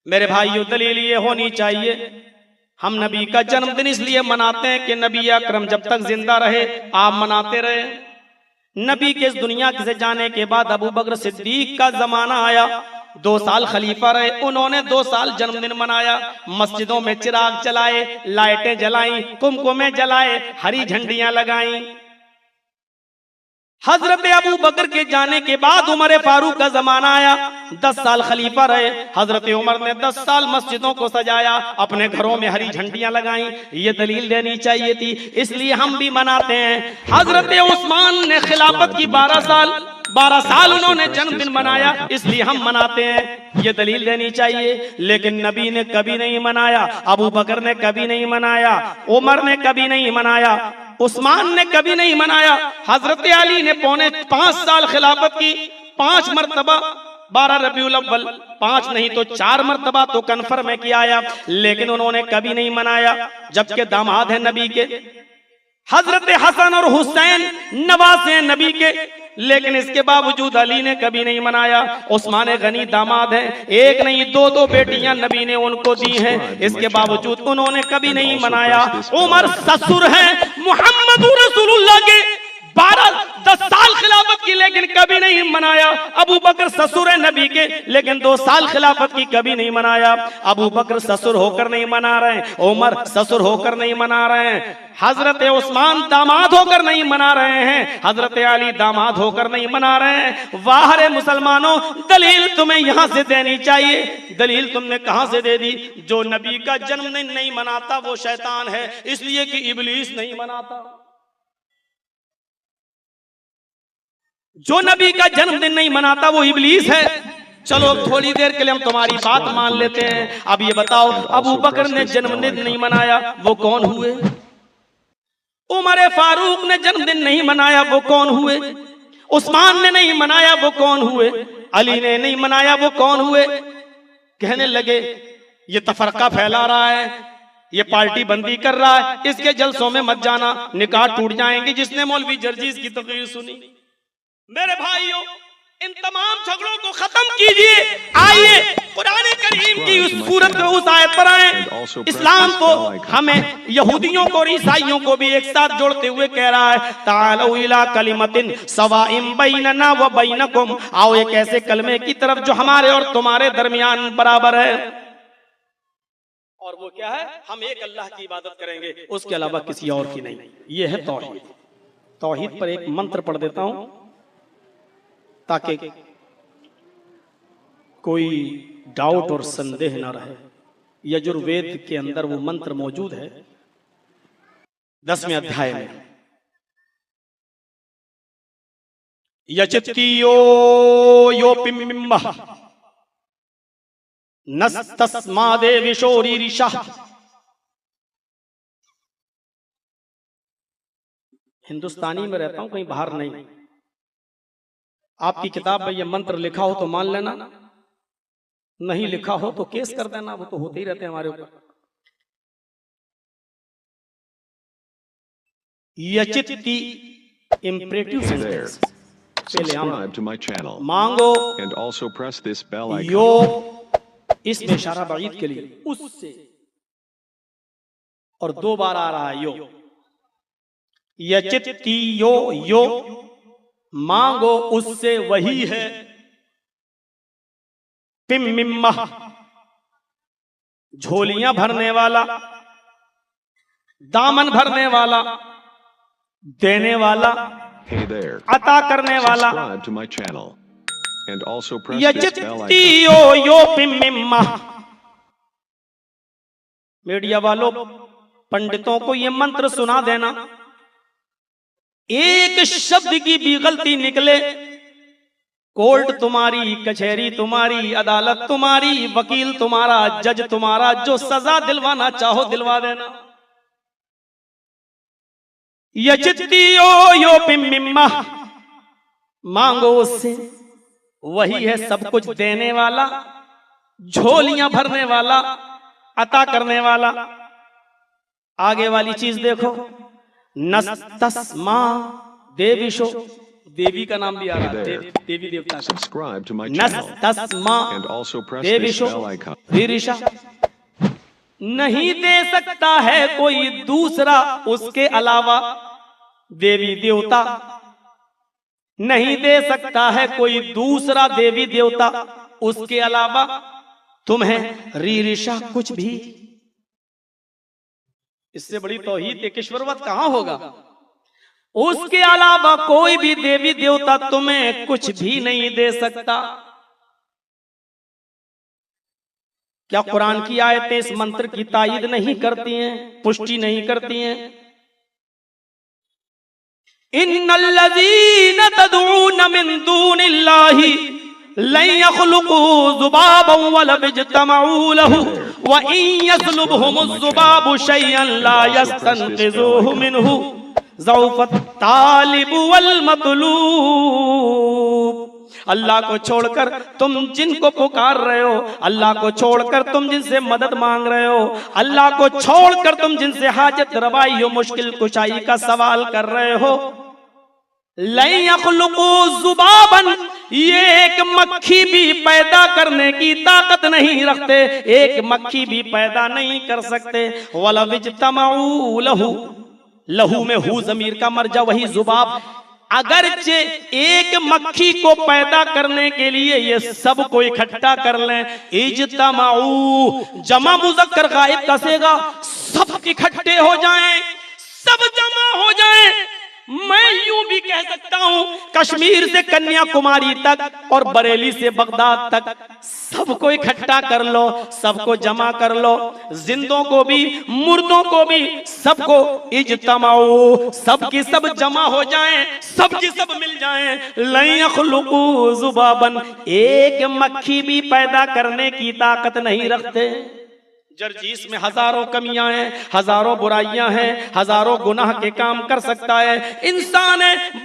मेरे भाइयों, दलील ये होनी चाहिए, हम नबी का जन्मदिन इसलिए मनाते हैं कि नबी अकरम जब तक जिंदा रहे आप मनाते रहे। नबी के इस दुनिया से जाने के बाद अबू बकर सिद्दीक का जमाना आया, 2 साल खलीफा रहे, उन्होंने 2 साल जन्मदिन मनाया, मस्जिदों में चिराग जलाए, लाइटें जलाई, कुमकुमे जलाए, हरी झंडियां लगाई। हजरत अबू बकर के जाने के बाद उमर फारूक का जमाना आया, 10 साल खलीफा रहे, हजरत उमर ने 10 साल मस्जिदों को सजाया, अपने घरों में हरी झंडियां लगाई। ये दलील देनी चाहिए थी, इसलिए हम भी मनाते हैं। हजरत उस्मान ने खिलाफत की 12 साल उन्होंने जन्मदिन मनाया, इसलिए हम मनाते हैं। ये दलील देनी चाहिए। लेकिन नबी ने कभी नहीं मनाया, अबू बकर ने कभी नहीं मनाया, उमर ने कभी नहीं मनाया, उस्मान ने कभी नहीं मनाया। हजरत अली ने 5 साल खिलाफत की, 5 मरतबा 12 रबीउल अव्वल, 5 नहीं तो 4 मरतबा तो कन्फर्म है किया आया, लेकिन उन्होंने कभी नहीं मनाया। जबकि दामाद है नबी के, हजरत हसन और हुसैन नवासे हैं नबी के, लेकिन इसके बावजूद अली ने कभी नहीं मनाया। उस्मान गनी दामाद है, 1 नहीं 2 बेटियां नबी ने उनको दी हैं, इसके बावजूद उन्होंने कभी नहीं मनाया। उमर ससुर है मुहम्मद रसूलुल्लाह के, 10 साल खिलाफत की, लेकिन कभी नहीं मनाया। अबू बकर ससुर है नबी के, लेकिन 2 साल खिलाफत की, कभी नहीं मनाया। अबू बकर ससुर होकर नहीं मना रहे हैं, उमर ससुर होकर नहीं मना रहे हैं, हजरत उस्मान दामाद होकर नहीं मना रहे हैं, हजरत अली दामाद होकर नहीं मना रहे हैं। वाह रे मुसलमानों, दलील तुम्हें यहां से देनी चाहिए। दलील तुमने कहां से दे दी? जो नबी का जन्मदिन नहीं मनाता वो शैतान है, इसलिए कि इब्लीस नहीं मनाता। जो नबी का जन्मदिन नहीं मनाता वो इब्लीस है। चलो थोड़ी देर के लिए हम तुम्हारी बात मान लेते हैं। अब ये बताओ, अबू बकर ने जन्मदिन नहीं मनाया, वो कौन हुए? उमर फारूक ने जन्मदिन नहीं मनाया, वो कौन हुए? उस्मान ने नहीं मनाया, वो कौन हुए? अली ने नहीं मनाया, वो कौन हुए? कहने लगे ये तफरका फैला रहा है, ये पार्टी बंदी कर रहा है, इसके जलसों में मत जाना, निकाह टूट जाएंगे। जिसने मौलवी जर्जीज की तकरीर सुनी, मेरे भाइयों, इन तमाम झगड़ों को खत्म कीजिए। आइए कुरान करीम की उस सूरत में उस आयत पर आए। इस्लाम तो हमें यहूदियों को और ईसाइयों को भी एक साथ जोड़ते हुए कह रहा है, तालू इला कलिमतिन सवाइम बैनना व बैनकुम, आओ एक ऐसे कलमे की तरफ जो हमारे और तुम्हारे दरमियान बराबर है। और वो क्या है? हम एक अल्लाह की इबादत करेंगे, उसके अलावा किसी और की नहीं। ये है तौहीद। तौहीद पर एक मंत्र पढ़ देता हूं ताकि कोई डाउट और संदेह ना रहे। यजुर्वेद के अंदर वो मंत्र मौजूद है, 10वें अध्याय में। यचित्तियो योपिम्बिम्बा नस्तस्मादे विशोरीरिषा। हिंदुस्तानी में रहता हूं, कहीं बाहर नहीं। आपकी किताब में ये मंत्र लिखा हो तो मान लेना, नहीं लिखा हो तो केस कर देना, वो तो होते ही रहते हैं हमारे ऊपर। यचित्ति इंपरेटिव सेंटेंस। पहले हम मांगो यो, इसमें इशारा बाईद के लिए, उससे, और 2 बार आ रहा है यो। यचित्ति यो मांगो उससे, वही है। पिम्मिम्मा झोलियां भरने वाला, दामन भरने वाला, देने वाला, अता करने वाला। यचित्तियो यो पिम्मिम्मा। मीडिया वालों, पंडितों को ये मंत्र सुना देना, एक शब्द की भी गलती निकले, कोर्ट तुम्हारी, कचहरी तुम्हारी, अदालत तुम्हारी, वकील तुम्हारा, जज तुम्हारा, जो सजा दिलवाना चाहो दिलवा देना। यचित्तियो यो पिम्मिम्मा, मांगो उससे, वही है सब कुछ देने वाला, झोलियां भरने वाला, अता करने वाला। आगे वाली चीज देखो, नस्तस्मा देविशो, देवी का नाम भी आ रहा है, देवी देवता का। नस्तस्मा देविशो रीरिषा, नहीं दे सकता है कोई दूसरा उसके अलावा, देवी देवता नहीं दे सकता है कोई दूसरा देवी देवता उसके अलावा तुम्हें रीरिषा कुछ भी। इससे बड़ी तौहीद ईश्वरवत कहां होगा। उसके अलावा कोई भी देवी देवता तुम्हें कुछ भी नहीं दे सकता। क्या कुरान की आयतें इस मंत्र की तायीद नहीं करती हैं, पुष्टि नहीं करती हैं। इन्नल्लज़ीना तदऊन मिन दूनिल्लाहि लन यख़्लुक़ू ज़ुबाबन वलव इज्तमऊ लहू व इन यस्लुबहुमुज़ ज़ुबाबु शयअन ला यस्तनक़िज़ूहु मिन्हु ज़ौफ़त तालिब वल मतलूब। अल्लाह को छोड़कर तुम जिनको पुकार रहे हो, अल्लाह को छोड़कर तुम जिनसे मदद मांग रहे हो, अल्लाह को छोड़कर तुम जिनसे हाजत रवाई हो, मुश्किल कुशाई का सवाल कर रहे हो, लन यख़्लुक़ू ज़ुबाबन, ये एक मक्खी भी पैदा करने की ताकत नहीं रखते, एक मक्खी भी पैदा नहीं कर सकते। वलव इज्तमऊ लहू, लहू में हु जमीर का मर्जा वही जुबाब, अगरचे एक मक्खी को पैदा करने के लिए ये सब को इकट्ठा कर लें, इज्तमऊ जमा मुज़क्कर गायब कसेगा, सब इकट्ठे हो जाएं, सब जमा हो जाएं। मैं यूं भी कह सकता हूं कश्मीर से कन्याकुमारी तक और बरेली से बगदाद तक सबको इकट्ठा कर लो, सबको जमा कर लो, जिंदों को भी मुर्दों को भी, सबको इज्तमाऊ, सबकी सब जमा हो जाएं, सबकी सब मिल जाएं। लन यख़्लुक़ू ज़ुबाबन, एक मक्खी भी पैदा करने की ताकत नहीं रखते। जर्जीस में हजारों कमियां हैं, हजारों बुराइयां हैं, हजारों गुनाह के काम कर सकता है इंसान है,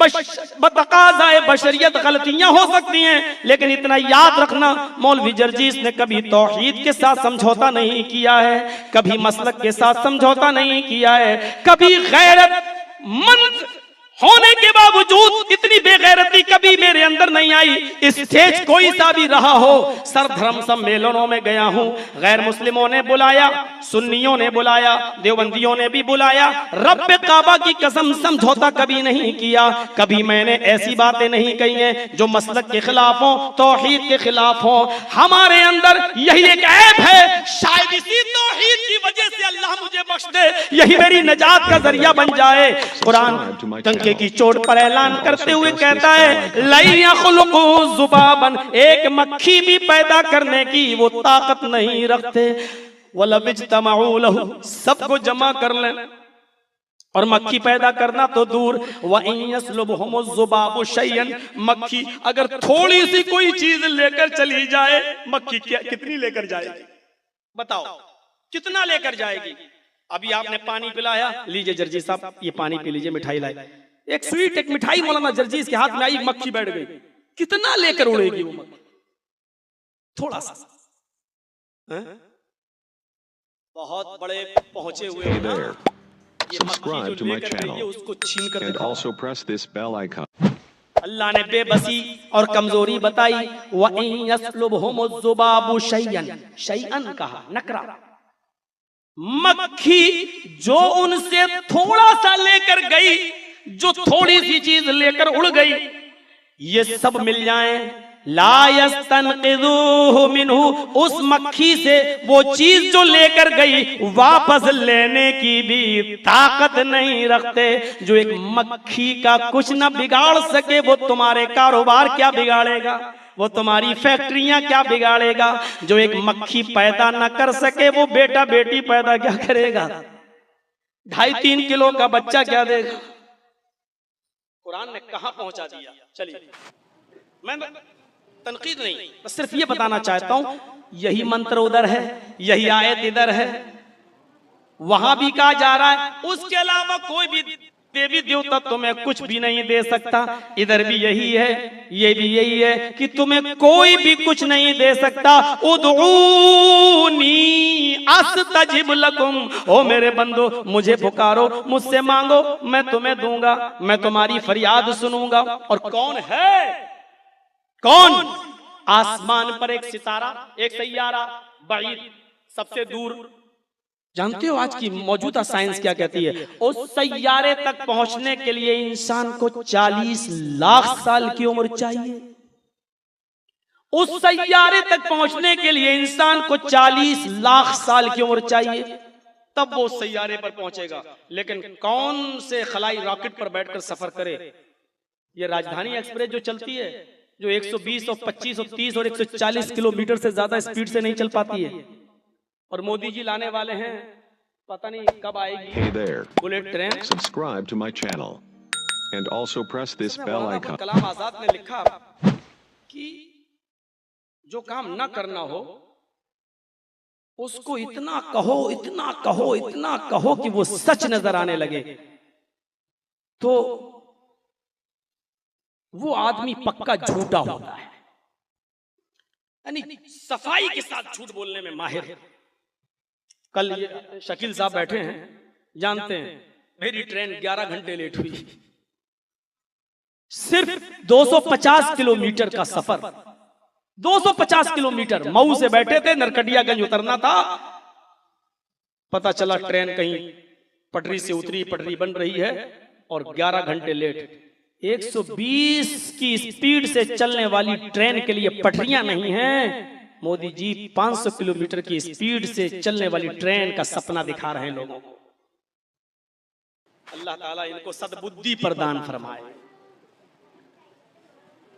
बतकाज़ाए बशरियत गलतियां हो सकती हैं, लेकिन इतना याद रखना मौलवी जर्जीस ने कभी तौहीद के साथ समझौता नहीं किया है, कभी मसलक के साथ समझौता नहीं किया है, कभी गैरतमंद होने के बावजूद इतनी बेगैरती कभी मेरे अंदर नहीं आई। स्टेज कोई सा भी रहा हो, सरधर्म सम्मेलनों में गया हूं, गैर मुस्लिमों ने बुलाया, सुन्नियों ने बुलाया, देवबंदियों ने भी बुलाया, रब्बे काबा की कसम समझौता कभी नहीं किया, कभी मैंने ऐसी बातें नहीं कही हैं जो मसलक के खिलाफ हो, तौहीद के खिलाफ हो। हमारे अंदर यही एक ऐब है, शायद इसी तौहीद की वजह से अल्लाह मुझे बख्श दे, यही मेरी निजात का जरिया बन जाए। कुरान की चोट पर ऐलान करते हुए कहता है लन यख़्लुक़ू ज़ुबाबन, एक मक्खी भी पैदा करने की वो ताकत नहीं रखते। वलव इज्तमऊ लहू, सबको जमा कर लें, और मक्खी पैदा करना तो दूर, व इन यस्लुबहुमुज़ ज़ुबाबु शयअन, मक्खी अगर थोड़ी सी कोई चीज लेकर चली जाए, मक्खी कितनी लेकर जाएगी बताओ, कितना लेकर जाएगी। अभी आपने पानी पिलाया, लीजिए जर्जी साहब ये पानी पी लीजिए, मिठाई लाए, एक स्वीट एक मिठाई मौलाना जर्जीस के हाथ में आई, मक्खी बैठ गई, कितना लेकर उड़ेगी वो मक्खी, थोड़ा सा है? बहुत बड़े पहुंचे हुए हैं, ये मक्खी जो लेकर गई है उसको छीन कर दिखाओ। अल्लाह ने बेबसी और कमजोरी बताई, व इन यस्लुबहुमुज़ ज़ुबाबु शयअन, शयअन कहा नकरा, मक्खी जो उनसे थोड़ा सा लेकर गई, जो थोड़ी सी चीज लेकर उड़ गई, ये सब मिल जाएं, ला यस्तनक़िज़ूहु मिन्हु, उस मक्खी से वो चीज जो लेकर गई वापस लेने की भी ताकत नहीं रखते। जो एक मक्खी का कुछ न बिगाड़ सके, वो तुम्हारे कारोबार क्या बिगाड़ेगा, वो तुम्हारी फैक्ट्रियां क्या बिगाड़ेगा। जो एक मक्खी पैदा न कर सके, वो बेटा बेटी पैदा क्या करेगा, 2.5-3 किलो का बच्चा क्या देगा। कुरान ने कहां पहुंचा दिया। चलिए, मैं तनकीद नहीं, बस सिर्फ ये बताना चाहता हूं, यही मंत्र उधर है, यही आयत इधर है, वहां भी कहा जा रहा है उसके अलावा कोई भी देवी देवता तुम्हें कुछ भी नहीं दे सकता। इधर भी यही है, ये भी यही है कि तुम्हें कोई भी कुछ नहीं दे सकता। उदऊनी अस्तजिब लकुम, ओ मेरे बंदो मुझे पुकारो, मुझसे मांगो, मैं तुम्हें दूंगा, मैं तुम्हारी फरियाद सुनूंगा। और कौन है? कौन? आसमान पर एक सितारा, एक सैयारा, बाईद, सबसे दूर। जानते हो आज की मौजूदा साइंस क्या कहती है? उस सैयारे तक पहुंचने के लिए इंसान को 40 लाख साल की उम्र चाहिए। उस सैयारे तक पहुंचने के लिए इंसान को 40 लाख साल की उम्र चाहिए, तब वो उस सैयारे पर पहुंचेगा। लेकिन कौन से खलाई रॉकेट पर बैठकर सफर करे? ये राजधानी एक्सप्रेस जो चलती है, जो 120 और 25 और 30 और 140 किलोमीटर से ज्यादा स्पीड से नहीं चल पाती है, और मोदी जी लाने वाले हैं, पता नहीं कब आएगी। Hey there. Bullet train. Subscribe to my channel and also press this bell icon. Kalam Azad ने लिखा कि जो काम न करना हो उसको इतना कहो, इतना कहो, इतना कहो कि वो सच नजर आने लगे, तो वो आदमी पक्का झूठा होता है। यानी सफाई के साथ झूठ बोलने में माहिर है। कल ये शकील साहब बैठे हैं, जानते हैं मेरी ट्रेन 11 घंटे लेट हुई। सिर्फ 250 किलोमीटर का सफर, 250 किलोमीटर। मऊ से बैठे थे, नरकटियागंज उतरना था, पता चला ट्रेन कहीं पटरी से उतरी, पटरी बन रही है और 11 घंटे लेट। 120 की स्पीड से चलने वाली ट्रेन के लिए पटरियां नहीं हैं। मोदी जी 500 किलोमीटर की स्पीड से चलने वाली ट्रेन का सपना दिखा रहे हैं लोगों को। अल्लाह ताला इनको सद्बुद्धि प्रदान फरमाए।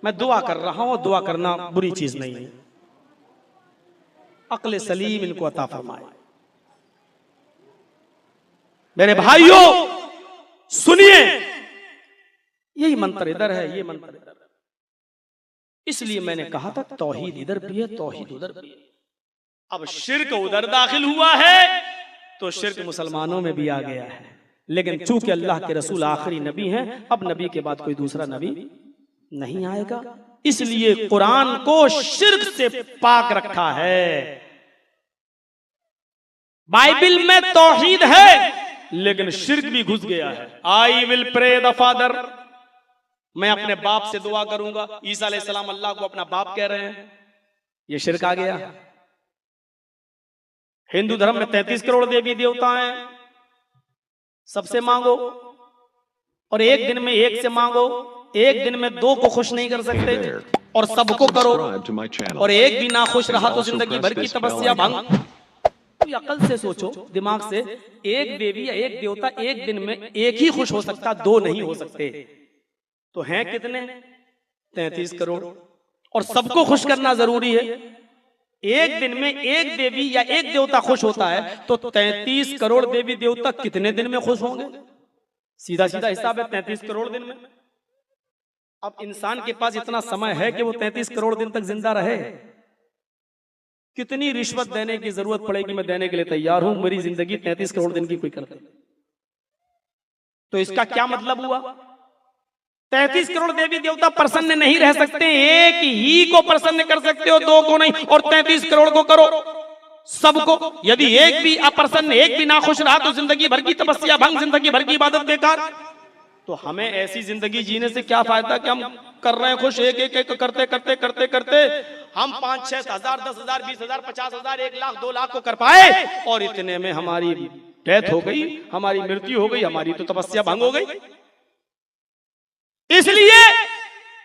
मैं दुआ कर रहा हूं, दुआ करना बुरी चीज नहीं है। अक्ल सलीम इनको अता फरमाए। मेरे भाइयों सुनिए, यही मंत्र इधर है, ये मंत्र इधर है। इसलिए मैंने कहा था तौहीद इधर भी है, तौहीद उधर भी है। अब शिर्क उधर दाखिल हुआ है तो शिर्क मुसलमानों में भी आ गया है। लेकिन चूंकि अल्लाह के रसूल आखिरी नबी हैं, अब नबी के बाद कोई दूसरा नबी नहीं आएगा, इसलिए कुरान को शिर्क से पाक रखा है। बाइबल में तौहीद है लेकिन शिर्क भी घुस गया है। I will pray the father, मैं अपने बाप से दुआ करूंगा। ईसा अलैहिस्सलाम अल्लाह को अपना बाप कह रहे हैं, ये शिर्क आ गया। हिंदू धर्म में 33 करोड़ देवी देवता हैं, सबसे मांगो और एक दिन में एक से मांगो। एक दिन में 2 को खुश नहीं कर सकते और सबको करो, और एक भी ना खुश रहा तो जिंदगी भर की तपस्या भंग। तो अकल से सोचो, दिमाग से, एक देवी या एक देवता एक दिन में एक ही खुश हो सकता, 2 नहीं हो सकते। तो हैं कितने? 33 करोड़, और सबको खुश करना जरूरी है। एक दिन में एक देवी या एक देवता खुश होता है तो 33 करोड़ देवी देवता कितने दिन में खुश होंगे? सीधा सीधा हिसाब है, 33 करोड़ दिन में। अब इंसान के पास इतना समय है कि वो 33 करोड़ दिन तक जिंदा रहे। कितनी रिश्वत देने की जरूरत पड़ेगी, मैं देने के लिए तैयार हूं। मेरी जिंदगी 33 करोड़ दिन की कोई कर दे। तो इसका क्या मतलब हुआ? 33 करोड़ देवी देवता प्रसन्न नहीं रह सकते, एक ही को प्रसन्न कर सकते हो, 2 को नहीं। और 33 करोड़ को करो, सबको। यदि एक भी अप्रसन्न, एक भी नाखुश रहा तो जिंदगी भर की तपस्या भंग, जिंदगी भर की इबादत बेकार। तो हमें ऐसी जिंदगी जीने से क्या फायदा कि हम कर रहे हैं खुश, एक एक एक करते करते करते करते हम 5-6 हजार, 10 हजार, 20 हजार, 50 हजार, 1 लाख, 2 लाख को कर पाए, और इतने में हमारी डेथ हो गई, हमारी मृत्यु हो गई, हमारी तो तपस्या भंग हो गई। इसलिए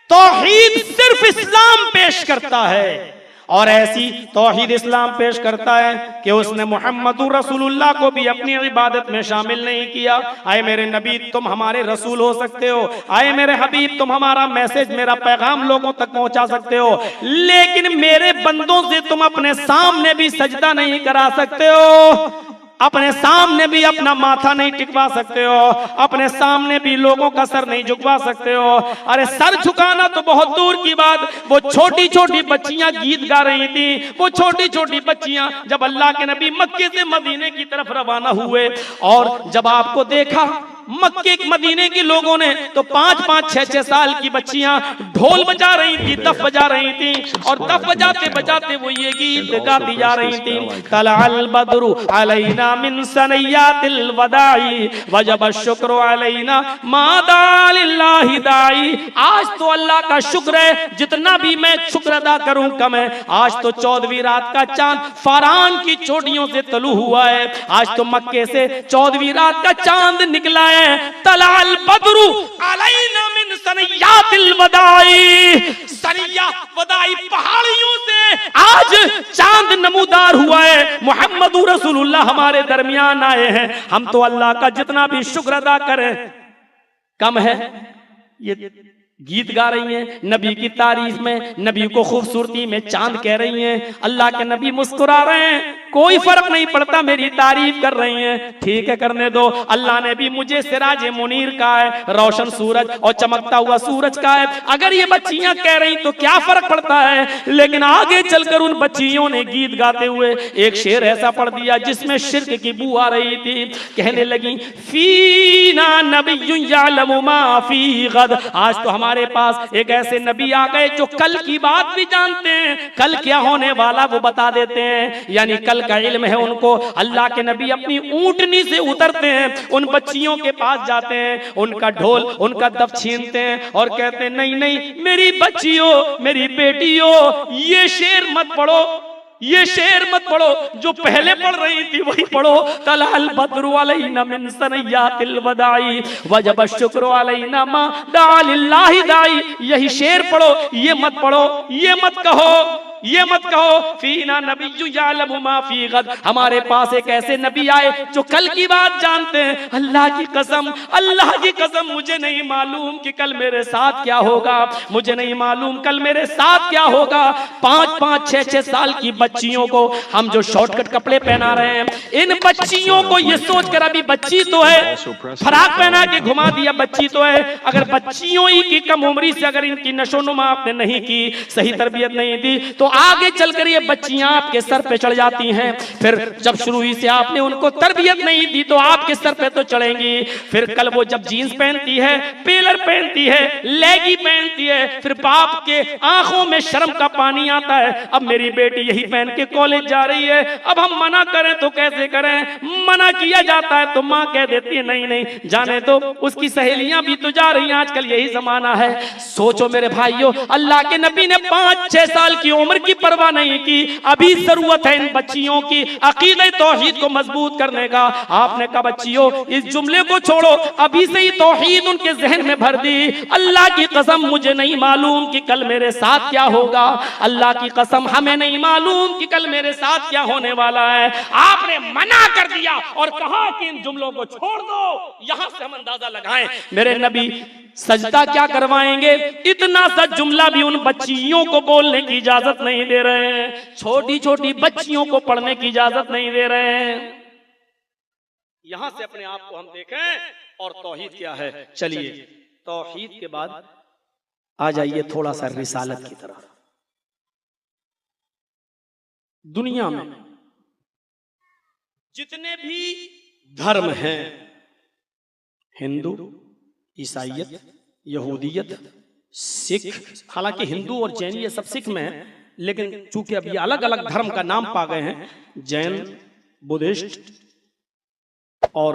तौहीद सिर्फ इस्लाम पेश करता है, और ऐसी तौहीद इस्लाम पेश करता है कि उसने मुहम्मदुर रसूलुल्लाह को भी अपनी इबादत में शामिल नहीं किया। आए मेरे नबी, तुम हमारे रसूल हो सकते हो, आए मेरे हबीब, तुम हमारा मैसेज, मेरा पैगाम लोगों तक पहुंचा सकते हो, लेकिन मेरे बंदों से तुम अपने सामने भी सजदा नहीं करा सकते हो, अपने सामने भी अपना माथा नहीं टिकवा सकते हो, अपने सामने भी लोगों का सर नहीं झुकवा सकते हो। अरे सर झुकाना तो बहुत दूर की बात, वो छोटी छोटी बच्चियां गीत गा रही थी, वो छोटी छोटी बच्चियां जब अल्लाह के नबी मक्के से मदीने की तरफ रवाना हुए और जब आपको देखा मक्के मदीने के लोगों ने तो 5-5, 6-6 साल की बच्चियां ढोल बजा रही थी, दफ बजा रही थी, और दफ बजाते बजाते वो ये गीत गाती जा रही थी, तलअल बद्रु अलैना मिन सनियातिल वदाई वजब शुक्र अलैना मादा लिल्लाहि दाई। आज तो अल्लाह का शुक्र है, जितना भी मैं शुक्र अदा करूं कम है। आज तो 14वीं रात का चांद फरान की चोटियों से तलू हुआ है, आज तो मक्के से 14वीं रात का चांद निकला है। तलअल बद्रु अलैना मिन सनियातिल वदाई, सनिया वदाई पहाड़ियों से आज चांद नमूदार हुआ है। मोहम्मद रसूलुल्लाह हमारे दरमियान आए हैं। हम तो अल्लाह का जितना भी शुक्र अदा करें कम है। ये गीत गा रही हैं नबी की तारीफ में, नबी को खूबसूरती में चांद कह रही हैं। अल्लाह के नबी मुस्कुरा रहे हैं, कोई फर्क नहीं पड़ता, मेरी तारीफ कर रही हैं, ठीक है करने दो। अल्लाह ने भी मुझे सिराज मुनीर कहा है, रोशन सूरज और चमकता हुआ सूरज का है। अगर ये बच्चियां कह रही तो क्या फर्क पड़ता है। लेकिन आगे चलकर उन बच्चियों ने गीत गाते हुए एक शेर ऐसा पढ़ दिया जिसमें शिर्क की बू आ रही थी। कहने लगी फीना नबिय्युन यअलमु मा फी गद, आज तो हमारे पास एक ऐसे नबी आ गए जो कल की बात भी जानते हैं, कल क्या होने वाला वो बता देते हैं, यानी कल का इल्म है उनको। अल्लाह के नबी अपनी ऊंटनी से उतरते हैं, उन बच्चियों के पास जाते हैं, उनका ढोल उनका दफ छीनते हैं और कहते हैं नहीं नहीं मेरी बच्चियों, मेरी बेटियों, ये शेर मत पढ़ो, ये शेर मत पढ़ो, जो पहले पढ़ रही थी वही पढ़ो। तलअल बद्रु अलैना मिन सनियातिल वदाई वजब शुक्र अलैना मा दा लिल्लाहि दाई, यही शेर पढ़ो, ये मत पढ़ो, ये मत कहो, ये मत कहो फीना नबिय्यु यअलमु मा फी गद, हमारे पास एक ऐसे नबी आए जो कल की बात जानते हैं। अल्लाह की कसम, अल्लाह की कसम, मुझे नहीं मालूम कि कल मेरे साथ क्या होगा, मुझे नहीं मालूम कल मेरे साथ क्या होगा। 5-5, 6-6 साल की बच्चियों को हम जो शॉर्टकट कपड़े पहना रहे हैं, इन बच्चियों को ये सोचकर अभी बच्ची तो है, फराक पहना के घुमा दिया, बच्ची तो है। अगर बच्चियों ही की कम उम्री से अगर इनकी नशोनुमा आपने नहीं की, सही तरबियत नहीं दी, तो आगे चलकर ये बच्चियां आपके सर पे चढ़ जाती हैं। फिर जब शुरू ही से आपने उनको तरबियत नहीं दी तो आपके सर पे तो चढ़ेंगी। फिर कल वो जब जीन्स पहनती है, पेलर पहनती है, लेगी पहनती है, फिर बाप के आंखों में शर्म का पानी आता है। अब मेरी बेटी यही पहन के कॉलेज जा रही है, अब हम मना करें तो कैसे करें, मना किया जाता है तो माँ कह देती है नहीं नहीं जाने दो, उसकी सहेलियां भी तो जा रही हैं, आजकल यही जमाना है। सोचो मेरे भाइयों, अल्लाह के नबी ने 5-6 साल की उम्र की परवाह नहीं की। अभी जरूरत है इन बच्चियों की अकीदे तौहीद को मजबूत करने का। आपने कहा बच्चियों इस जुमले को छोड़ो, अभी से ही तौहीद उनके जहन में भर दी। अल्लाह की कसम मुझे नहीं मालूम कि कल मेरे साथ क्या होगा, अल्लाह की कसम हमें नहीं मालूम कि कल मेरे साथ क्या होने वाला है। आपने मना कर दिया और कहा कि इन जुमलों को छोड़ दो। यहां से हम अंदाजा लगाएं मेरे नबी सजदा क्या करवाएंगे, इतना सा जुमला भी उन बच्चियों को बोलने की इजाजत नहीं दे रहे हैं, छोटी छोटी बच्चियों को पढ़ने की इजाजत नहीं दे रहे हैं। यहां से अपने आप को हम देखें और तौहीद क्या है। चलिए तौहीद के बाद आ जाइए थोड़ा सा रिसालत की तरफ। दुनिया में जितने भी धर्म हैं, हिंदू, ईसाईयत, यहूदियत, सिख, हालांकि हिंदू और जैन ये सब सिख में है, लेकिन चूंकि अब ये अलग अलग धर्म का नाम पा गए हैं, जैन, बुद्धिस्ट और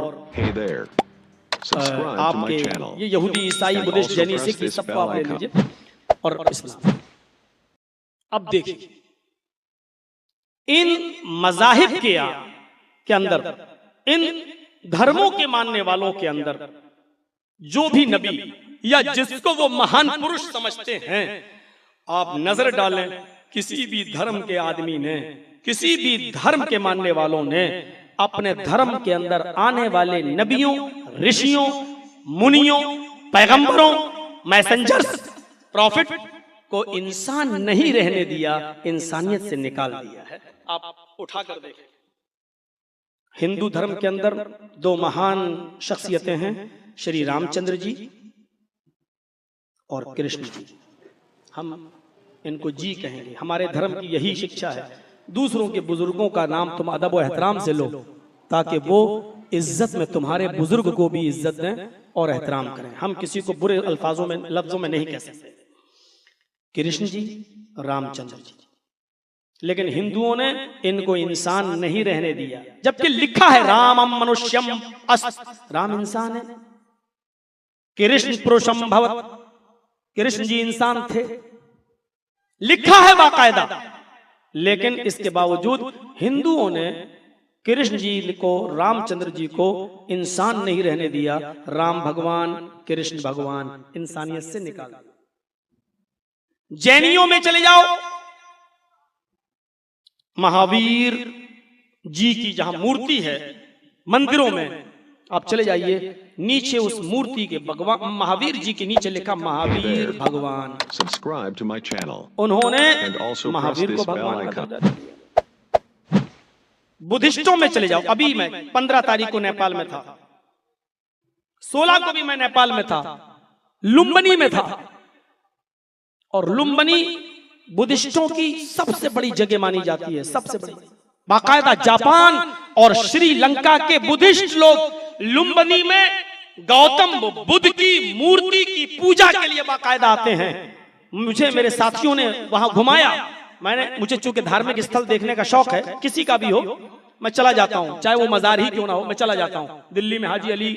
आपके ये यहूदी, ईसाई, बुद्धिस्ट, जैनी, सिख, ये सबको आप ले लीजिए और इस्लाम। अब देखिए इन मजाहिब के अंदर, इन धर्मों के मानने वालों के अंदर जो भी नबी या जिसको वो महान पुरुष समझते हैं, आप नजर डालें किसी भी धर्म के आदमी ने, किसी भी धर्म के मानने वालों ने अपने धर्म के अंदर आने वाले नबियों, ऋषियों, मुनियों, पैगंबरों, मैसेंजर्स, प्रॉफिट को इंसान नहीं रहने दिया, इंसानियत से निकाल दिया है। आप उठाकर देखें, हिंदू धर्म के अंदर दो महान शख्सियतें हैं, श्री रामचंद्र जी और कृष्ण जी। हम इनको जी कहेंगे, हमारे धर्म की यही शिक्षा है। दूसरों के बुजुर्गों का नाम तुम अदब और एहतराम से लो ताकि वो इज्जत में तुम्हारे बुजुर्ग को भी इज्जत दें और एहतराम करें। हम किसी को बुरे अल्फाजों में लफ्जों में नहीं कह सकते। कृष्ण जी, रामचंद्र जी, लेकिन हिंदुओं ने इनको इंसान नहीं रहने दिया, जबकि लिखा है रामम मनुष्यम अस्त, राम इंसान है, कृष्ण पुरुषम भवत, कृष्ण जी इंसान थे, लिखा है बाकायदा। लेकिन इसके बावजूद हिंदुओं ने कृष्ण जी को, रामचंद्र जी को इंसान नहीं रहने दिया। राम भगवान, कृष्ण भगवान इंसानियत से निकाल दिया। जैनियों में चले जाओ, महावीर जी की जहां मूर्ति है मंदिरों में, आप चले जाइए, नीचे उस मूर्ति के भगवान महावीर जी के नीचे लिखा महावीर भगवान। Subscribe to my channel. उन्होंने And also महावीर press को this bell भगवान का icon. दर्जा दिया। बुद्धिस्टों में चले जाओ, अभी मैं 15 तारीख को नेपाल में था, 16 को भी मैं नेपाल में था, लुम्बिनी में था, और लुम्बिनी बुद्धिस्टों की सबसे बड़ी जगह मानी जाती है, सबसे बड़ी। बाकायदा जापान और श्रीलंका के बुद्धिस्ट लोग लुम्बिनी में गौतम बुद्ध की मूर्ति की पूजा के लिए बाकायदा आते हैं। मुझे मेरे साथियों ने वहां घुमाया, मुझे चूंकि धार्मिक स्थल देखने का शौक है, किसी का भी हो मैं चला जाता हूं, चाहे वो मजार ही क्यों ना हो, मैं चला जाता हूं। दिल्ली में हाजी अली,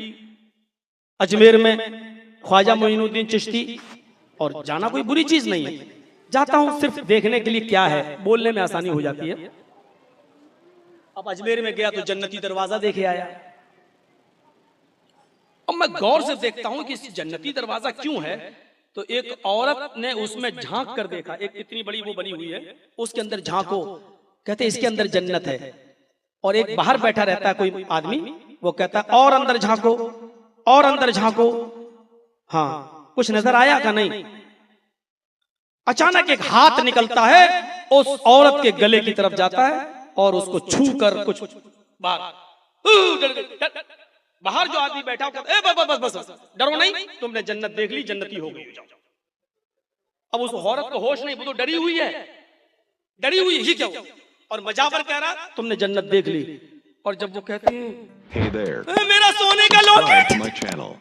अजमेर में ख्वाजा मोइनुद्दीन चिश्ती, और जाना कोई बुरी चीज नहीं है, जाता हूं सिर्फ देखने के लिए, क्या है बोलने में आसानी हो जाती है। अब अजमेर में गया तो जन्नती दरवाजा देखे आया। अब मैं गौर से देखता हूं कि जन्नती दरवाजा क्यों है, तो एक औरत ने उसमें झांक कर देखा, एक इतनी बड़ी वो बनी हुई है, उसके अंदर झांको, कहते इसके अंदर जन्नत है। और एक बाहर बैठा रहता है कोई आदमी, वो कहता है और अंदर झांको, और अंदर झांको, हाँ कुछ नजर आया का नहीं। अचानक एक हाथ निकलता है, उस औरत के गले की तरफ जाता है और उसको छू कर कुछ बाहर जो आदमी बैठा बस बस बस डरो नहीं, तुमने जन्नत देख ली, जन्नती हो गई, जाओ। अब उस औरत को होश नहीं, वो तो डरी हुई है, डरी हुई है, क्या हुआ? और मजावर कह रहा तुमने जन्नत देख ली। और जब वो कहती है Hey there. मेरा सोने का Subscribe locket, to my channel.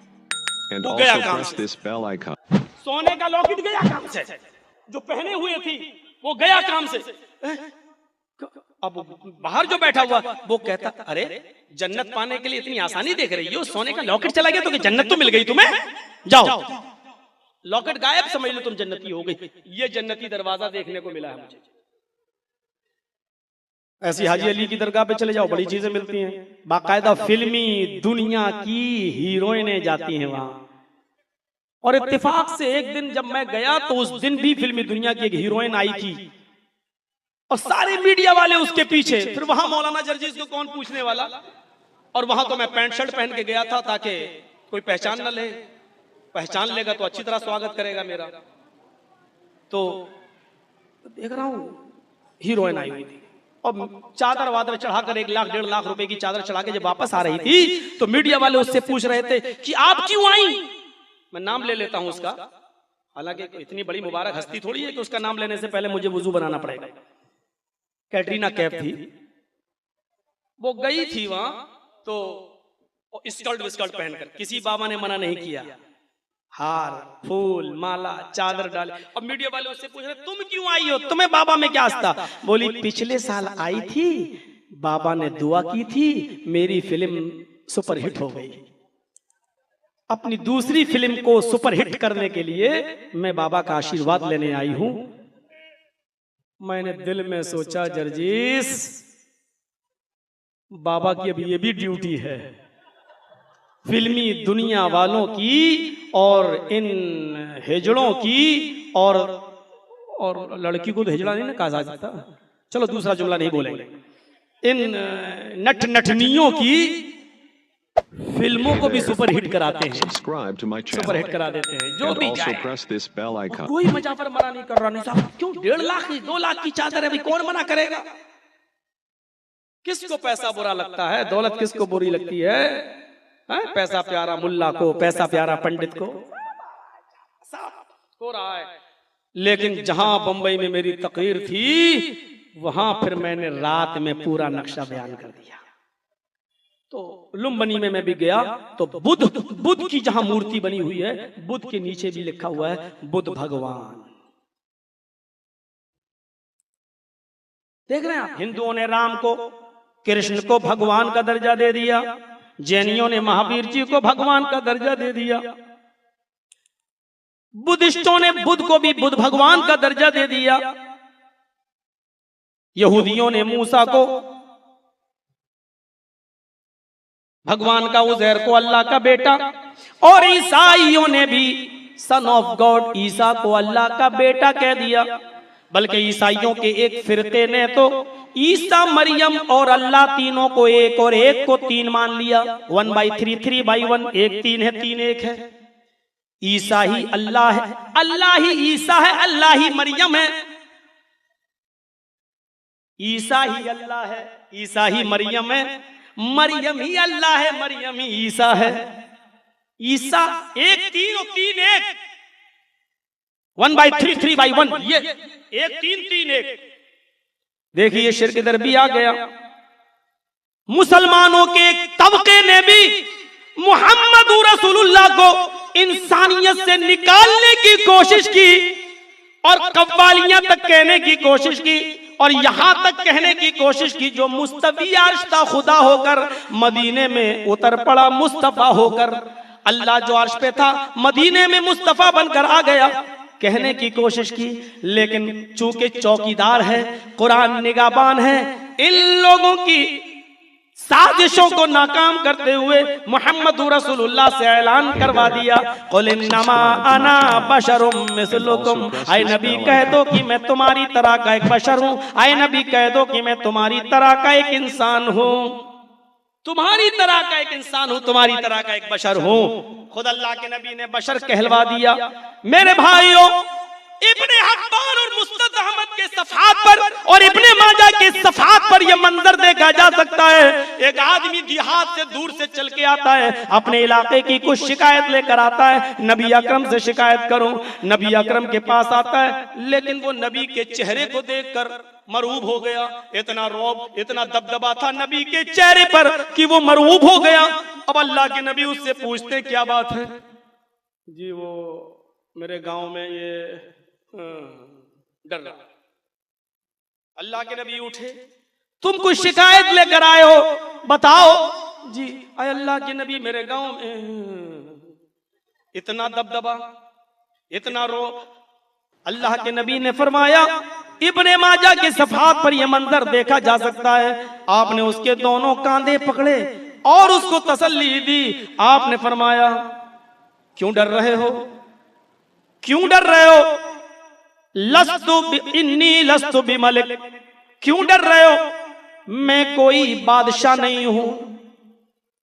And वो गया also काम press से। this bell icon. सोने का लॉकेट गया काम से, जो पहने हुए थी वो गया काम से। अब बाहर जो बैठा हुआ वो कहता अरे जन्नत पाने के लिए इतनी आसानी देख रही हो, सोने का लॉकेट चला गया तो कि जन्नत तो मिल गई तुम्हें, जाओ। लॉकेट गायब, समझ लो तुम जन्नती हो गई। ये जन्नती दरवाजा देखने को मिला है मुझे। ऐसी हाजी अली की दरगाह पे चले जाओ, बड़ी चीजें मिलती हैं। बाकायदा फिल्मी दुनिया की हीरोइनें जाती हैं वहां। और इत्तेफाक से एक दिन जब मैं गया तो उस दिन भी फिल्मी दुनिया की एक हीरोइन आई थी, और सारे मीडिया वाले उसके पीछे। फिर वहां मौलाना जर्जीस को कौन पूछने वाला, और वहां तो मैं पैंट शर्ट पहन के गया था ताकि कोई पहचान न ले, पहचान लेगा तो अच्छी तरह स्वागत करेगा मेरा। तो देख रहा हूं हीरोइन आई हुई थी, और चादर वादर चढ़ाकर 1 लाख 1.5 लाख रुपए की चादर चढ़ा के जब वापस आ रही थी तो मीडिया वाले उससे पूछ रहे थे कि आप क्यों आई। मैं नाम ले लेता हूं उसका, हालांकि इतनी बड़ी मुबारक हस्ती थोड़ी है कि उसका नाम लेने से पहले मुझे वुजू बनाना पड़ेगा। कैटरीना कैफ थी, वो गई थी वहां तो स्कर्ट विस्कर्ट पहनकर, किसी बाबा ने मना नहीं किया, हार फूल माला चादर डाले। अब मीडिया वाले उससे पूछ रहे तुम क्यों आई हो, तुम्हें बाबा में क्या आस्था। बोली पिछले साल आई थी, बाबा ने दुआ की थी, मेरी फिल्म सुपरहिट हो गई। अपनी दूसरी फिल्म को सुपरहिट करने के लिए मैं बाबा का आशीर्वाद लेने आई हूं। मैंने दिल में सोचा जर्जीस बाबा की अभी ये भी ड्यूटी है, फिल्मी दुनिया वालों की और इन हेजड़ों की, और लड़की को तो हेजड़ा नहीं ना कहा जा सकता, चलो दूसरा जुमला नहीं बोलेंगे, इन नट नटनियों की फिल्मों को भी सुपरहिट कराते हैं, Subscribe to my channel. Superhit करा देते हैं। जो And भी also जाए, press this bell icon. कोई मजाफर मना नहीं कर रहा, नहीं साहब क्यों 1.5 लाख 2 लाख की चादर है भाई, कौन मना करेगा। किसको पैसा बुरा लगता है, दौलत किसको बुरी लगती है, पैसा प्यारा मुल्ला को, पैसा प्यारा पंडित को, हो रहा है। लेकिन जहां बंबई में मेरी तकरीर थी वहां फिर मैंने रात में पूरा नक्शा बयान कर दिया। तो लुम्बिनी में मैं भी गया तो बुद्ध की जहां मूर्ति बनी हुई है, बुद्ध के नीचे भी लिखा हुआ है बुद्ध भगवान। देख रहे हैं आप, हिंदुओं ने राम को, कृष्ण को भगवान का दर्जा दे दिया, जैनियों ने महावीर जी को भगवान का दर्जा दे दिया, बुद्धिस्टों ने बुद्ध को भी बुद्ध भगवान का दर्जा दे दिया, यहूदियों ने मूसा को भगवान का, उज़ैर को अल्लाह का बेटा, और ईसाइयों ने भी सन ऑफ गॉड ईसा को अल्लाह का बेटा कह दिया। बल्कि ईसाइयों के एक फिरके ने तो ईसा, मरियम और अल्लाह तीनों को एक और एक को तीन मान लिया। 1/3, 3/1, एक तीन है, तीन एक है। ईसा ही अल्लाह है, अल्लाह ही ईसा है, अल्लाह ही मरियम है। ईसा ही अल्लाह है, ईसा ही मरियम है, मरियम ही अल्लाह है, मरियम ही ईसा है। ईसा एक तीन और तीन एक, 1/3, 3/1, ये एक तीन तीन एक। देखिए शिर्क इधर भी आ गया। मुसलमानों के एक तबके ने भी मुहम्मद रसूलुल्लाह को इंसानियत से निकालने की कोशिश की और कव्वालियां तक कहने की कोशिश की और यहां तक कहने की कोशिश की जो मुस्तफी अर्श था खुदा होकर मदीने में उतर पड़ा, मुस्तफा होकर। अल्लाह जो अर्श पे था मदीने में मुस्तफा बनकर आ गया, कहने की कोशिश की, लेकिन चूंकि चौकीदार है, कुरान निगाहबान है, इन लोगों की साजिशों को नाकाम करते हुए मोहम्मद रसूलुल्लाह से ऐलान करवा दिया, कुल इन्नमा अना बशरुम मिस्लुकुम, ऐ नबी कह दो कि मैं तुम्हारी तरह का एक बशर हूँ, ऐ नबी कह दो कि मैं तुम्हारी तरह का एक इंसान हूँ, तुम्हारी तरह का एक इंसान हूं, तुम्हारी तरह का एक बशर हूं। खुद अल्लाह के नबी ने बशर कहलवा दिया। मेरे भाइयों, इब्ने हब्बान और मुस्नद अहमद के सफ़हात पर और इब्ने माजा के सफ़हात पर यह मंजर देखा जा सकता है। एक आदमी देहात से दूर से चल के आता है, अपने इलाके की कुछ शिकायत लेकर आता है, नबी अकरम से शिकायत करूं। नबी अकरम के पास आता है, लेकिन वो नबी के चेहरे को देखकर मरऊब हो गया। इतना रौब, इतना दबदबा था नबी के चेहरे पर कि वो मरऊब हो गया। अब अल्लाह के नबी उससे पूछते क्या बात है? जी वो मेरे गांव में ये डर रहा। अल्लाह के नबी उठे, तुम कुछ शिकायत लेकर आए हो, बताओ। जी आए अल्लाह के नबी, मेरे गांव में इतना दबदबा, इतना रो। अल्लाह के नबी ने फरमाया, इब्ने माजा के सफ़हात पर यह मंजर देखा जा सकता है। आपने उसके दोनों कांधे पकड़े और उसको तसल्ली दी। आपने फरमाया, क्यों डर रहे हो, क्यों डर रहे हो? इन्नी लस्तु बिमलिक, क्यों डर रहे हो? मैं कोई बादशाह नहीं हूं।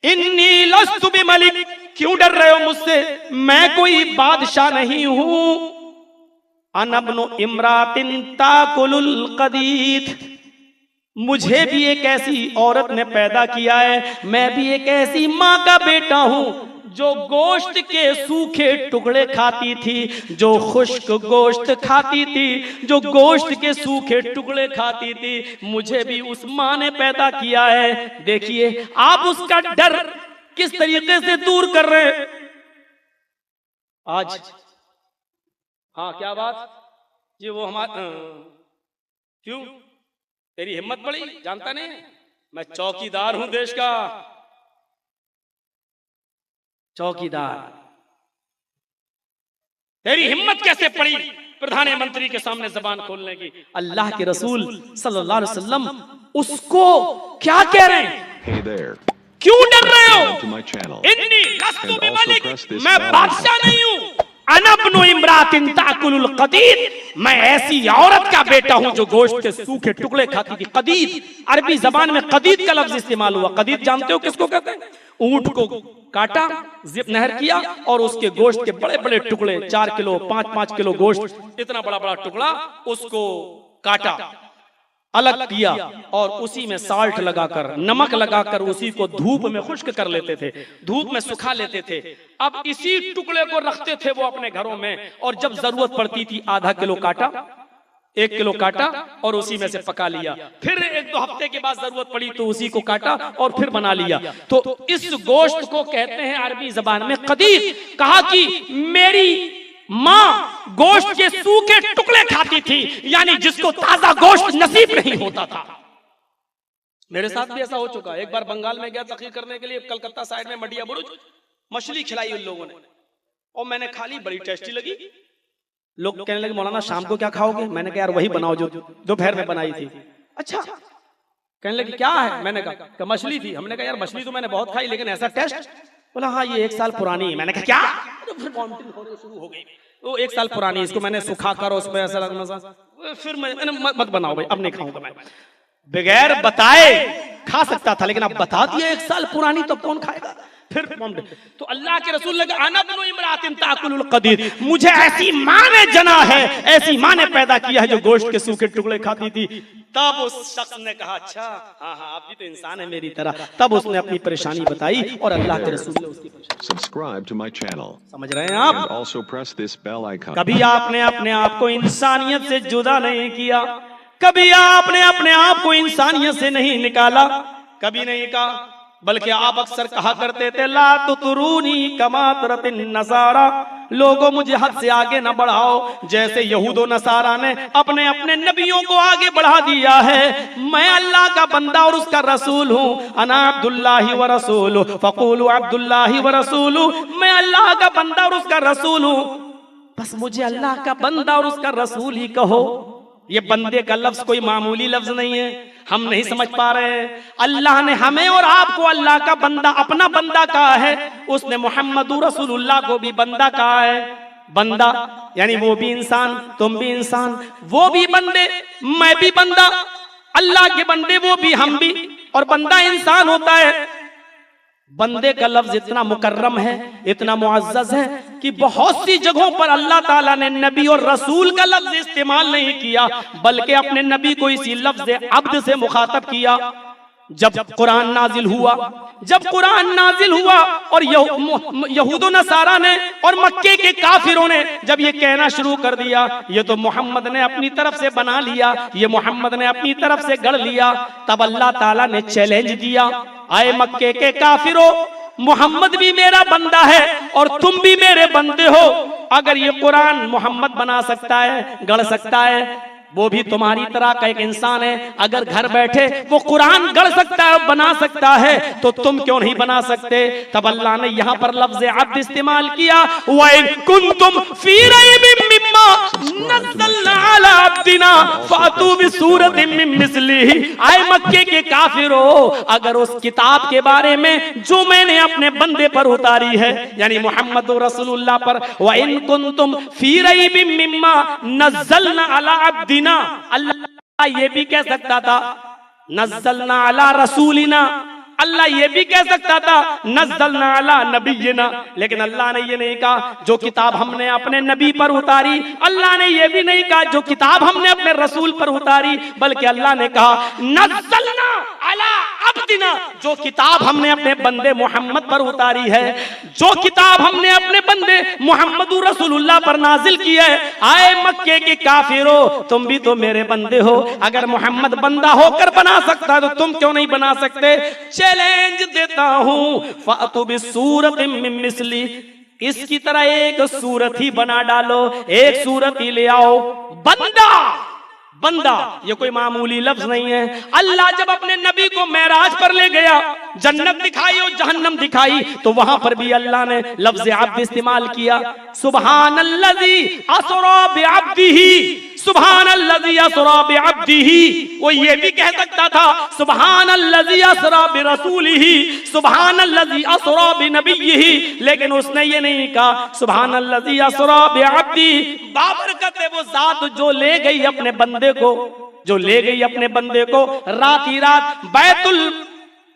इन्नी लस्तु बिमलिक, क्यों डर रहे हो मुझसे? मैं कोई बादशाह नहीं हूं। अनब्नु इमरातिन ताकुलुल कदीद, मुझे भी एक ऐसी औरत ने पैदा किया है, मैं भी एक ऐसी माँ का बेटा हूं जो गोश्त के सूखे टुकड़े खाती थी, जो खुश्क गोश्त खाती थी, जो गोश्त के सूखे टुकड़े खाती थी, मुझे भी उस माँ ने पैदा किया है। देखिए आप उसका डर किस तरीके से दूर कर रहे हैं आज। हाँ क्या बात जी, वो हमारा क्यों तेरी हिम्मत बड़ी, जानता नहीं मैं चौकीदार हूं देश का, चौकीदार। तेरी हिम्मत कैसे पड़ी प्रधानमंत्री के सामने जबान खोलने की? अल्लाह के रसूल सल्लल्लाहु अलैहि वसल्लम उसको क्या कह रहे हैं? Hey there. क्यों डर रहे हो? Welcome to my channel. इन्नी लस्तु And बिमलिक, also press this मैं bell बादशाह नहीं हूं। अनब्नु इमरातिन ताकुलुल कदीद, मैं ऐसी औरत का बेटा हूं जो गोश्त के सूखे टुकड़े खाती थी। कदीद अरबी जबान में कदीद का लफ्ज इस्तेमाल हुआ। कदीद जानते हो किसको कहते हैं? ऊंट को काटा, जिप नहर किया और उसके गोश्त के बड़े बड़े टुकड़े, 4 किलो 5-5 किलो गोश्त, इतना बड़ा बड़ा टुकड़ा, उसको काटा, अलग किया और उसी में साल्ट लगाकर, नमक लगाकर उसी को धूप में खुश्क कर लेते थे, धूप में सुखा लेते थे। अब इसी टुकड़े को रखते थे वो अपने घरों में, और जब जरूरत पड़ती थी आधा किलो काटा, 1 किलो काटा और उसी में से पका लिया। फिर 1-2 हफ्ते के बाद जरूरत पड़ी तो उसी को काटा और फिर बना लिया। तो इस गोश्त को कहते हैं अरबी जबान में कदीर। कहा कि मेरी माँ गोश्त के सूखे टुकड़े खाती थी, यानी जिसको ताजा गोश्त नसीब नहीं होता था। मेरे साथ भी ऐसा हो चुका है। एक बार बंगाल में गया तकरीर करने के लिए, कलकत्ता साइड में मडिया बुरुज, मछली खिलाई उन लोगों ने और मैंने खा ली, बड़ी टेस्टी लगी। लोग कहने लगे मौलाना शाम को क्या खाओगे? मैंने कहा यार वही बनाओ जो दोपहर में बनाई थी। अच्छा, कहने लगे क्या है? मैंने कहा मछली थी। हमने कहा यार मछली तो मैंने बहुत खाई लेकिन ऐसा टेस्ट? बोला हाँ ये 1 साल पुरानी है। मैंने कहा क्या? तो फिर वॉमिटिंग होनी शुरू हो गई। वो 1 साल पुरानी, इसको मैंने सुखा कर उसमें ऐसा फिर मैंने मत बनाओ भाई, अब नहीं खाऊंगा मैं। बगैर बताए खा सकता था लेकिन अब बता दिया 1 साल पुरानी, तो कौन खाएगा? फिर तो अल्लाह के रसूल लगे अना बिनु इमरातिन ताकुलुल कदीर, मुझे ऐसी माँ ने जना है, ऐसी माँ ने पैदा किया है जो गोश्त के सूखे टुकड़े खाती थी। तब उस शख्स ने कहा अच्छा हाँ हाँ आप भी तो इंसान है मेरी तरह। तब उसने अपनी परेशानी बताई और अल्लाह के रसूल ने उसकी परेशानी। Subscribe to my channel. समझ रहे हैं आप? And also press this bell icon. कभी आपने अपने आप को इंसानियत से जुदा नहीं किया, कभी आपने अपने आप को इंसानियत से नहीं निकाला, कभी नहीं कहा, बल्कि आप अक्सर कहा करते थे ला तुतरूनी कमा तरतिन नसारा, लोगों मुझे हद से आगे न बढ़ाओ जैसे यहूदो नसारा ने अपने अपने नबियों को आगे बढ़ा दिया है। मैं अल्लाह का बंदा और उसका रसूल हूँ। अना अब्दुल्लाहि व रसूलु फक़ूलु अब्दुल्लाहि व रसूलु, मैं अल्लाह का बंदा और उसका रसूल हूँ, बस मुझे अल्लाह का बंदा और उसका रसूल ही कहो। ये बंदे का लफ्ज कोई मामूली लफ्ज नहीं है, हम नहीं समझ पा रहे हैं। अल्लाह ने हमें और आपको अल्लाह का बंदा, अपना बंदा कहा है, उसने मोहम्मदुर रसूलुल्लाह को भी बंदा कहा है। बंदा यानी वो भी इंसान, तुम भी इंसान, वो भी बंदे, मैं भी बंदा, अल्लाह के बंदे वो भी, हम भी, और बंदा इंसान होता है। बंदे का लफ्ज इतना मुकर्रम है, इतना मुअज़्ज़ज़ है कि बहुत सी जगहों पर अल्लाह ताला ने नबी और रसूल का लफ्ज इस्तेमाल नहीं किया, बल्कि अपने नबी को इसी लफ्ज अब्द से मुखातब किया। जब कुरान नाजिल हुआ, जब कुरान नाजिल हुआ और यहूदो नसारा ने और मक्के के काफिरों ने जब ये कहना शुरू कर दिया ये तो मोहम्मद ने अपनी तरफ से बना लिया, ये मोहम्मद ने अपनी तरफ से गढ़ लिया, तब अल्लाह ताला ने चैलेंज दिया, आए मक्के के काफिरों, मोहम्मद भी मेरा बंदा है और तुम भी मेरे बंदे हो। अगर ये कुरान मोहम्मद बना सकता है, गढ़ सकता है, वो भी तुम्हारी तरह का एक इंसान है, अगर घर बैठे वो कुरान गढ़ सकता है, बना सकता है, तो तुम क्यों नहीं बना सकते? तब अल्लाह ने यहाँ पर लफ्ज़ अब्द इस्तेमाल किया, वइन कुंतुम फी रैबिम मिम्मा नज़्ज़लना अला अब्दिना फातू बिसूरतिन मिन मिस्लिही। आए मक्के के काफिरों, अगर उस किताब के बारे में जो मैंने अपने बंदे पर उतारी है, यानी मोहम्मद रसूलुल्लाह पर, वइन कुंतुम फी रैबिम मिम्मा नज़्ज़लना अला अब्दिना, अल्लाह ये भी कह सकता था नज़्ज़लना अला रसूलिना, अल्लाह ये भी कह सकता था नज़्ज़लना अला नबिय्यिना, लेकिन अल्लाह ने ये नहीं कहा जो किताब हमने अपने नबी पर उतारी, अल्लाह ने ये भी नहीं कहा जो किताब हमने अपने रसूल पर उतारी, बल्कि अल्लाह ने कहा नज़्ज़लना अला अब्दिना, जो किताब हमने अपने बंदे मोहम्मद पर उतारी है, जो किताब हमने अपने बंदे मोहम्मद रसूलुल्लाह पर नाजिल की है। आए मक्के के काफिरों, तुम भी तो मेरे बंदे हो, अगर मोहम्मद बंदा होकर बना सकता है तो तुम क्यों नहीं बना सकते? चैलेंज देता हूं, फातु बिसूरतिन मिन मिस्ली, इसकी तरह एक सूरत ही बना डालो, एक सूरत ही ले आओ। बंदा, बंदा ये कोई मामूली लफ्ज नहीं है। अल्लाह जब अपने नबी को मेराज पर ले गया, जन्नत दिखाई और जहन्नम दिखाई, तो वहां पर भी अल्लाह ने लफ्ज अब्द इस्तेमाल किया। सुब्हानल्लज़ी असरा बिअब्दिही, सुब्हानल्लज़ी असरा बिअब्दिही, वो ये भी कह सकता था सुब्हानल्लज़ी असरा बिरसूलिही, सुब्हानल्लज़ी असरा बिनबिय्यिही, लेकिन उसने ये नहीं कहा सुब्हानल्लज़ी असरा बिअब्दी। बाबरकत है वो जात जो ले गई अपने बंदे को, जो ले गई अपने बंदे को रात ही रात बैतुल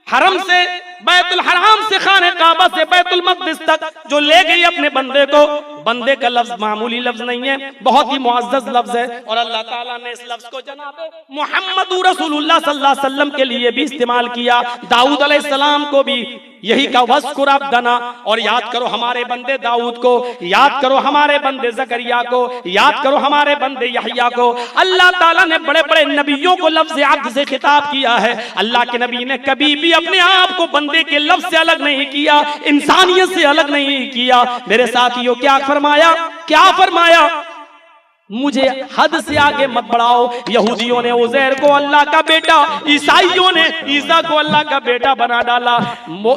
हरम से, बैतुल हराम से, खाने काबा से बैतुल मक़दिस तक जो ले गई अपने बंदे को। बंदे का लफ्ज मामूली लफ्ज नहीं है, बहुत ही मुअज़्ज़ज़ लफ्ज है, और अल्लाह ताला ने इस लफ्ज को जनाब मोहम्मद रसूलुल्लाह सल्लल्लाहु अलैहि वसल्लम के लिए भी इस्तेमाल किया। दाऊद अलैहिस्सलाम को भी यही का वस्कुर अब्दना, और याद करो हमारे बंदे दाऊद को, याद करो हमारे बंदे जकरिया को, याद करो हमारे बंदे यहया को। अल्लाह ताला ने बड़े बड़े नबियों को लफ्ज़ अब्द से खिताब किया है। अल्लाह के नबी ने कभी भी अपने आप को बंदे के लफ्ज़ से अलग नहीं किया, इंसानियत से अलग नहीं किया। मेरे साथियों क्या फरमाया, क्या फरमाया, मुझे हद से आगे मत बढ़ाओ। यहूदियों ने उज़ैर को अल्लाह का बेटा, ईसाइयों ने ईसा को अल्लाह का बेटा बना डाला।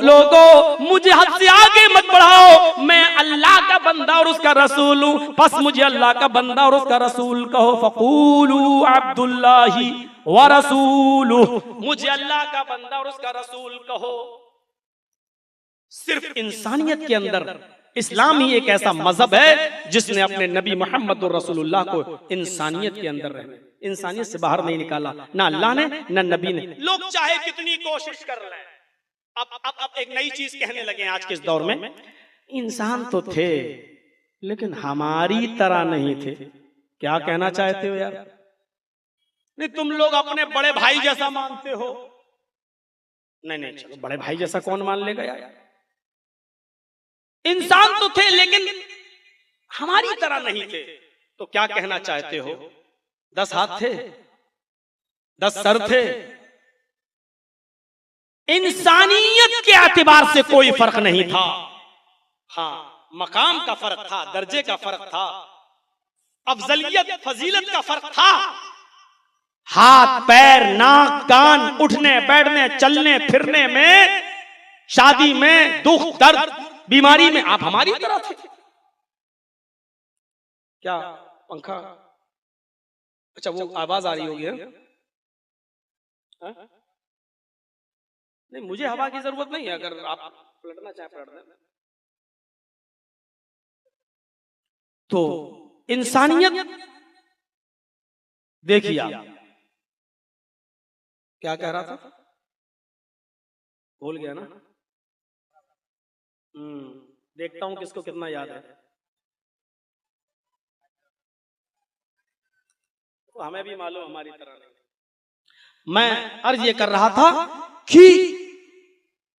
लोगों मुझे हद से आगे मत बढ़ाओ, मैं अल्लाह का बंदा और उसका रसूल हूं, बस मुझे अल्लाह का बंदा और उसका रसूल कहो। फक़ूलू अब्दुल्लाहि व रसूलुहु, मुझे अल्लाह का बंदा और उसका रसूल कहो। सिर्फ इंसानियत के अंदर इस्लाम ही एक ऐसा मजहब है जिसने अपने नबी मोहम्मद रसूलुल्लाह को इंसानियत के अंदर रहने, इंसानियत से बाहर नहीं निकाला, ना अल्लाह ने ना नबी ने। लोग चाहे कितनी कोशिश कर लें, अब एक नई चीज कहने लगे आज के इस दौर में, इंसान तो थे लेकिन हमारी तरह नहीं थे। क्या कहना चाहते हो यार? नहीं, तुम लोग अपने बड़े भाई जैसा मानते हो। नहीं नहीं, चलो बड़े भाई जैसा कौन मान लेगा यार? इंसान तो थे लेकिन हमारी तरह नहीं थे। तो क्या कहना चाहते हो? 10 हाथ थे, 10 सर थे। इंसानियत के एतबार से कोई फर्क नहीं था। हाँ, मकाम का फर्क था, दर्जे का फर्क था, अफजलियत फजीलत का फर्क था। हाथ पैर नाक कान, उठने बैठने चलने फिरने में, शादी में, दुख दर्द बीमारी में आप हमारी तरह थे। क्या पंखा? अच्छा वो आवाज आ रही होगी। नहीं, मुझे हवा की जरूरत नहीं है, अगर आप पलटना चाहे पलट दें। तो इंसानियत देखिए, आप क्या कह रहा था? भूल गया ना। देखता हूं किसको कितना याद है। तो हमें भी मालूम हमारी तरह नहीं। मैं अर्ज ये कर रहा था कि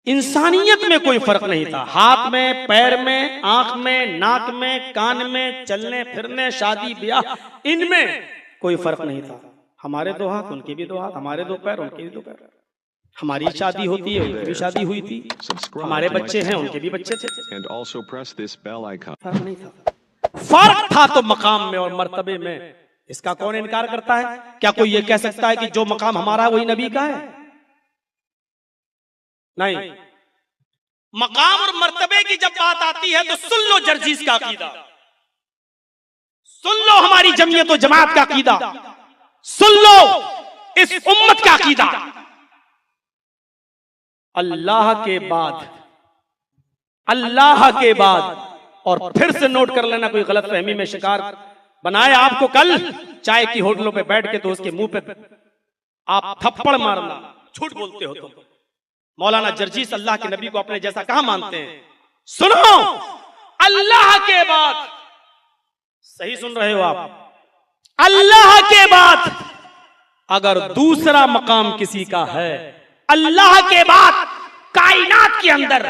इंसानियत में कोई फर्क नहीं था। हाथ में, पैर में, आंख में, नाक में, कान में, चलने फिरने, शादी ब्याह, इनमें कोई फर्क नहीं था। हमारे 2 हाथ, उनके भी 2 हाथ, हमारे 2 पैर, उनके भी 2 पैर। हमारी शादी होती है, उनकी भी शादी हुई थी, हमारे बच्चे हैं, उनके भी बच्चे थे। फर्क नहीं था। फर्क था तो मकाम में और मर्तबे में। इसका कौन इनकार करता है? क्या कोई ये कह सकता है कि जो मकाम हमारा है वही नबी का है? नहीं। मकाम और मर्तबे की जब बात आती है तो सुन लो जर्जीस का अकीदा, सुन लो हमारी जमीयत और जमात का अकीदा, सुन लो इस उम्मत का अकीदा। अल्लाह के बाद, अल्लाह के बाद, और फिर से नोट कर लेना, कोई गलत फहमी में शिकार बनाए आपको कल चाय की होटलों पे बैठ के तो उसके मुंह पे आप थप्पड़ मारना, झूठ बोलते हो तुम। मौलाना जर्जीस अल्लाह के नबी को अपने जैसा कहां मानते हैं? सुनो, अल्लाह के बाद, सही सुन रहे हो आप, अल्लाह के बाद अगर दूसरा मकाम किसी का है, अल्लाह के बाद कायनात के अंदर,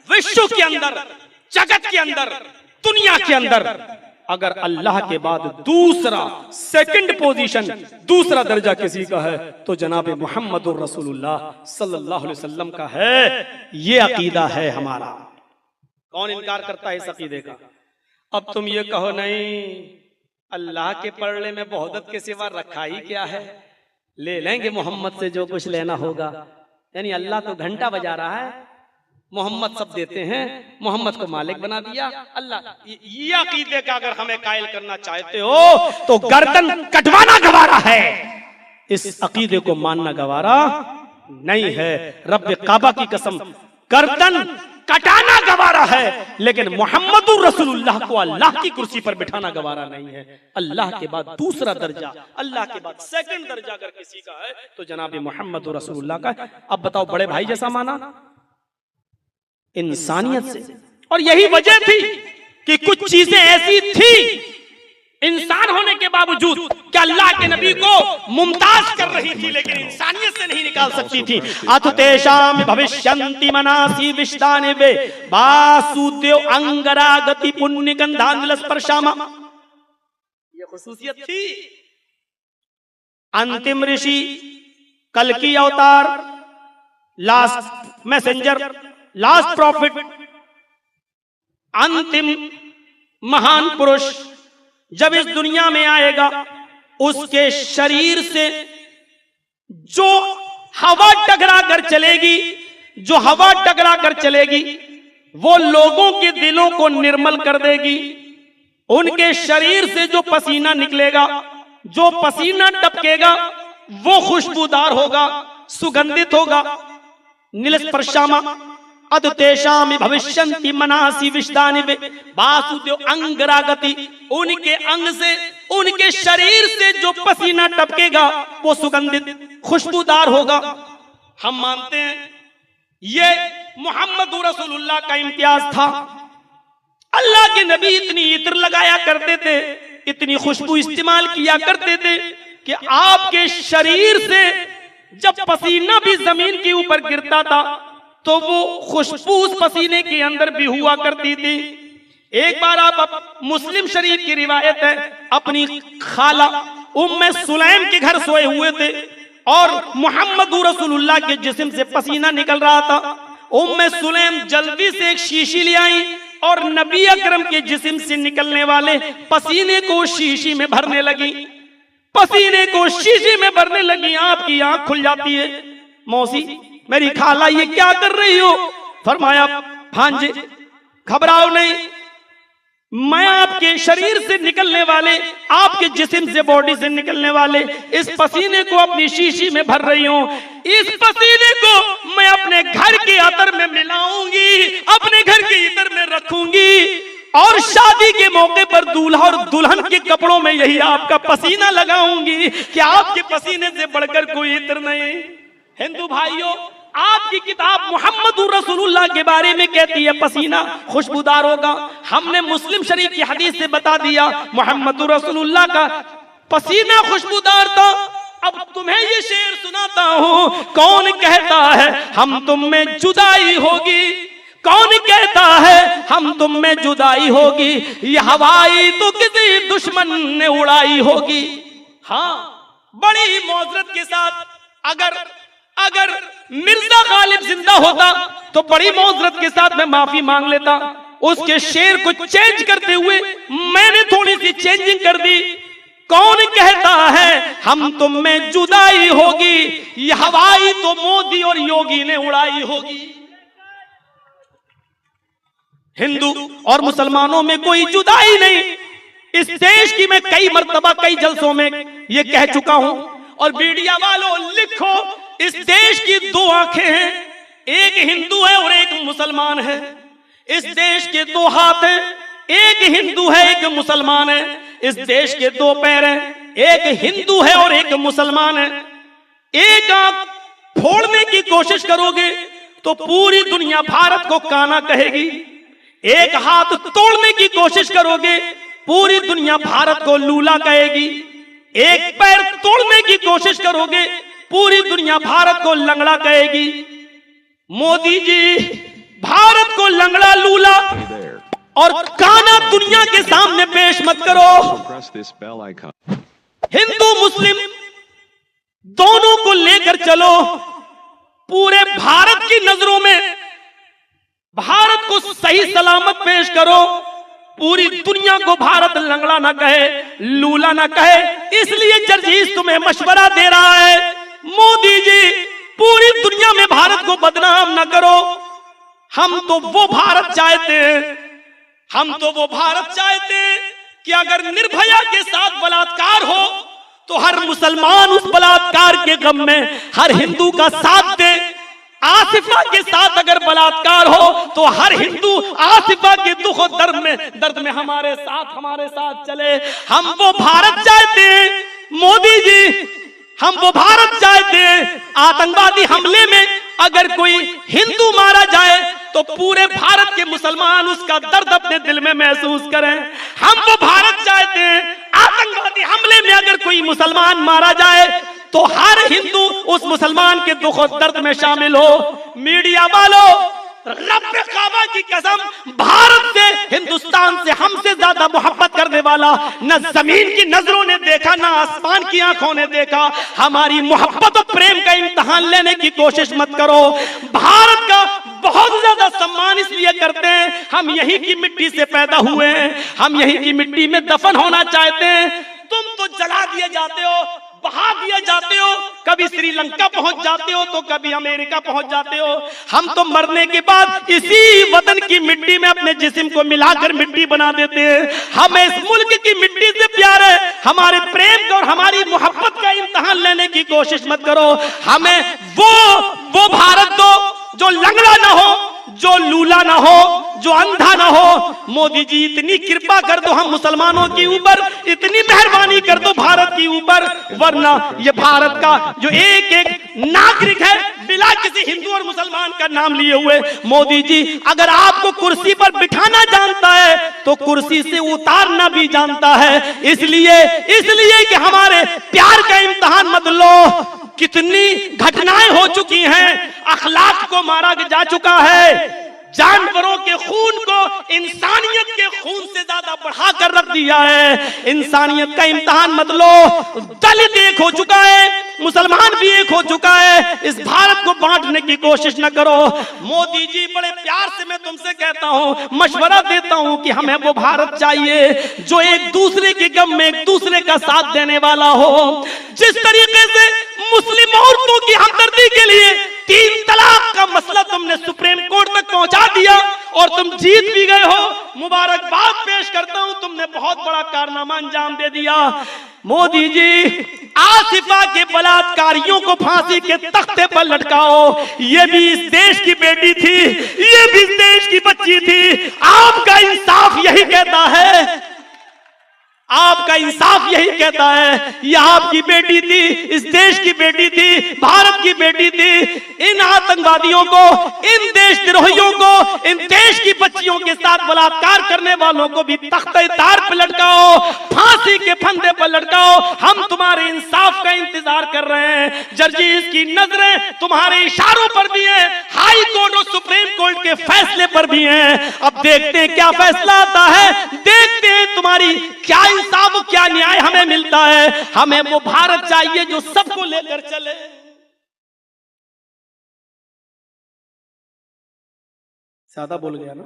विश्व के अंदर, जगत के अंदर, दुनिया के अंदर अगर अल्लाह के बाद दूसरा सेकंड पोजीशन, दूसरा दर्जा किसी का है तो जनाब मुहम्मदुर रसूलुल्लाह सल्लल्लाहु अलैहि वसल्लम का है। ये अकीदा है हमारा। कौन इनकार करता है इस अकीदे का? अब तुम ये कहो नहीं, अल्लाह के पलड़े में बहुदत के सिवा रखा ही क्या है, ले लेंगे मोहम्मद से जो कुछ लेना होगा। यानी अल्लाह तो घंटा बजा रहा है, मोहम्मद सब देते हैं, मोहम्मद को मालिक बना दिया अल्लाह। ये अकीदे का अगर हमें कायल करना चाहते हो तो गर्दन कटवाना गवारा है, इस अकीदे को मानना गवारा नहीं है। रब्बे काबा की कसम, गर्दन कटाना गवारा है, लेकिन मोहम्मदुर रसूलुल्लाह को अल्लाह की कुर्सी पर बिठाना गवारा नहीं है। अल्लाह के बाद दूसरा दर्जा, अल्लाह के बाद सेकंड दर्जा अगर किसी का है तो जनाब मोहम्मदुर रसूलुल्लाह का है। अब बताओ, बड़े भाई जैसा माना इंसानियत से। और यही वजह थी कि कुछ चीजें ऐसी थी इंसान होने के बावजूद क्या अल्लाह के नबी को मुमताज कर रही थी, लेकिन इंसानियत से नहीं निकाल सकती थी। अतुतेषाम भविष्यन्ति मनासी विष्टाने वे वासुदेव अंगरागति पुण्य गंधांजल स्पर्शामा, ये खुसूसियत थी। अंतिम ऋषि, कल की अवतार, लास्ट मैसेंजर, लास्ट प्रॉफिट, अंतिम महान पुरुष जब इस दुनिया में आएगा, उसके शरीर से जो हवा टकरा कर चलेगी, जो हवा टकरा कर चलेगी, वो लोगों के दिलों को निर्मल कर देगी। उनके शरीर से जो पसीना निकलेगा, जो पसीना टपकेगा, वो खुशबूदार होगा, सुगंधित होगा। नीलस्पर्शामा अदुतेषामि भविष्यन्ति मनासी विष्टानि वे वासुदेव अंगरागति, उनके अंग से, उनके शरीर से जो पसीना टपकेगा वो सुगंधित खुशबूदार होगा। हम मानते हैं ये मोहम्मद रसूलुल्लाह का इम्तियाज था। अल्लाह के नबी इतनी इत्र लगाया करते थे, इतनी खुशबू इस्तेमाल किया करते थे कि आपके शरीर से जब पसीना भी जमीन के ऊपर गिरता था तो वो खुशबू उस पसीने के अंदर भी हुआ करती थी। एक बार आप मुस्लिम शरीफ की रिवायत है, अपनी खाला उम्मे सुलैम के घर सोए हुए थे और मोहम्मद रसूलुल्लाह के जिस्म से पसीना निकल रहा था। उम्मे सुलैम जल्दी से एक शीशी ले आई और नबी अकरम के जिस्म से निकलने वाले पसीने को शीशी में भरने लगी, पसीने को शीशी में भरने लगी। आपकी आंख खुल जाती है, मौसी मेरी खाला ये क्या कर रही हो? फरमाया भांजे घबराओ नहीं, मैं आपके शरीर से निकलने वाले, आपके जिस्म से, बॉडी से निकलने वाले इस पसीने को अपनी शीशी में भर रही हूं। इस पसीने को मैं अपने घर के अतर में मिलाऊंगी, अपने घर के इतर में रखूंगी और शादी के मौके पर दूल्हा और दुल्हन के कपड़ों में यही आपका पसीना लगाऊंगी कि आपके पसीने से बढ़कर कोई इतर नहीं। हिंदू भाइयों, आपकी किताब मोहम्मद रसूलुल्लाह के बारे में कहती है पसीना खुशबूदार होगा। हमने मुस्लिम शरीफ की हदीस से बता दिया मोहम्मद रसूलुल्लाह का पसीना खुशबूदार था। अब तुम्हें ये शेर सुनाता हूं, कौन कहता है हम तुम में जुदाई होगी, कौन कहता है हम तुम में जुदाई होगी, ये हवाई तो किसी दुश्मन ने उड़ाई होगी। हाँ, बड़ी मौजरत के साथ अगर मिर्जा गालिब जिंदा होता तो बड़ी मौजरत के साथ मैं माफी मांग लेता। उसके शेर को चेंज करते हुए मैंने थोड़ी सी चेंजिंग कर दी। कौन कहता है हम तुम में जुदाई होगी, ये हवाई तो मोदी और योगी ने उड़ाई होगी। हिंदू और मुसलमानों में कोई जुदाई नहीं। इस देश की मैं कई मर्तबा कई जलसों में ये कह चुका हूं। और मीडिया वालों लिखो, इस देश की दो आंखें हैं, एक हिंदू है और एक मुसलमान है। इस देश के दो हाथ हैं, एक हिंदू है एक मुसलमान है। इस देश के दो पैर हैं, एक हिंदू है और एक मुसलमान है। एक आंख फोड़ने की कोशिश करोगे तो पूरी दुनिया भारत को काना कहेगी। एक हाथ तोड़ने की कोशिश करोगे पूरी दुनिया भारत को लूला कहेगी। एक पैर तोड़ने की कोशिश करोगे पूरी दुनिया भारत को लंगड़ा कहेगी। मोदी जी, भारत को लंगड़ा, लूला और काना दुनिया के सामने पेश मत करो। हिंदू मुस्लिम दोनों को लेकर चलो। पूरे भारत की नजरों में भारत को सही सलामत पेश करो। पूरी दुनिया को भारत लंगड़ा ना कहे, लूला ना कहे। इसलिए जर्जीस तुम्हें मशवरा दे रहा है, मोदी जी पूरी दुनिया में भारत को बदनाम ना करो। हम तो वो भारत चाहते हैं, हम तो वो भारत चाहते हैं कि अगर निर्भया के साथ बलात्कार हो तो हर मुसलमान उस बलात्कार के गम में हर हिंदू का साथ दे। आसिफा के साथ अगर बलात्कार हो तो हर हिंदू आसिफा के दुख और दर्द में हमारे साथ चले। हम वो भारत चाहते हैं मोदी जी, हम वो भारत चाहते हैं। आतंकवादी हमले में अगर कोई हिंदू मारा जाए तो पूरे भारत के मुसलमान उसका दर्द अपने दिल में महसूस करें। हम वो भारत चाहते हैं। आतंकवादी हमले में अगर कोई मुसलमान मारा जाए तो हर हिंदू उस मुसलमान के दुख और दर्द में शामिल हो। मीडिया वालों, रब्बे काबा की कसम, भारत से, हिंदुस्तान से हमसे ज्यादा मोहब्बत करने वाला न जमीन की नजरों ने देखा, न आसमान की आंखों ने देखा। हमारी मोहब्बत और प्रेम का इम्तिहान लेने की कोशिश मत करो। भारत का बहुत ज्यादा सम्मान इसलिए करते हैं, हम यहीं की मिट्टी से पैदा हुए हैं, हम यहीं की मिट्टी में दफन होना चाहते हैं। तुम तो जला दिए जाते हो, बहा दिए जाते हो, कभी श्रीलंका पहुंच जाते हो तो कभी अमेरिका पहुंच जाते हो। हम तो मरने के बाद इसी वतन की मिट्टी में अपने जिस्म को मिलाकर मिट्टी बना देते हैं। हमें इस मुल्क की मिट्टी से प्यार है। हमारे प्रेम का और हमारी मोहब्बत का इम्तिहान लेने की कोशिश मत करो। हमें वो भारत दो जो लंगड़ा ना हो, जो लूला ना हो, जो अंधा ना हो। मोदी जी इतनी कृपा कर दो हम मुसलमानों के ऊपर, इतनी मेहरबानी कर दो भारत के ऊपर, वरना ये भारत का जो एक एक नागरिक है बिना किसी हिंदू और मुसलमान का नाम लिए हुए, मोदी जी अगर आपको कुर्सी पर बिठाना जानता है तो कुर्सी से उतारना भी जानता है। इसलिए कि हमारे प्यार का इम्तिहान मत लो। कितनी घटनाएं हो चुकी हैं, अखलाक को मारा जा चुका है, जानवरों के खून को इंसानियत के खून से ज्यादा बढ़ाकर रख दिया है। इंसानियत का इम्तिहान मत लो। दलित एक हो चुका है, मुसलमान भी एक हो चुका है। इस भारत को बांटने की कोशिश न करो। मोदी जी बड़े प्यार से मैं तुमसे कहता हूँ, मशवरा देता हूँ कि हमें वो भारत चाहिए जो एक दूसरे के गम में एक दूसरे का साथ देने वाला हो। जिस तरीके से मुस्लिम औरतों की हमदर्दी के लिए 3 तलाक का मसला तुमने सुप्रीम कोर्ट तक पहुंचा दिया और तुम जीत भी गए हो, मुबारकबाद पेश करता हूं। तुमने बहुत बड़ा कारनामा अंजाम दे दिया। मोदी जी, आसिफा के बलात्कारियों को फांसी के तख्ते पर लटकाओ। ये भी इस देश की बेटी थी, ये भी इस देश की बच्ची थी। आपका इंसाफ यही कहता है, आपका इंसाफ यही कहता है, ये आपकी बेटी थी, इस देश की बेटी थी, भारत की बेटी थी। इन आतंकवादियों को, इन देशद्रोहियों को, इन देश की बच्चियों के साथ बलात्कार करने वालों को भी तख्ते तार पर लटकाओ, फांसी के फंदे पर लटकाओ। हम तुम्हारे इंसाफ का इंतजार कर रहे हैं। जर्जीज की नजरें तुम्हारे इशारों पर भी है, हाई कोर्ट और सुप्रीम कोर्ट के फैसले पर भी हैं। अब देखते हैं क्या फैसला आता है, देखते हैं तुम्हारी क्या इंसाफ, क्या न्याय हमें मिलता है। हमें वो भारत चाहिए जो सबको लेकर चले। ज्यादा बोल गया ना,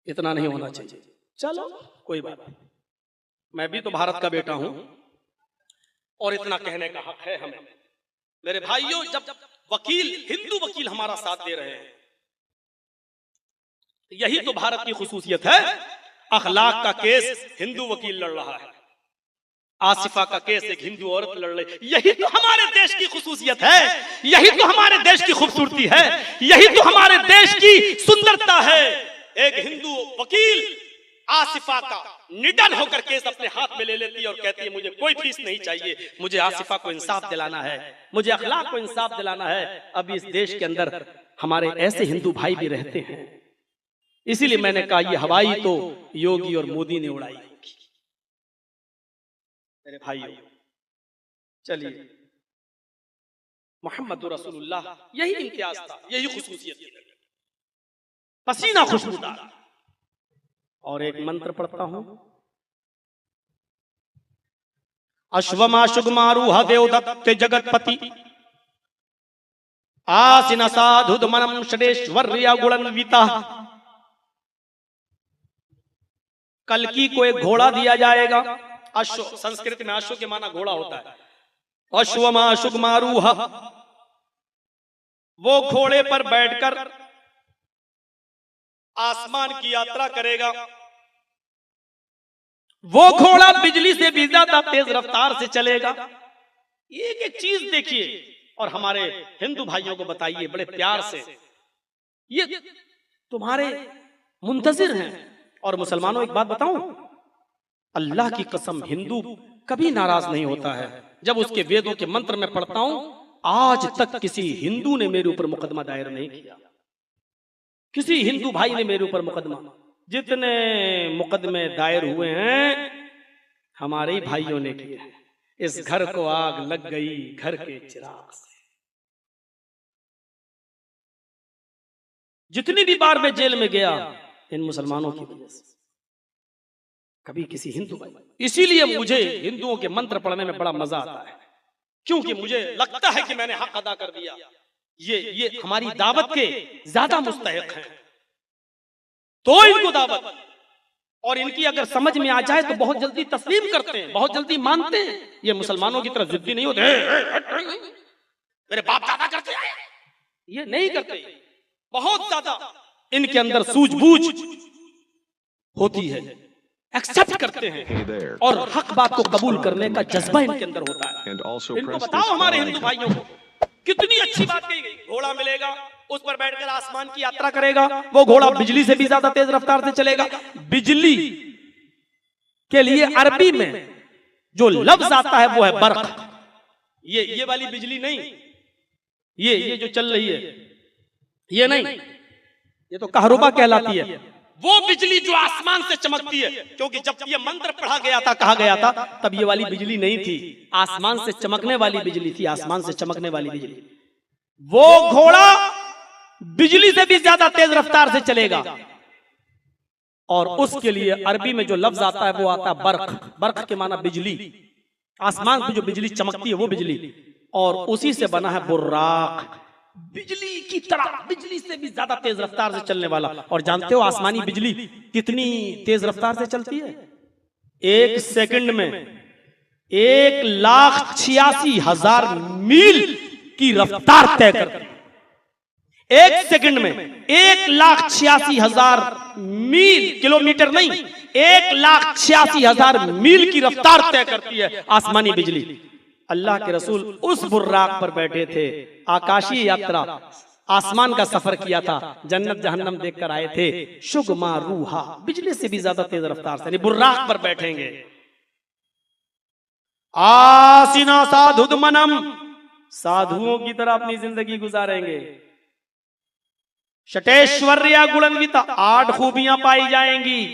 इतना नहीं होना चाहिए। चलो कोई बात नहीं, मैं भी तो भारत का बेटा हूं और इतना कहने का हक है हमें। मेरे भाइयों, जब वकील, हिंदू वकील हमारा साथ दे रहे हैं, यही तो भारत की खुसूसियत है। अखलाक का केस हिंदू वकील लड़ रहा है, आसिफा का केस एक हिंदू औरत लड़ रही। यही तो हमारे देश की खुसूसियत है, यही तो हमारे देश की खूबसूरती है, यही तो हमारे देश की सुंदरता है। एक हिंदू वकील आसिफा का निडर होकर केस अपने हाथ में ले लेती है और कहती है मुझे कोई फीस नहीं चाहिए, मुझे आसिफा को इंसाफ दिलाना है, मुझे अखलाक को इंसाफ दिलाना है। अब इस देश के अंदर हमारे ऐसे हिंदू भाई भी रहते हैं। इसीलिए मैंने कहा ये हवाई तो योगी और मोदी ने उड़ाई होगी। मेरे भाइयों, चलिए, मोहम्मद रसूलुल्लाह, यही इम्तियाज था, यही खुसूसियत थी, पसीना खुशबूदार। और एक मंत्र पढ़ता हूं, अश्वमाशुगमारूह देवदत्त जगतपति आसिन साधुद मनम षडेश्वर्या गुणन्विता। कल्कि को एक घोड़ा दिया जाएगा। अश्व, संस्कृत में अश्व के माना घोड़ा होता है। अश्वमाशुगमारूह, वो घोड़े पर बैठकर आसमान की यात्रा करेगा। वो घोड़ा बिजली से भी ज्यादा तेज रफ्तार से चलेगा। एक एक चीज देखिए और हमारे हिंदू भाइयों को बताइए बड़े प्यार से, ये तुम्हारे मुंतजिर हैं। और मुसलमानों, एक बात बताऊं, अल्लाह की कसम, हिंदू कभी नाराज नहीं होता है जब उसके वेदों के मंत्र में पढ़ता हूं। आज तक किसी हिंदू ने मेरे ऊपर मुकदमा दायर नहीं किया, किसी हिंदू भाई ने मेरे ऊपर मुकदमा जितने मुकदमे दायर हुए हैं हमारे ही भाइयों ने किए हैं। इस घर को आग लग गई घर के चिराग से। जितनी भी बार मैं जेल में गया इन मुसलमानों की वजह से, कभी किसी हिंदू भाई। इसीलिए मुझे हिंदुओं के मंत्र पढ़ने में बड़ा मजा आता है, क्योंकि मुझे लगता है कि मैंने हक अदा कर दिया। ये हमारी दावत के ज्यादा मुस्तहिक हैं, तो इनको दावत, और इनकी अगर समझ में आ जाए तो बहुत जल्दी तस्लीम करते हैं, बहुत जल्दी मानते हैं। ये मुसलमानों की तरह जिद्दी नहीं होते, मेरे बाप दादा करते आए, ये नहीं करते। बहुत ज्यादा इनके अंदर सूझबूझ होती है, एक्सेप्ट करते हैं और हक बात को कबूल करने का जज्बा इनके अंदर होता है। इनको बताओ हमारे हिंदू भाइयों को कितनी अच्छी बात कही गई। घोड़ा मिलेगा, उस पर बैठकर आसमान की यात्रा करेगा, वो घोड़ा बिजली से भी ज्यादा तेज रफ्तार से चलेगा। बिजली के लिए अरबी में जो लफ्ज आता है वो है बर्क। ये वाली बिजली नहीं, ये जो चल रही है ये नहीं, ये तो कहरुबा कहलाती है। वो बिजली जो आसमान से चमकती है, क्योंकि जब ये मंत्र पढ़ा गया था, कहा गया था, तब ये वाली बिजली नहीं थी, आसमान से चमकने वाली बिजली थी, आसमान से चमकने वाली बिजली। वो घोड़ा बिजली से भी ज्यादा तेज रफ्तार से चलेगा, और उसके लिए अरबी में जो लफ्ज आता है वो आता है बर्क। बर्क के माना बिजली, आसमान पे जो बिजली चमकती है वो बिजली, और उसी से बना है बुर्राक, बिजली की तरह, बिजली से भी ज्यादा तेज रफ्तार से चलने वाला। और जानते हो आसमानी बिजली कितनी तेज रफ्तार से चलती है? 1 सेकंड में 1,86,000 मील की रफ्तार तय करती है। 1 सेकंड में 1,86,000 मील, किलोमीटर नहीं, 1,86,000 मील की रफ्तार तय करती है आसमानी बिजली। अल्लाह के रसूल उस बुर्राक पर बैठे थे, आकाशीय यात्रा, आसमान का सफर किया था, जन्नत जहन्नम देखकर आए थे। शुगमा रूहा, बिजली से भी ज्यादा तेज रफ्तार से बुर्राक पर बैठेंगे। आसिना साधुदमनम, साधुओं की तरह अपनी जिंदगी गुजारेंगे। शटेश्वर्या गुणन्विता, 8 खूबियां पाई जाएंगी।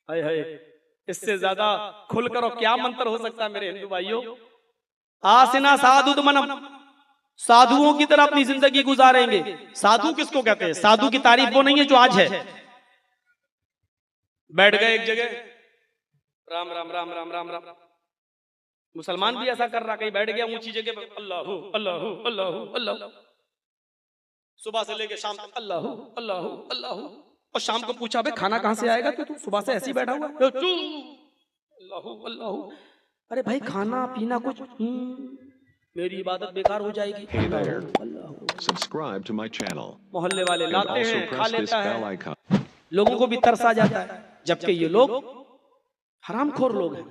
हाय हाय, इससे ज्यादा खुलकर और क्या मंत्र हो सकता है मेरे हिंदू भाइयों? आसिना साधुदमनम, साधुओं की तरह अपनी जिंदगी गुजारेंगे। साधु किसको कहते हैं? साधु की तारीफ वो नहीं है जो आज है। बैठ गए एक जगह, राम राम राम राम राम राम। मुसलमान भी ऐसा कर रहा, कहीं बैठ गया ऊंची जगह पर, अल्लाहू अल्लाहू अल्लाहू अल्लाहू, सुबह से लेके शाम तक अल्लाहू अल्लाहू अल्लाहू। और शाम को पूछा भाई खाना कहां से आएगा, तो तू सुबह से ऐसे ही बैठा हुआ, अल्लाहू अल्लाहू। अरे भाई खाना पीना कुछ, मेरी इबादत बेकार हो जाएगी। Subscribe to my channel. मोहल्ले वाले And लाते also हैं, खा press this लेता bell है, icon. लोगों को भी तरस आ जाता है, जबकि ये लोग हरामखोर लोग हैं।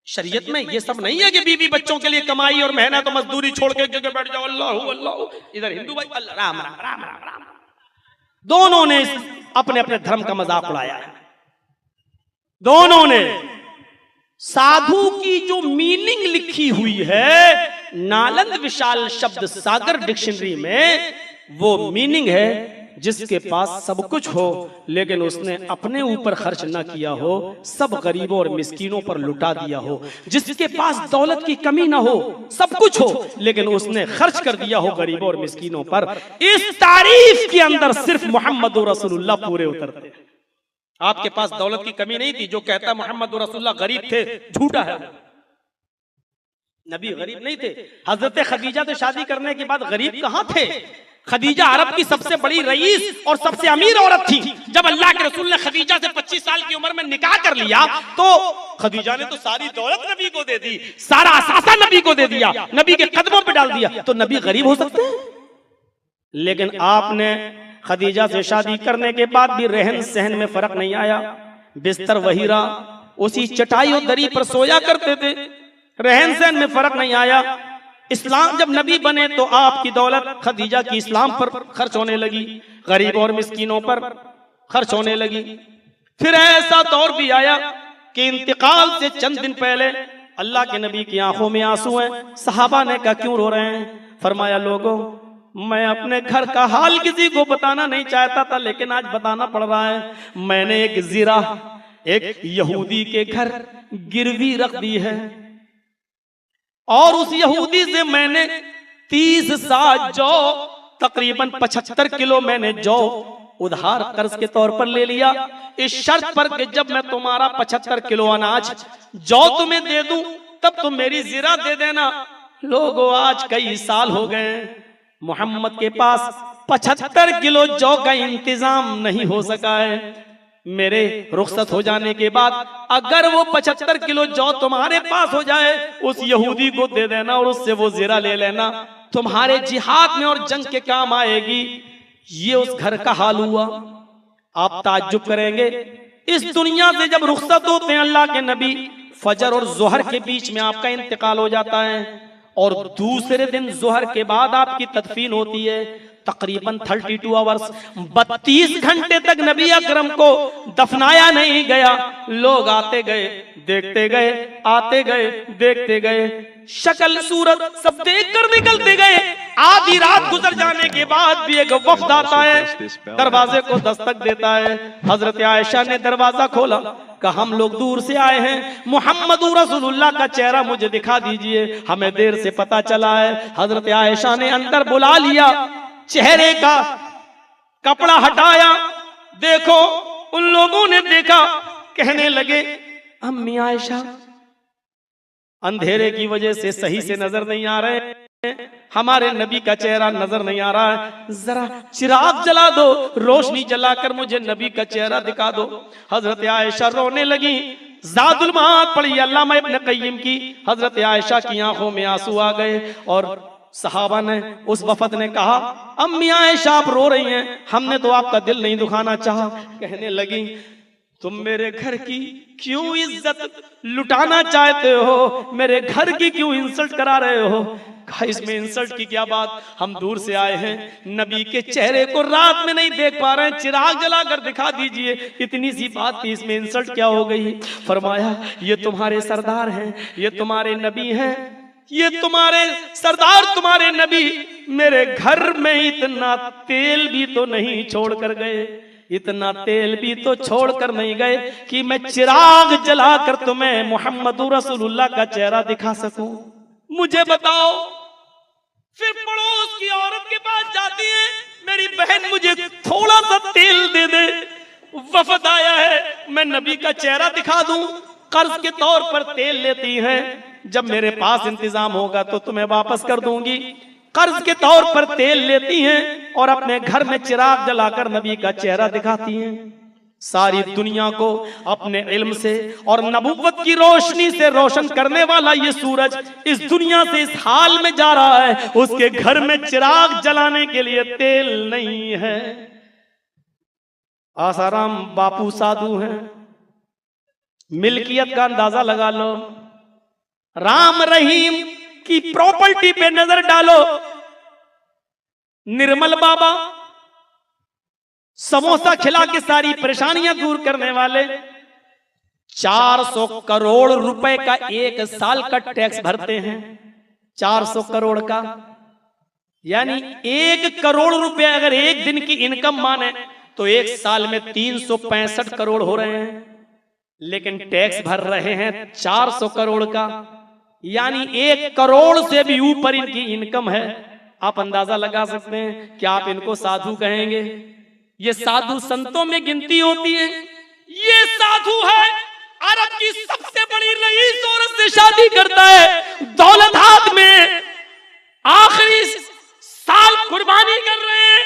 शरीयत में ये सब नहीं है कि बीवी बच्चों के लिए कमाई और मेहनत और मजदूरी छोड़ के एक जगह बैठ जाओ, अल्लाहू अल्लाहू। इधर हिंदू भाई अल्लाह राम राम राम राम राम। दोनों ने अपने अपने धर्म का मजाक उड़ाया है। दोनों ने साधु की जो मीनिंग लिखी हुई है नालंद विशाल शब्द सागर डिक्शनरी में, वो मीनिंग है जिसके पास सब कुछ हो लेकिन उसने अपने ऊपर खर्च न किया हो, सब गरीबों और मिस्कीनों पर लुटा दिया हो। जिसके पास दौलत की कमी ना हो, सब कुछ हो लेकिन उसने खर्च कर दिया हो गरीबों और मिस्कीनों पर। इस तारीफ के अंदर सिर्फ मोहम्मद रसूलुल्लाह पूरे उतरते हैं। आपके पास दौलत की कमी नहीं थी, जो कहता मोहम्मद रसूलुल्लाह गरीब थे झूठा है। नबी गरीब नहीं थे। हजरत खदीजा से शादी करने के बाद गरीब कहां थे? खदीजा अरब की सबसे बड़ी रईस और सबसे अमीर औरत थी। जब अल्लाह के रसूल ने खदीजा से 25 साल की उम्र में निकाह कर लिया तो खदीजा ने तो सारी दौलत नबी को दे दी, सारा असासा नबी को दे दिया, नबी के कदमों पे डाल दिया। तो नबी गरीब हो सकते हैं? लेकिन आपने खदीजा से शादी करने के बाद भी रहन सहन में फर्क नहीं आया। बिस्तर वही रहा, उसी चटाई और दरी पर सोया करते थे, रहन सहन में फर्क नहीं आया। इस्लाम जब नबी बने तो आपकी दौलत खदीजा की इस्लाम पर खर्च होने लगी, गरीबों और मिस्कीनों पर खर्च होने लगी। फिर ऐसा दौर भी आया कि इंतकाल से चंद दिन पहले अल्लाह के नबी की आंखों में आंसू हैं। सहाबा ने कहा क्यों रो रहे हैं? फरमाया लोगों, मैं अपने घर का हाल किसी को बताना नहीं चाहता था, लेकिन आज बताना पड़ रहा है। मैंने एक जीरा एक यहूदी के घर गिरवी रख दी है और उस यहूदी से मैंने 30 सा जौ, तकरीबन 75 किलो मैंने जौ उधार कर्ज के तौर पर ले लिया, इस शर्त पर कि जब मैं तुम्हारा 75 किलो अनाज जौ तुम्हें दे दूं तब तुम मेरी जीरा दे देना। लोगों, आज कई साल हो गए, मोहम्मद के पास 75 किलो जौ का इंतजाम नहीं हो सका है। मेरे रुखसत हो जाने के बाद अगर वो 75 किलो जौ तुम्हारे पास हो जाए, उस यहूदी को दे देना और उससे वो जीरा ले लेना, तुम्हारे जिहाद में और जंग के काम आएगी। ये उस घर का हाल हुआ। आप ताज्जुब करेंगे, इस दुनिया से जब रुखसत होते हैं अल्लाह के नबी, फजर और जोहर के बीच में आपका इंतकाल हो जाता है और दूसरे दिन जोहर के बाद आपकी तदफीन होती है। तकरीबन 32 आवर्स 32 घंटे तक नबी अकरम को दफनाया नहीं गया। लोग आते गए, देखते गए, आते गए, देखते गए, शक्ल सूरत सब देख कर निकलते गए। आधी रात गुजर जाने के बाद भी एक वफ्द आता है, दरवाजे को दस्तक देता है। हजरत आयशा ने दरवाजा खोला, कहा हम लोग दूर से आए हैं, मोहम्मद रसूलुल्लाह का चेहरा मुझे दिखा दीजिए, हमें देर से पता चला है। हजरत आयशा ने अंदर बुला लिया, चेहरे का कपड़ा हटाया, देखो उन लोगों ने देखा, कहने लगे अम्मी आयशा अंधेरे की वजह से सही से नजर नहीं आ रहे, हमारे नबी का चेहरा नजर नहीं आ रहा है, जरा चिराग जला दो, रोशनी जलाकर मुझे नबी का चेहरा दिखा दो। हजरत आयशा रोने लगी। ज़ादुल मआद पढ़ी अल्लामा इब्न क़य्यिम की। हजरत आयशा की आंखों में आंसू आ गए और सहाबा ने, उस वफद ने कहा अम्मी आयशा आप रो रही हैं, हमने तो आपका दिल नहीं दुखाना चाहा। कहने लगी तुम मेरे घर की क्यों इज्जत लुटाना चाहते हो, मेरे घर की क्यों इंसल्ट करा रहे हो। कहा इसमें इंसल्ट की क्या बात, हम दूर से आए हैं, नबी के चेहरे को रात में नहीं देख पा रहे हैं, चिराग जलाकर दिखा दीजिए, इतनी सी बात थी, इसमें इंसल्ट क्या हो गई। फरमाया ये तुम्हारे सरदार हैं, ये तुम्हारे नबी हैं, ये तुम्हारे सरदार, तुम्हारे नबी मेरे घर में इतना तेल भी तो नहीं छोड़ कर गए, इतना तेल भी तो छोड़कर नहीं गए कि मैं चिराग जलाकर तुम्हें मोहम्मद रसूलुल्लाह का चेहरा दिखा सकूं। मुझे बताओ। फिर पड़ोस की औरत के पास जाती है, मेरी बहन मुझे थोड़ा सा तेल दे दे, वफद आया है, मैं नबी का चेहरा दिखा दूं। कर्ज के तौर पर तेल लेती हैं, जब मेरे पास इंतजाम होगा तो तुम्हें वापस कर दूंगी। कर्ज के तौर पर तेल लेती हैं और अपने घर में चिराग जलाकर नबी का चेहरा दिखाती हैं। सारी दुनिया को अपने इल्म से और नबुव्वत की रोशनी से रोशन करने वाला ये सूरज इस दुनिया से इस हाल में जा रहा है, उसके घर में चिराग जलाने के लिए तेल नहीं है। आसाराम बापू साधु हैं, मिल्कियत का अंदाजा लगा लो, राम रहीम की प्रॉपर्टी पे नजर डालो, निर्मल बाबा समोसा खिला के सारी परेशानियां दूर करने वाले 400 करोड़ रुपए का एक साल का टैक्स भरते हैं। 400 करोड़ का यानी 1 करोड़ रुपए अगर एक दिन की इनकम माने तो एक साल में 365 करोड़ हो रहे हैं, लेकिन टैक्स भर रहे हैं 400 करोड़ का, यानी 1 करोड़ से भी ऊपर इनकी इनकम है। आप अंदाजा लगा सकते हैं कि आप इनको साधु कहेंगे। ये साधु संतों में गिनती होती है। ये साधु है, अरब की सबसे बड़ी रईस औरत से शादी करता है, दौलत हाथ में, आखिरी साल कुर्बानी कर रहे हैं।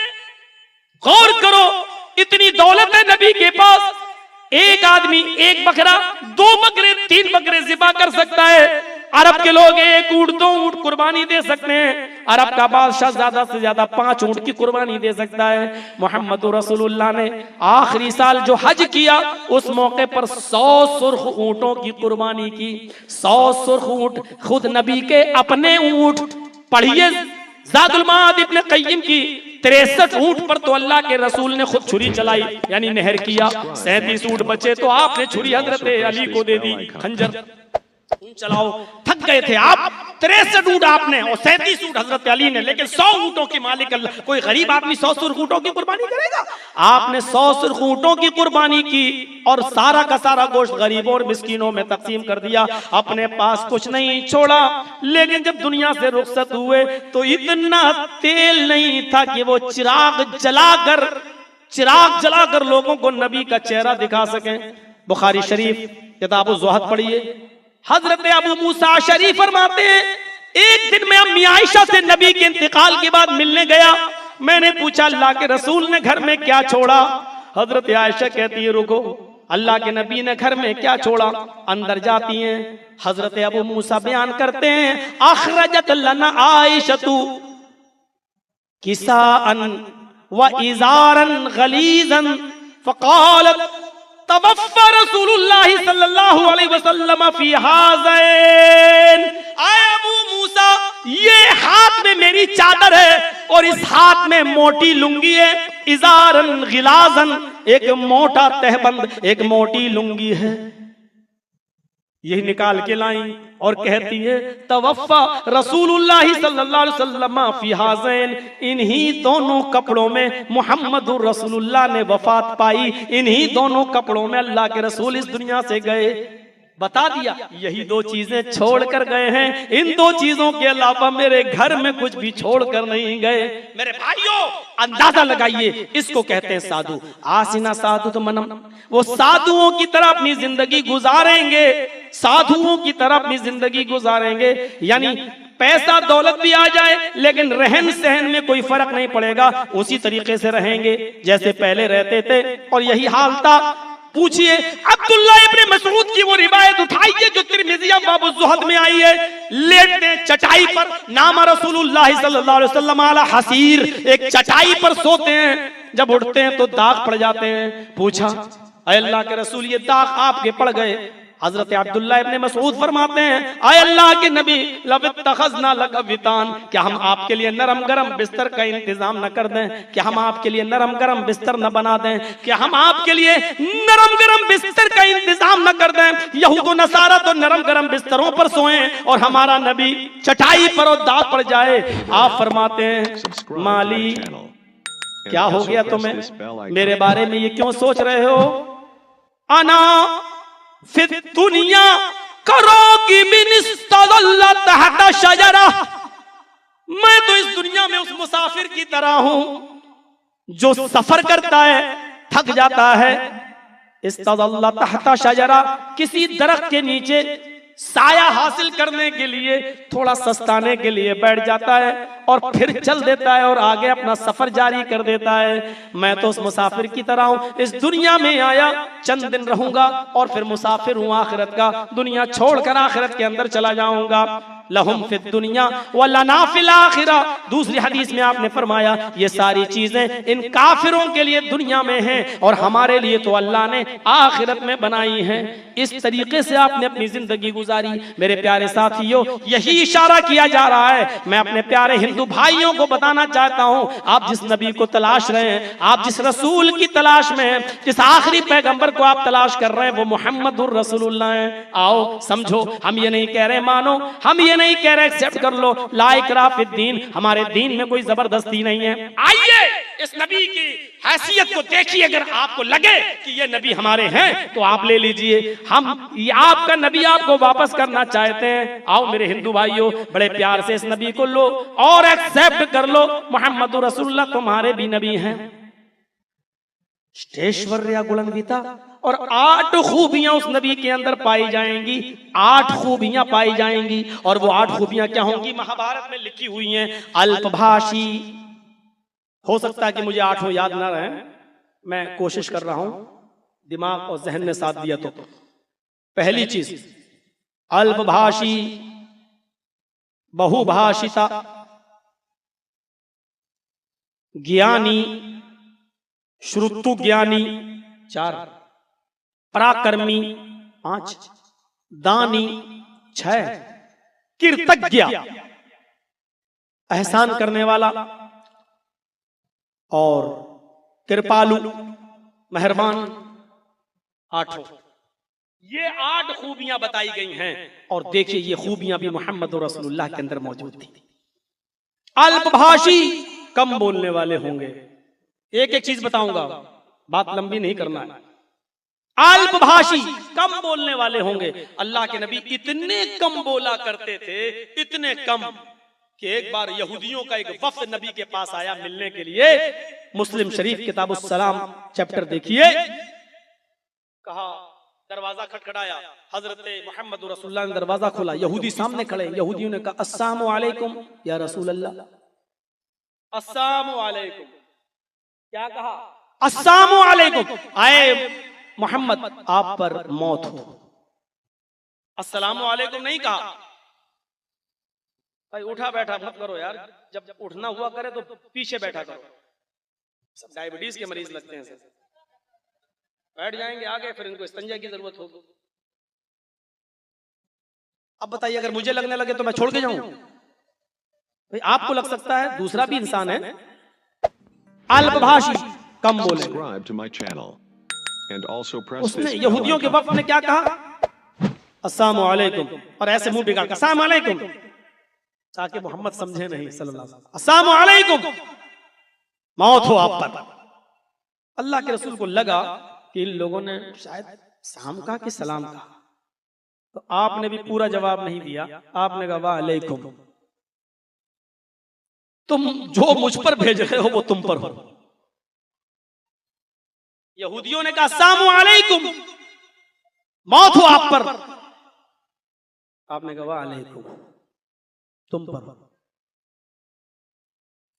गौर करो, इतनी दौलत है नबी के पास, एक आदमी 1 बकरा, 2 बकरे, 3 बकरे ज़िबा कर सकता है। अरब के लोग 1 ऊंट, 2 ऊंट कुर्बानी दे सकते हैं। अरब का बादशाह ज्यादा से ज्यादा 5 ऊंट की कुर्बानी दे सकता है। मोहम्मद रसूलुल्लाह ने आखिरी साल जो हज किया, उस मौके पर 100 सुर्ख ऊंटों की कुर्बानी की। 100 सुर्ख ऊंट, खुद नबी के अपने ऊंट। पढ़िए ज़ादुल मआद इब्न क़य्यिम की, 63 ऊंट पर तो अल्लाह के रसूल ने खुद छुरी चलाई, यानी नहर किया। 37 ऊंट बचे तो आपने छुरी हजरत अली को दे दी, खंजर चलाओ। थक गए थे आप, 63 ऊँट आपने और 37 ऊँट हजरत अली ने, लेकिन 100 ऊँटों के मालिक अल्लाह। कोई गरीब आदमी 100 सुर्ख ऊँटों की कुर्बानी करेगा? आपने 100 सुर्ख ऊँटों की कुर्बानी की और सारा का सारा गोश्त गरीबों और मिस्कीनों में तकसीम कर दिया, अपने पास कुछ नहीं छोड़ा। लेकिन जब दुनिया से रुखसत हुए तो इतना तेल नहीं था कि वो चिराग जलाकर लोगों को नबी का चेहरा दिखा सकें। बुखारी शरीफ किताब ज़ुहद पढ़िए, हजरत अबू मूसा शरीफ फरमाते हैं, एक दिन मैं अम्मी आयशा से नबी के इंतकाल के बाद मिलने गया। मैंने पूछा अल्लाह के रसूल ने घर में क्या छोड़ा? हजरत आयशा कहती है रुको, अल्लाह के नबी ने घर में क्या छोड़ा? अंदर जाती हैं, हजरत अबू मूसा बयान करते हैं, अखरजत लना आयशतु किसाअन व इज़ारन गलीज़न फ़क़ालत तवफ़्फ़ा रसूलुल्लाह सल्लल्लाहु अलैहि वसल्लम फी हाज़ैन। आए अबू मूसा, ये हाथ में मेरी चादर है और इस हाथ में मोटी लुंगी है, इज़ारन गिलाज़न, एक मोटा तहबंद, एक मोटी लुंगी है। यही निकाल के लाई और कहती है तवफ़्फ़ा रसूलुल्लाह सल्लल्लाहु अलैहि वसल्लम फी हाज़ैन, इन्हीं दोनों कपड़ों में मुहम्मदुर रसूलुल्लाह ने वफात पाई, इन्हीं दोनों कपड़ों में अल्लाह के रसूल इस दुनिया से गए। बता दिया यही दो चीजें छोड़ कर गए हैं, इन दो चीजों के अलावा मेरे घर में कुछ भी छोड़ कर नहीं गए। मेरे भाइयों, अंदाजा लगाइए, इसको कहते हैं साधु। आसिना साधु तो मनम, वो साधुओं की तरह अपनी जिंदगी गुजारेंगे, साधुओं की तरह अपनी जिंदगी गुजारेंगे। यानी पैसा दौलत भी आ जाए लेकिन रहन सहन में कोई फर्क नहीं पड़ेगा, उसी तरीके से रहेंगे जैसे पहले रहते थे। और यही हाल था। पूछिए अब्दुल्लाह इब्न मसऊद की वो रिवायत उठाइए जो तिरमिज़ी बाब ज़ुहद में आई है। लेटते चटाई पर, नाम रसूलुल्लाह सल्लल्लाहु अलैहि वसल्लम अला हसीर, एक चटाई पर सोते हैं, जब उठते हैं तो दाग पड़ जाते हैं। पूछा अय अल्लाह के रसूल, ये दाग आपके पड़ गए? हजरत अब्दुल्लाह इब्न मसऊद फरमाते हैं, आय अल्लाह के नबी लबित्तखज़ना लक वितान, क्या हम आपके लिए नरम गरम बिस्तर का इंतजाम न कर दें? क्या हम आपके लिए नरम गरम बिस्तर न बना दें? क्या हम आपके लिए नरम गरम बिस्तर का इंतजाम न कर दें? यहूद व नसारा तो नरम गरम बिस्तरों पर सोएं और हमारा नबी चटाई पर और दाग पड़ जाए। आप फरमाते हैं माली, क्या हो गया तुम्हें? मेरे बारे में ये क्यों सोच रहे हो? अना फिर दुनिया करोगी बिनिस्तज़ल्ला तहता शजरा, मैं तो इस दुनिया में उस मुसाफिर की तरह हूं जो सफर करता है, थक जाता है। इस्तज़ल्ला तहता शजरा, किसी दरख्त के नीचे साया हासिल करने के लिए, थोड़ा सस्ताने के लिए बैठ जाता है और फिर चल देता है और आगे अपना सफर जारी कर देता है। मैं तो उस मुसाफिर की तरह हूं, इस दुनिया में आया, चंद दिन रहूंगा और फिर मुसाफिर हूं आखिरत का, दुनिया छोड़कर आखिरत के अंदर चला जाऊंगा। लहुम फिद दुनिया व लना फिल आखिरा, दूसरी हदीस में आपने फरमाया ये सारी चीजें इन काफिरों के लिए दुनिया में हैं और हमारे लिए तो अल्लाह ने आखिरत में बनाई हैं। इस तरीके से आपने अपनी जिंदगी गुजारी। मेरे प्यारे साथियों, यही इशारा किया जा रहा है। मैं अपने प्यारे हिंदू भाइयों को बताना चाहता हूं, आप जिस नबी को तलाश रहे हैं, आप जिस रसूल की तलाश में हैं, जिस आखिरी पैगंबर को आप तलाश कर रहे हैं, वो मुहम्मदुर रसूलुल्लाह है। आओ समझो, हम ये नहीं कह रहे मानो, हम ये नहीं कह रहे एक्सेप्ट कर लो, ला इकराह फिद्दीन, हमारे दीन में कोई जबरदस्ती नहीं है। आइए इस नबी की हैसियत को देखिए, अगर आपको लगे कि ये नबी हमारे हैं तो आप ले लीजिए। हम आपका नबी आपको वापस करना चाहते हैं, आओ मेरे हिंदू भाइयों, बड़े प्यार से इस नबी को लो और एक्सेप्ट कर लो, मोहम्मद रसूलुल्लाह तुम्हारे भी नबी हैं। श्रेष्ठवर्या गुणन्विता, और 8 खूबियां उस नबी के अंदर पाई जाएंगी, 8 खूबियां पाई जाएंगी। और वो 8 खूबियां क्या होंगी? महाभारत में लिखी हुई हैं। अल्पभाषी, हो सकता है कि मुझे 8 याद ना रहे, मैं कोशिश कर रहा हूं, दिमाग और जहन ने साथ दिया तो। पहली चीज अल्पभाषी, बहुभाषिता, ज्ञानी, श्रुतु ज्ञानी 4, पराक्रमी 5, दानी 6, कृतज्ञ एहसान करने वाला और कृपालु मेहरबान 8। ये 8 खूबियां बताई गई हैं और देखिए ये खूबियां भी मोहम्मद रसूलुल्लाह के अंदर मौजूद थी। अल्पभाषी, कम बोलने वाले होंगे। एक एक चीज बताऊंगा, बात लंबी नहीं करना है। अल्पभाषी, कम बोलने वाले होंगे। अल्लाह के नबी इतने कम बोला करते थे, इतने कम कि एक बार यहूदियों का एक वफ्द नबी के पास आया मिलने के लिए। मुस्लिम शरीफ किताबुस सलाम चैप्टर देखिए। कहा, दरवाजा खटखटाया, हजरत मोहम्मद रसूलुल्लाह ने दरवाजा खोला। यहूदी सामने खड़े। यहूदियों ने कहा अस्सलामु अलैकुम या रसूल अल्लाह। अस्सलामु अलैकुम, क्या कहा? अस्सलामु अलैकुम, आए मोहम्मद आप पर मौत हो। अस्सलामु अलैकुम नहीं कहा। भाई उठा बैठा मत करो यार, जब उठना हुआ करे तो पीछे बैठा करो। सब डायबिटीज के मरीज लगते हैं, बैठ जाएंगे आगे, फिर इनको इस्तंजा की जरूरत होगी। अब बताइए अगर मुझे लगने लगे तो मैं छोड़ के जाऊं? भाई आपको लग सकता है, दूसरा भी इंसान है। अल्पभाषी, कम बोले। Subscribe to my channel and also press उसने this bell यहूदियों के icon. वक्त में क्या कहा? अस्सलामु अलैकुम, और ऐसे मुंह बिगाड़ कर अस्सलामु अलैकुम, ताकि मोहम्मद समझे नहीं सल्लल्लाहु अलैहि वसल्लम। अस्सलामु अलैकुम, मौत हो आप पर। अल्लाह के रसूल को लगा कि इन लोगों ने शायद सलाम कहा कि सलाम कहा, तो आपने भी पूरा जवाब नहीं दिया। आपने कहा वालेकुम, तुम जो मुझ पर भेज रहे हो वो तुम पर हो। यहूदियों ने कहा अस्सलामु अलैकुम, मौत हो आप पर। आपने कहा वालेकुम, तुम पर हो।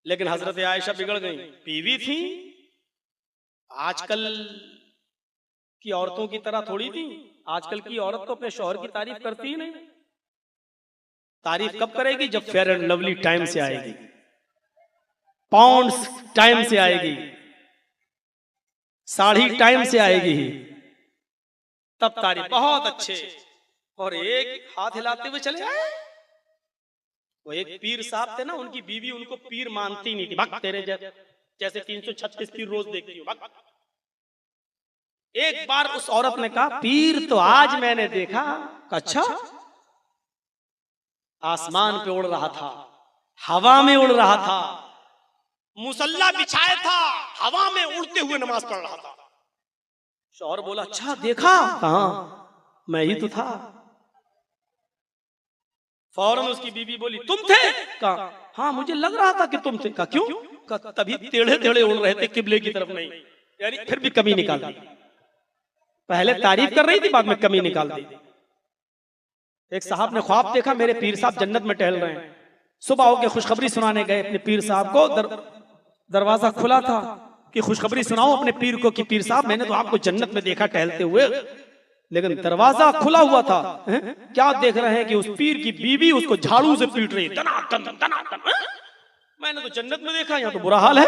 लेकिन हजरत आयशा बिगड़ गई, बीवी थी, आजकल की औरतों की तरह थोड़ी थी। आजकल की औरत तो अपने शौहर की तारीफ करती ही नहीं। तारीफ कब करेगी? जब फेयर एंड लवली टाइम से आएगी, पाउंड्स टाइम से आएगी, साड़ी टाइम से आएगी, तब तारीफ। बहुत अच्छे। और एक हाथ हिलाते हुए चले आए। वो एक पीर साहब थे ना, उनकी बीवी उनको पीर मानती नहीं थी। भक्त तेरे जैसे 336 पीर रोज देखती हूँ। एक बार उस औरत ने कहा पीर तो आज मैंने देखा। अच्छा, आसमान पे उड़ रहा था, हवा में उड़ रहा था, मुसल्ला बिछाया था, हवा में उड़ते हुए नमाज पढ़ रहा था। शौहर बोला अच्छा देखा? कहां? मैं ही तो था। फौरन उसकी बीबी बोली तुम थे? कहा हाँ मुझे लग रहा था कि तुम थे। कहा क्यों? कहा तभी टेढ़े टेढ़े उड़ रहे थे, किबले की तरफ नहीं। यानी फिर भी कमी निकाल दी। पहले तारीफ कर रही थी, बाद में कमी निकाल दी। एक साहब ने ख्वाब देखा, मेरे पीर साहब जन्नत में टहल रहे हैं। सुबह होके खुशखबरी सुनाने गए अपने पीर साहब को। दरवाजा खुला था कि खुशखबरी सुनाओ अपने पीर को कि पीर साहब मैंने तो आपको जन्नत में देखा टहलते हुए। लेकिन दरवाजा खुला हुआ था। क्या देख रहे हैं कि उस पीर की बीवी उसको झाड़ू से पीट रही है। मैंने तो जन्नत में देखा, यहाँ तो बुरा हाल है।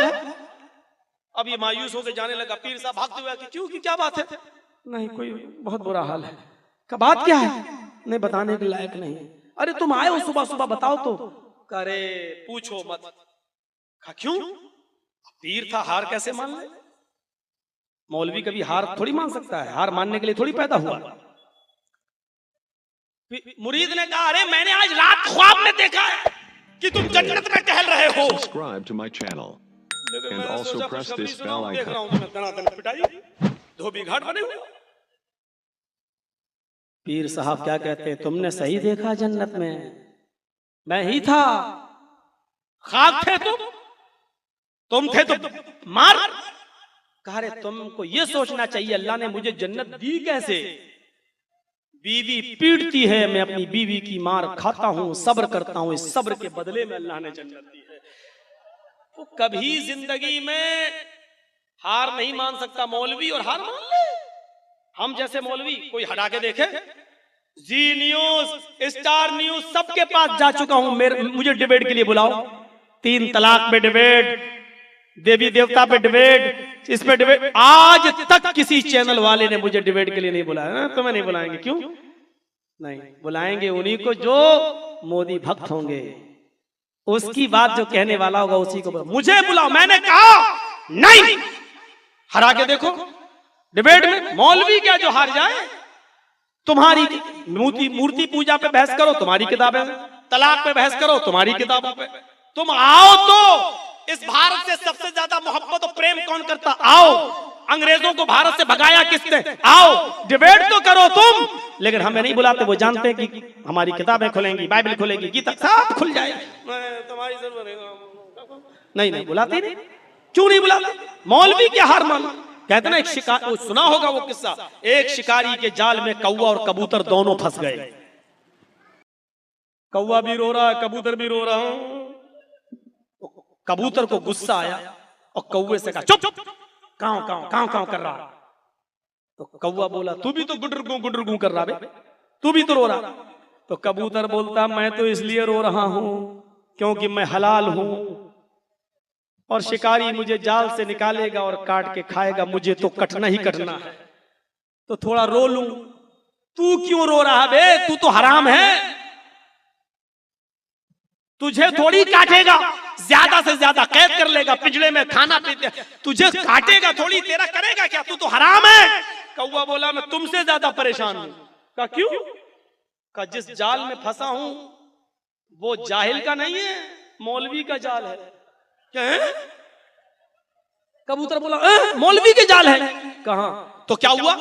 अब ये मायूस होकर जाने लगा। पीर साहब भागते हुए कि क्यों, कि क्या बात है? नहीं कोई बहुत बुरा हाल है। क्या बात क्या है? नहीं बताने के लायक नहीं। अरे तुम आए हो सुबह सुबह, बताओ तो। अरे पूछो मत। क्यों? पीर था, हार कैसे मान ले? मौलवी कभी हार थोड़ी मान सकता है, हार मानने के लिए थोड़ी पैदा हुआ। मुरीद ने कहा अरे मैंने आज रात ख्वाब में देखा है कि तुम जन्नत में टहल रहे हो। Subscribe to my channel and also press this bell icon. धोबी घाट बने हुए। पीर साहब क्या कहते हैं? तुमने सही देखा जन्नत में, मैं ही था। खाक थे तुम थे तो मार। कहा रे तुमको ये सोचना चाहिए अल्लाह ने मुझे जन्नत दी कैसे? बीवी पीटती है, मैं अपनी बीवी की मार खाता हूँ, सब्र करता हूँ, इस सब्र के बदले में अल्लाह ने जन्नत दी है। तो कभी जिंदगी में हार नहीं मान सकता मौलवी, और हार मान ले। हम जैसे मौलवी कोई हटा के देखे? जी न्यूज, स्टार न्यूज, सबके पास जा चुका हूं। मुझे डिबेट के लिए बुलाओ। 3 तलाक पे डिबेट, देवी देवता पे डिबेट, इस पे डिबेट। आज तक किसी चैनल वाले ने मुझे डिबेट के लिए नहीं बुलाया। तुम्हें नहीं बुलाएंगे। क्यों नहीं बुलाएंगे? उन्हीं को जो मोदी भक्त होंगे, उसकी बात जो कहने वाला होगा उसी को बुलाओ। मुझे बुलाओ। मैंने कहा नहीं, हरा के देखो डिबेट में। मौलवी क्या जो हार जाए? तुम्हारी मूर्ति पूजा पे बहस करो, तुम्हारी किताबें, तलाक पे बहस करो, तुम्हारी किताबों पे। तुम आओ तो इस भारत से सबसे ज्यादा मोहब्बत और प्रेम कौन करता, आओ। अंग्रेजों को भारत से भगाया किसने, आओ डिबेट तो करो तुम। लेकिन हमें नहीं बुलाते, वो जानते हैं कि हमारी किताबें खुलेंगी, बाइबल खुलेगी, गीता सब खुल जाए, तुम्हारी जरूरत नहीं बुलाते नहीं। क्यों नहीं बुलाते? मौलवी क्या हार मान। कहते ना एक शिकार, सुना होगा वो किस्सा, एक शिकारी के जाल में कौवा और कबूतर दोनों फंस गए। कौवा भी रो रहा है, कबूतर भी रो रहा हूं। कबूतर को गुस्सा आया और कौवे से कहा चुप, काव कर रहा। तो कौवा बोला तू भी तो गुडर गू कर रहा बे, तू भी तो रो रहा। तो कबूतर बोलता मैं तो इसलिए रो रहा हूं क्योंकि मैं हलाल हूं और शिकारी मुझे जाल से निकालेगा और काट के खाएगा, मुझे तो कटना ही कटना है, तो थोड़ा रो लूं। तू क्यों रो रहा बे, तू तो हराम है, तुझे थोड़ी काटेगा, ज्यादा से ज्यादा कैद कर लेगा, पिंजड़े में खाना पीते, तुझे काटेगा थोड़ी, तेरा करेगा क्या, तू तो हराम है। कौवा बोला मैं तुमसे ज्यादा परेशान हूं। कहा क्यों? कहा जिस जाल में फंसा हूं वो जाहिल का नहीं है, मौलवी का जाल है। क्या है? कबूतर बोला मौलवी के जाल है। कहा तो क्या हुआ?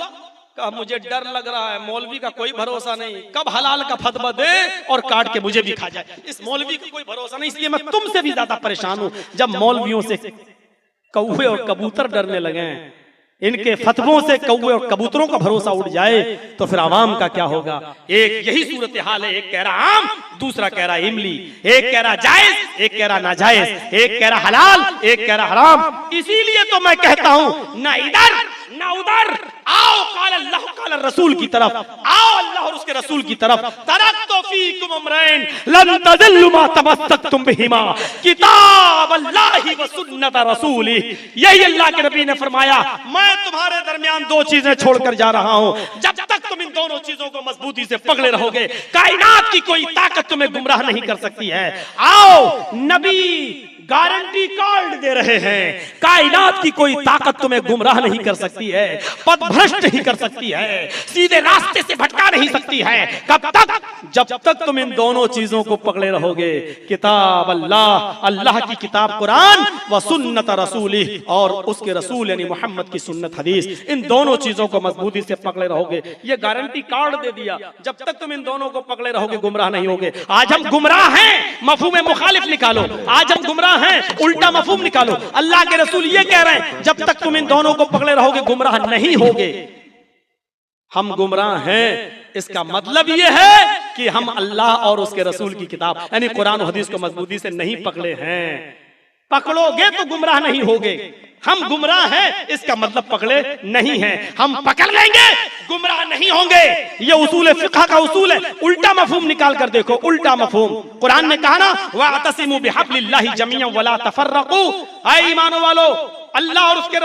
कहा मुझे डर लग रहा है, मौलवी का कोई भरोसा नहीं, कब हलाल का फतवा दे और काट के मुझे भी खा जाए, इस मौलवी का कोई भरोसा नहीं, इसलिए मैं तुमसे भी ज्यादा परेशान हूं। जब मौलवियों से कौवे और कबूतर डरने लगे, इनके फतवों से कौवे और कबूतरों का भरोसा उठ जाए, तो फिर आवाम का क्या होगा? एक यही सूरत हाल है, एक कह रहा आम, दूसरा कह रहा इमली, एक कह रहा जायज, एक कह रहा नाजायज, एक कह रहा हलाल, एक कह रहा हराम। इसीलिए तो मैं कहता हूं ना इधर ना उधर, आओ काल अल्लाह काल रसूल की तरफ, आओ अल्लाह और उसके रसूल की तरफ। तरक्तु फीकुम अमरैन लन तज़िल्लु मा तमस्सकतुम बिहिमा किताब अल्लाहि व सुन्नत रसूली। यही अल्लाह के नबी ने फरमाया, मैं तुम्हारे दरमियान दो चीजें छोड़कर जा रहा हूं, जब तक तुम इन दोनों चीजों को मजबूती से पकड़े रहोगे कायनात की कोई ताकत तुम्हें गुमराह नहीं कर सकती है। आओ, नबी गारंटी कार्ड दे रहे हैं, कायनात की कोई ताकत तुम्हें गुमराह नहीं कर सकती है, पथभ्रष्ट नहीं कर सकती है, सीधे रास्ते से भटका नहीं सकती है। कब तक? जब तक तुम इन दोनों चीजों को पकड़े रहोगे, किताब अल्लाह, अल्लाह की किताब कुरान, व सुन्नत रसूली, और उसके रसूल यानी मोहम्मद की सुन्नत हदीस, इन दोनों चीजों को मजबूती से पकड़े रहोगे। ये गारंटी कार्ड दे दिया, जब तक तुम इन दोनों को पकड़े रहोगे गुमराह नहीं होगे। आज हम गुमराह हैं, मफहूम मुखालिफ निकालो। आज हम गुमराह हैं, उल्टा मफहूम निकालो। अल्लाह के रसूल ये कह रहे हैं जब तक तुम इन दोनों को पकड़े रहोगे गुमराह नहीं होगे। हम गुमराह हैं, इसका मतलब ये है कि हम अल्लाह और उसके रसूल की किताब यानी कुरान और हदीस को मजबूती से नहीं पकड़े हैं। पकड़ोगे तो गुमराह नहीं होगे। हम गुमराह हैं, इसका मतलब पकड़े नहीं हैं। हम पकड़ लेंगे, गुमराह नहीं होंगे। ये उसूल फिक़ह का उसूल है। उल्टा मफहूम निकाल कर देखो, उल्टा मफहूम। कुरान ने कहा ना, वातसिमू बिहब्लिल्लाहि जमीअन वला तफर्रकू। ऐ ईमान वालो, अल्लाह और उसके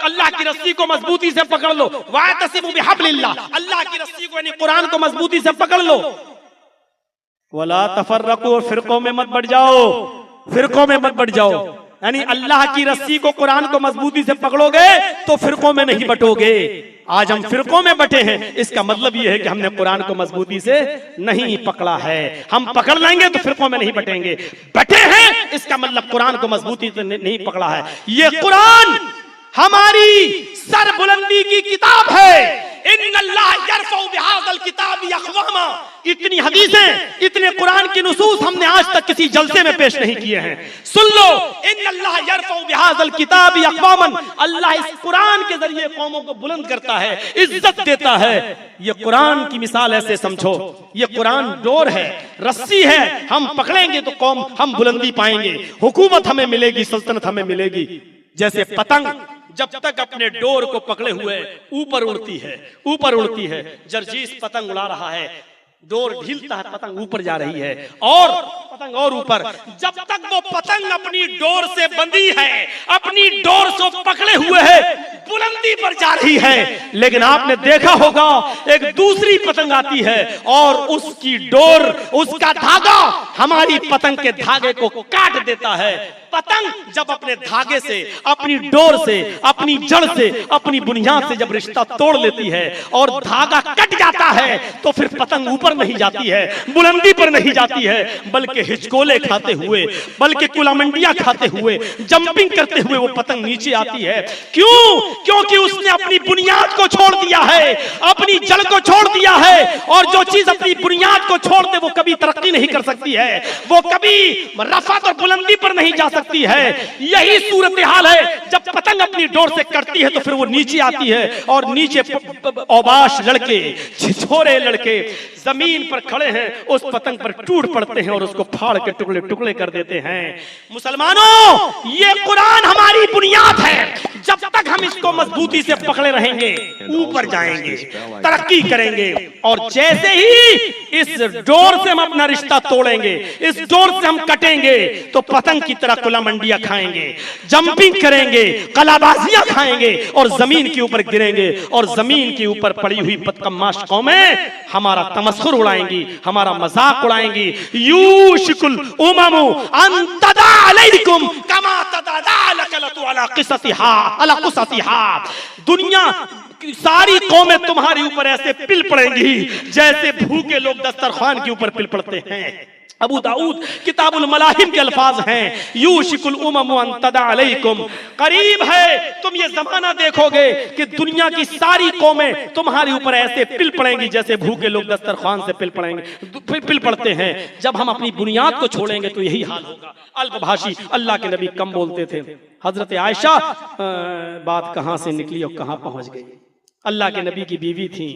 अल्लाह की रस्सी को मजबूती से पकड़ लो। वातसिमू बिहब्लिल्लाह, अल्लाह की रस्सी को यानी कुरान को मजबूती से पकड़ लो। वला तफर्रकू, फिरकों में मत बढ़ जाओ, फिरकों में मत बढ़ जाओ। यानी अल्लाह की रस्सी को कुरान को मजबूती से पकड़ोगे तो फिरकों में नहीं बटोगे। आज हम फिरकों में बटे हैं, इसका मतलब यह है कि हमने कुरान को मजबूती से नहीं पकड़ा है। हम पकड़ लेंगे तो फिरकों में नहीं बटेंगे। बटे हैं, इसका मतलब कुरान को मजबूती से नहीं पकड़ा है। ये कुरान हमारी सरबुलंदी की किताब है। इन्नल्लाह यरफ़उ बिहाज़ल किताबि अक़वामा। इतनी हदीसें, इतने कुरान की नुसूस हमने आज तक किसी जलसे में पेश नहीं किए हैं। सुन लो, इन्नल्लाह यरफ़उ बिहाज़ल किताबि अक़वामन। अल्लाह इस कुरान के जरिए कौमों को बुलंद करता है, इज्जत देता है। ये कुरान की मिसाल ऐसे समझो, ये कुरान डोर है, रस्सी है। हम पकड़ेंगे तो कौम हम बुलंदी पाएंगे, हुकूमत हमें मिलेगी, सल्तनत हमें मिलेगी। जैसे पतंग जब तक अपने डोर को पकड़े हुए ऊपर उड़ती है, ऊपर उड़ती है। जरजीस पतंग उड़ा रहा है, डोर ढीलता है, पतंग ऊपर जा रही है और पतंग और ऊपर। जब तक वो पतंग अपनी डोर से बंधी है, अपनी डोर से पकड़े हुए है, बुलंदी पर जा रही है, लेकिन आपने देखा होगा एक दूसरी पतंग आती है और उसकी डोर, उसका धागा हमारी पतंग के धागे को काट देता है। पतंग जब अपने धागे से, अपनी डोर से, अपनी जड़ से, अपनी बुनियाद से जब रिश्ता तोड़ लेती है और धागा कट जाता है, तो फिर पतंग ऊपर नहीं जाती है, बुलंदी पर नहीं जाती है, बल्कि हिचकोले खाते हुए, बल्कि कुलामंडियां खाते हुए, जंपिंग करते हुए वो पतंग नीचे आती है। क्यों? क्योंकि उसने अपनी बुनियाद को छोड़ दिया है, अपनी जड़ को छोड़ दिया है, और जो चीज अपनी बुनियाद को छोड़ दे वो कभी तरक्की नहीं कर सकती है, वो कभी रफत और बुलंदी पर नहीं जा सकती है। यही सूरत हाल है, जब पतंग अपनी डोर से कटती है तो फिर वो नीचे आती है और नीचे औबाश लड़के, छिछोरे लड़के जमीन पर खड़े हैं, उस पतंग पर टूट पड़ते हैं और उसको फाड़ के टुकड़े टुकड़े कर देते हैं। मुसलमानों, ये कुरान हमारी बुनियाद है, जब तक हम इसको मजबूती से पकड़े रहेंगे ऊपर जाएंगे, तरक्की करेंगे, और जैसे ही इस डोर से हम अपना रिश्ता तोड़ेंगे, इस डोर से हम कटेंगे, तो पतंग की तरह कुलामंडियां खाएंगे, जंपिंग करेंगे, कलाबाजियां खाएंगे और जमीन के ऊपर गिरेंगे, और जमीन के ऊपर पड़ी हुई बदकमाश कौमें हमारा तमस्खुर उड़ाएंगी, हमारा मजाक उड़ाएंगी। यूशिकुल उममु अन तदा अलैकुम कमा तदा लकलतु अला क़िसतिहा अला क़ुसतिहा। दुनिया सारी कौमें तुम्हारे ऊपर ऐसे पिल पड़ेंगी जैसे भूखे लोग दस्तरखान के ऊपर पिल पड़ते हैं। अबू दाऊद किताबुल मलाहिम के अल्फाज हैं, यूशिकुल उममु अन तदा अलैकुम, करीब है तुम ये जमाना देखोगे कि दुनिया की सारी कौमें तुम्हारे ऊपर ऐसे पिल पड़ेंगी जैसे भूखे लोग दस्तरखान से पिल पड़ते हैं। जब हम अपनी बुनियाद को छोड़ेंगे तो यही हाल होगा। अल्पभाषी अल्लाह के नबी कम बोलते थे। हजरत आयशा बात कहां से निकली और कहां पहुंच गई। अल्लाह के नबी की बीवी थी,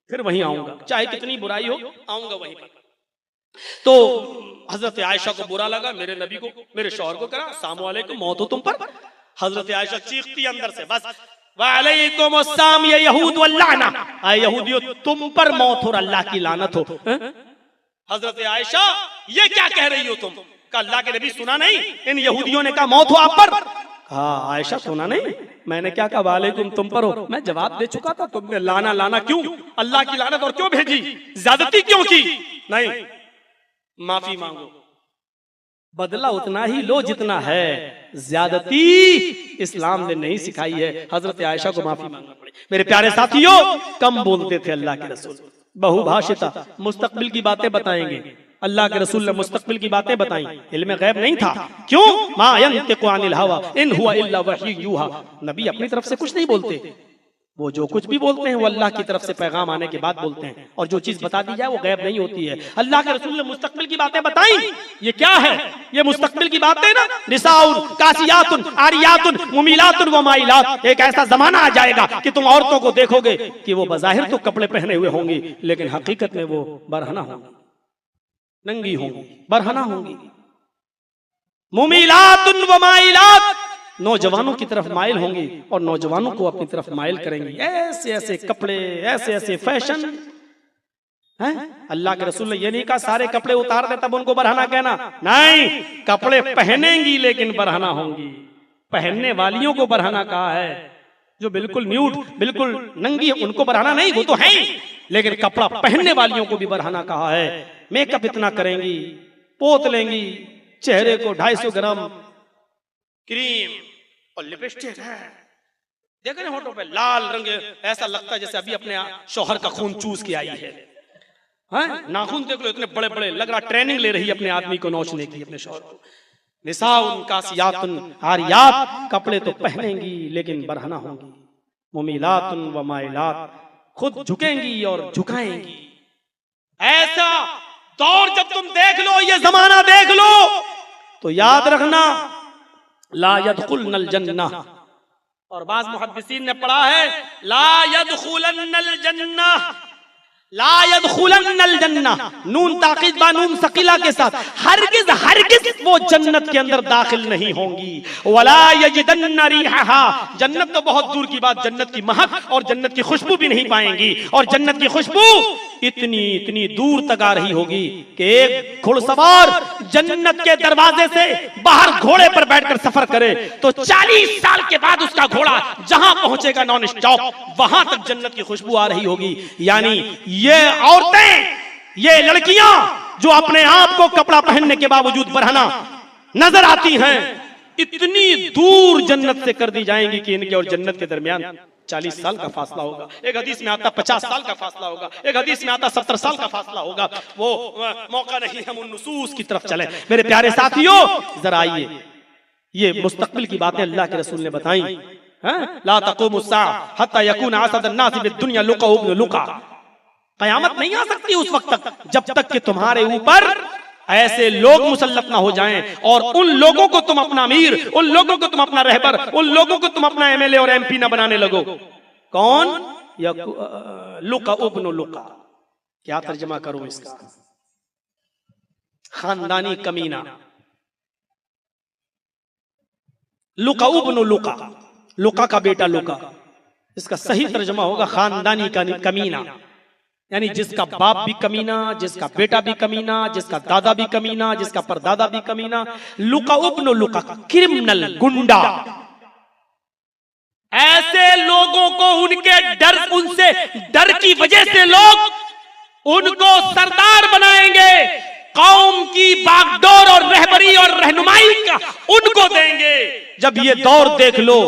फिर वहीं आऊंगा, चाहे कितनी बुराई हो आऊंगा वहीं पर। तो हजरत आयशा को बुरा लगा, मेरे नबी को, मेरे शौहर को करा, अस्सलाम वालेकुम, मौत हो तुम पर। हजरत आयशा चीखती अंदर से, बस वालेकुम अस्सलाम या यहूद वल्लाना, आए यहूदियों तुम पर मौत हो और अल्लाह की लानत हो। हजरत आयशा ये क्या कह रही हो तुम? का अल्लाह के नबी सुना नहीं? इन यहूदियों ने कहा मौत हो आप पर। हाँ आयशा सुना नहीं? मैंने क्या कहा? वालेकुम तुम पर हो। मैं जवाब दे चुका था, तुमने लाना लाना क्यों? अल्लाह की लानत और क्यों भेजी? ज्यादती क्यों की? नहीं, माफी मांगो, बदला उतना ही लो जितना है। ज्यादती इस्लाम ने नहीं सिखाई है। हजरत आयशा को माफी मांगना पड़े। मेरे प्यारे साथियों, कम बोलते थे अल्लाह के रसूल, बहुभाषिता, मुस्तकबिल की बातें बताएंगे। अल्लाह के रसूल ने मुस्तकबिल की बातें बताई, इल्म गैब नहीं था। क्यों? मा यंतिकु अनिल हवा इन हुवा इल्ला वही यूहा। नबी अपनी तरफ से कुछ नहीं बोलते, वो जो कुछ भी बोलते हैं वो अल्लाह की तरफ से पैगाम आने के बाद बोलते हैं, और जो चीज बता दी जाए वो गैब नहीं होती है। अल्लाह के रसूल ने मुस्तकबिल की बातें बताई। ये क्या है? ये मुस्तकबिल की बातें ना, निसाउन कासियातुन आरियातुन मुमिलातुन व माइलात। एक ऐसा जमाना आ जाएगा कि तुम औरतों को देखोगे कि वो बज़ाहिर तो कपड़े पहने हुए होंगी, लेकिन हकीकत में वो बरहना होंगी, नंगी होंगी, बरहना होंगी। मुमिलातुन व माइलात, नौजवानों की तरफ माइल होंगी और नौजवानों को अपनी तरफ माइल करेंगी। ऐसे ऐसे कपड़े, ऐसे ऐसे फैशन हैं। अल्लाह के रसूल ने ये नहीं कहा सारे कपड़े उतार दे तब उनको बरहना कहना, नहीं, कपड़े पहनेंगी लेकिन बरहना होंगी। पहनने वालियों को बरहना कहा है, जो बिल्कुल न्यूड, बिल्कुल नंगी है, उनको बरहना नहीं, वो तो है ही, लेकिन कपड़ा पहनने वालियों को भी बरहना कहा है। मेकअप इतना करेंगी, पोत लेंगी, चेहरे को 250 ग्राम क्रीम और लिपस्टिक है, देख रहे होठों पे लाल रंग, ऐसा लगता है जैसे अभी अपने शौहर का खून चूस के आई है। नाखून देख लो इतने बड़े बड़े, लग रहा ट्रेनिंग ले रही है अपने आदमी को नोचने की, अपने शौहर को। निसाउन कासियातुन आरियात, कपड़े तो पहनेंगी लेकिन बरहना होंगी। मुमिलातुन व माइलात, खुद झुकेंगी और झुकाएंगी। ऐसा दौर जब तुम देख लो, ये जमाना देख लो, तो याद रखना ला यदखुलनल जन्नह, और बाज़ मुहद्दिसीन ने पढ़ा है ला यदखुलन्नल जन्नह, ला यदखुलन्नल जन्नह, नून ताकीद बा नून सकीला के साथ, हरगिज हरगिज वो जन्नत के अंदर दाखिल नहीं होंगी। वला यजिदन्न रिहहा, जन्नत तो बहुत दूर की बात, जन्नत की महक और जन्नत की खुशबू भी नहीं पाएंगी। और जन्नत की खुशबू इतनी इतनी दूर तक आ रही होगी कि एक घुड़सवार जन्नत के दरवाजे से बाहर घोड़े पर बैठकर सफर करे तो 40 साल के बाद उसका घोड़ा जहां पहुंचेगा नॉन स्टॉप, वहां तक जन्नत की खुशबू आ रही होगी। यानी ये औरतें, ये लड़कियां जो अपने आप को कपड़ा पहनने के बावजूद बरहना नजर आती हैं, इतनी दूर जन्नत से कर दी जाएंगी कि इनके और जन्नत के दरमियान 40 साल का फासला होगा। एक हदीस में आता 50 साल का फासला होगा, एक हदीस में आता 70 साल का फासला होगा। वो मौका नहीं हम उन नुसूस की तरफ चले। मेरे प्यारे साथियों, जरा आइए, ये मुस्तकबिल की बातें अल्लाह के रसूल ने बताई। ला तक़ूमु अस्साअ हत्ता यकून असद अन्नास बिद्दुनिया लुक़ा इब्न लुक़ा। क़यामत नहीं आ सकती उस वक्त तक जब तक कि तुम्हारे ऊपर ऐसे लोग मुसल्लत ना हो जाएं और उन लोगों को तुम अपना अमीर, उन लोगों को तुम अपना रहबर, उन लोगों को तुम अपना एमएलए और एमपी ना बनाने लगो। कौन? लुक़ा इब्न लुक़ा। क्या तर्जुमा करूं इसका? खानदानी कमीना। लुक़ा इब्न लुक़ा, लुक़ा का बेटा लुक़ा। इसका सही तर्जुमा होगा खानदानी कमीना, यानी जिसका बाप भी कमीना, जिसका बेटा भी कमीना, जिसका दादा भी कमीना, जिसका परदादा भी कमीना। लुक़ा इब्न लुक़ा, क्रिमिनल, गुंडा। ऐसे लोगों को उनसे डर की वजह से लोग उनको सरदार बनाएंगे, कौम की बागडोर और रहबरी और रहनुमाई का उनको देंगे। जब ये दौर देख लो,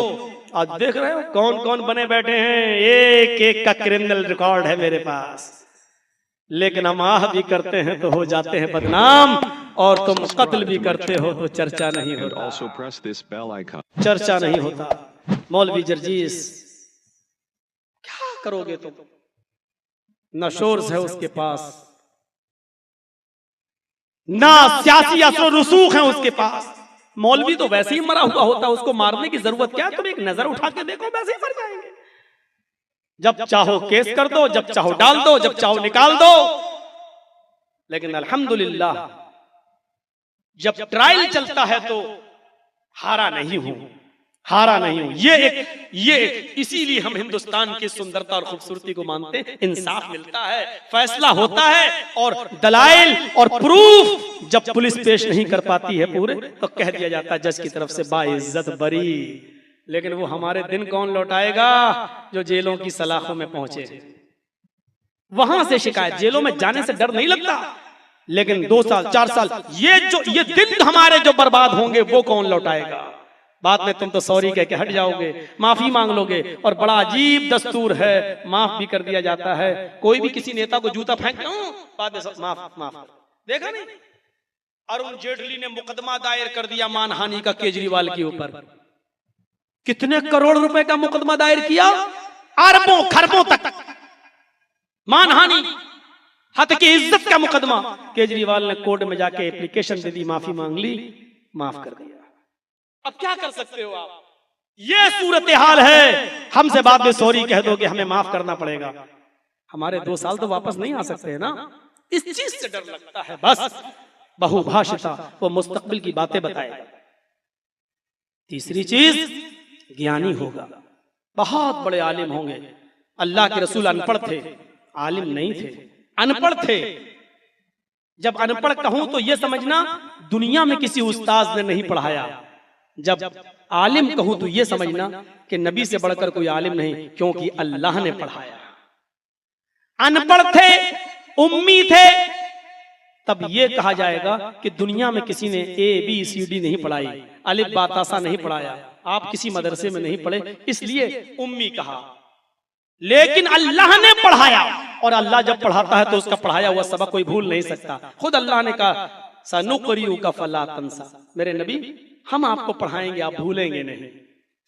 आज देख रहे हो कौन कौन बने बैठे हैं, एक एक का क्रिमिनल रिकॉर्ड है मेरे पास। लेकिन हम आह भी करते हैं तो हो जाते हैं बदनाम, और तुम कत्ल भी करते हो तो चर्चा नहीं होता, चर्चा नहीं होता। मौलवी जर्जीस, क्या करोगे तुम? न शोर्स है उसके पास, ना सियासी असर रसूख है उसके पास। मौलवी तो वैसे ही मरा हुआ होता, उसको मारने की जरूरत क्या है? तुम एक नजर उठा के देखो, वैसे ही मर जाएंगे। जब चाहो केस कर दो, जब चाहो डाल दो, जब चाहो निकाल दो। लेकिन अल्हम्दुलिल्लाह जब ट्रायल चलता है तो हारा नहीं हूं, हारा नहीं हूं। ये इसीलिए हम हिंदुस्तान की सुंदरता और खूबसूरती को मानते हैं। इंसाफ मिलता है, फैसला होता है, और दलाइल और प्रूफ जब पुलिस पेश नहीं कर पाती है पूरे, तो कह दिया जाता है जज की तरफ से बाइज्जत बरी। लेकिन वो हमारे दिन कौन लौटाएगा जो जेलों की सलाखों में पहुंचे। वहां से शिकायत, जेलों में जाने से डर नहीं लगता, लेकिन 2 साल 4 साल ये दिन हमारे जो बर्बाद होंगे वो कौन लौटाएगा? बाद में तुम तो सॉरी कह के हट जाओगे, माफी मांग लोगे, और बड़ा अजीब दस्तूर है, माफ भी कर दिया जाता है। कोई भी किसी नेता को जूता फेंक बाद में माफ। देखा नहीं, अरुण जेटली ने मुकदमा दायर कर दिया मानहानि का केजरीवाल के ऊपर। कितने करोड़ रुपए का मुकदमा दायर किया, अरबों खरबों तक मानहानि, हद की इज्जत का मुकदमा। केजरीवाल ने कोर्ट में जाके एप्लीकेशन दे दी, माफी मांग ली, माफ कर दिया। अब क्या कर सकते हो आप? ये सूरत हाल है। हमसे बाद में सॉरी कह दो कि हमें माफ करना पड़ेगा, हमारे 2 साल तो वापस नहीं आ सकते हैं ना। इस चीज से डर लगता है। बस बहुभाषिता, वो मुस्तकबिल की बातें बताएगा। तीसरी चीज, ज्ञानी होगा, बहुत बड़े आलिम होंगे। अल्लाह के रसूल अनपढ़ थे, आलिम नहीं थे, अनपढ़ थे। जब अनपढ़ कहूं तो यह समझना दुनिया में किसी उस्ताद ने नहीं पढ़ाया। जब आलिम कहूं तो यह समझना कि नबी से बढ़कर कोई आलिम नहीं, क्योंकि अल्लाह ने पढ़ाया। अनपढ़ थे, उम्मी थे, तब यह कहा जाएगा कि दुनिया में किसी ने ABCD नहीं पढ़ाई, अलिफ बा ता सा नहीं पढ़ाया, आप किसी मदरसे में नहीं पढ़े, इसलिए उम्मी कहा। लेकिन अल्लाह ने पढ़ाया, और अल्लाह जब पढ़ाता है तो उसका पढ़ाया हुआ सबक कोई भूल नहीं सकता। खुद अल्लाह ने कहा सनुक़रिउका फला तंसा, मेरे नबी हम आपको पढ़ाएंगे, आप भूलेंगे नहीं।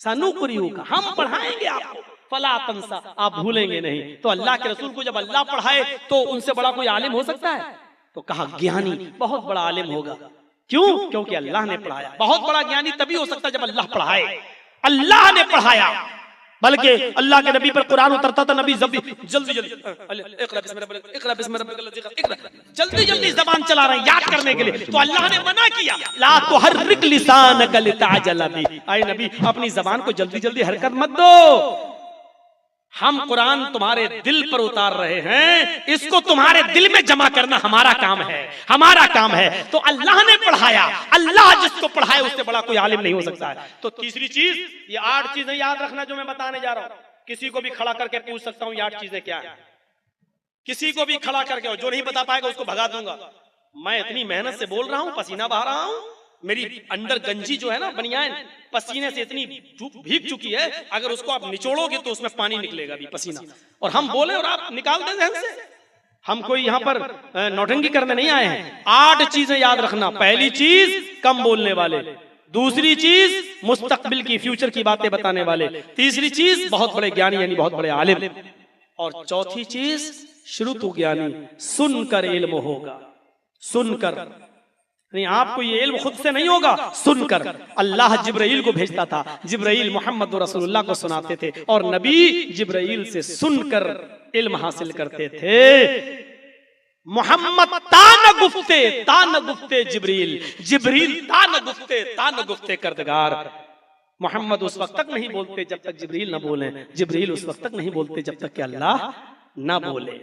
सनुक़रिउका, हम पढ़ाएंगे आपको, फला तंसा, आप भूलेंगे नहीं। तो अल्लाह के रसूल को जब अल्लाह पढ़ाए तो उनसे बड़ा कोई आलिम हो सकता है? तो कहा ज्ञानी बहुत बड़ा आलिम होगा। क्यों? क्योंकि अल्लाह ने पढ़ाया। बहुत बड़ा ज्ञानी तभी हो सकता है जब अल्लाह पढ़ाए। अल्लाह ने पढ़ाया, बल्कि अल्लाह के नबी पर कुरान उतरता था, नबी जल्दी जल्दी जबान चला रहे हैं याद करने के लिए, तो अल्लाह ने मना किया, ला तुहर्रिक लिसानका लिताअजल बी, आए नबी अपनी जबान को जल्दी जल्दी हरकत मत दो। हम कुरान तुम्हारे दिल पर उतार रहे हैं, इसको तुम्हारे दिल में जमा करना हमारा काम है, हमारा काम है। तो अल्लाह ने पढ़ाया, अल्लाह जिसको पढ़ाए उससे बड़ा कोई आलिम नहीं हो सकता है। तो तीसरी चीज, ये 8 चीजें याद रखना जो मैं बताने जा रहा हूं। किसी को भी खड़ा करके पूछ सकता हूं ये 8 चीजें क्या है, किसी को भी खड़ा करके, जो नहीं बता पाएगा उसको भगा दूंगा। मैं इतनी मेहनत से बोल रहा हूं, पसीना बहा रहा हूं, मेरी अंदर गंजी जो है ना बनियान पसीने से इतनी भीग चुकी है, अगर उसको आप निचोड़ोगे तो उसमें पानी निकलेगा भी, पसीना। और हम बोले और आप निकाल दें जहन से। हम कोई यहाँ पर नौटंकी करने नहीं आए हैं। 8 चीजें याद रखना। पहली चीज, कम बोलने वाले। दूसरी चीज, मुस्तकबिल की, फ्यूचर की बातें बताने वाले। तीसरी चीज, बहुत बड़े ज्ञानी यानी बहुत बड़े आलिम। और चौथी चीज, श्रुतु ज्ञानी, सुनकर इल्म होगा। सुनकर नहीं, आपको ये इल्म खुद से नहीं होगा, सुनकर। अल्लाह जिब्राइल को भेजता था, जिब्राइल मोहम्मद रसूलुल्लाह को सुनाते थे, और नबी जिब्राइल से सुनकर इल्म हासिल करते थे। मोहम्मद तान गुफ्ते जिब्रील, जिब्रील तान गुफ्ते करदगार। मोहम्मद उस वक्त तक नहीं बोलते जब तक जिब्रील न बोले, जिब्रील उस वक्त तक नहीं बोलते जब तक कि अल्लाह न बोले।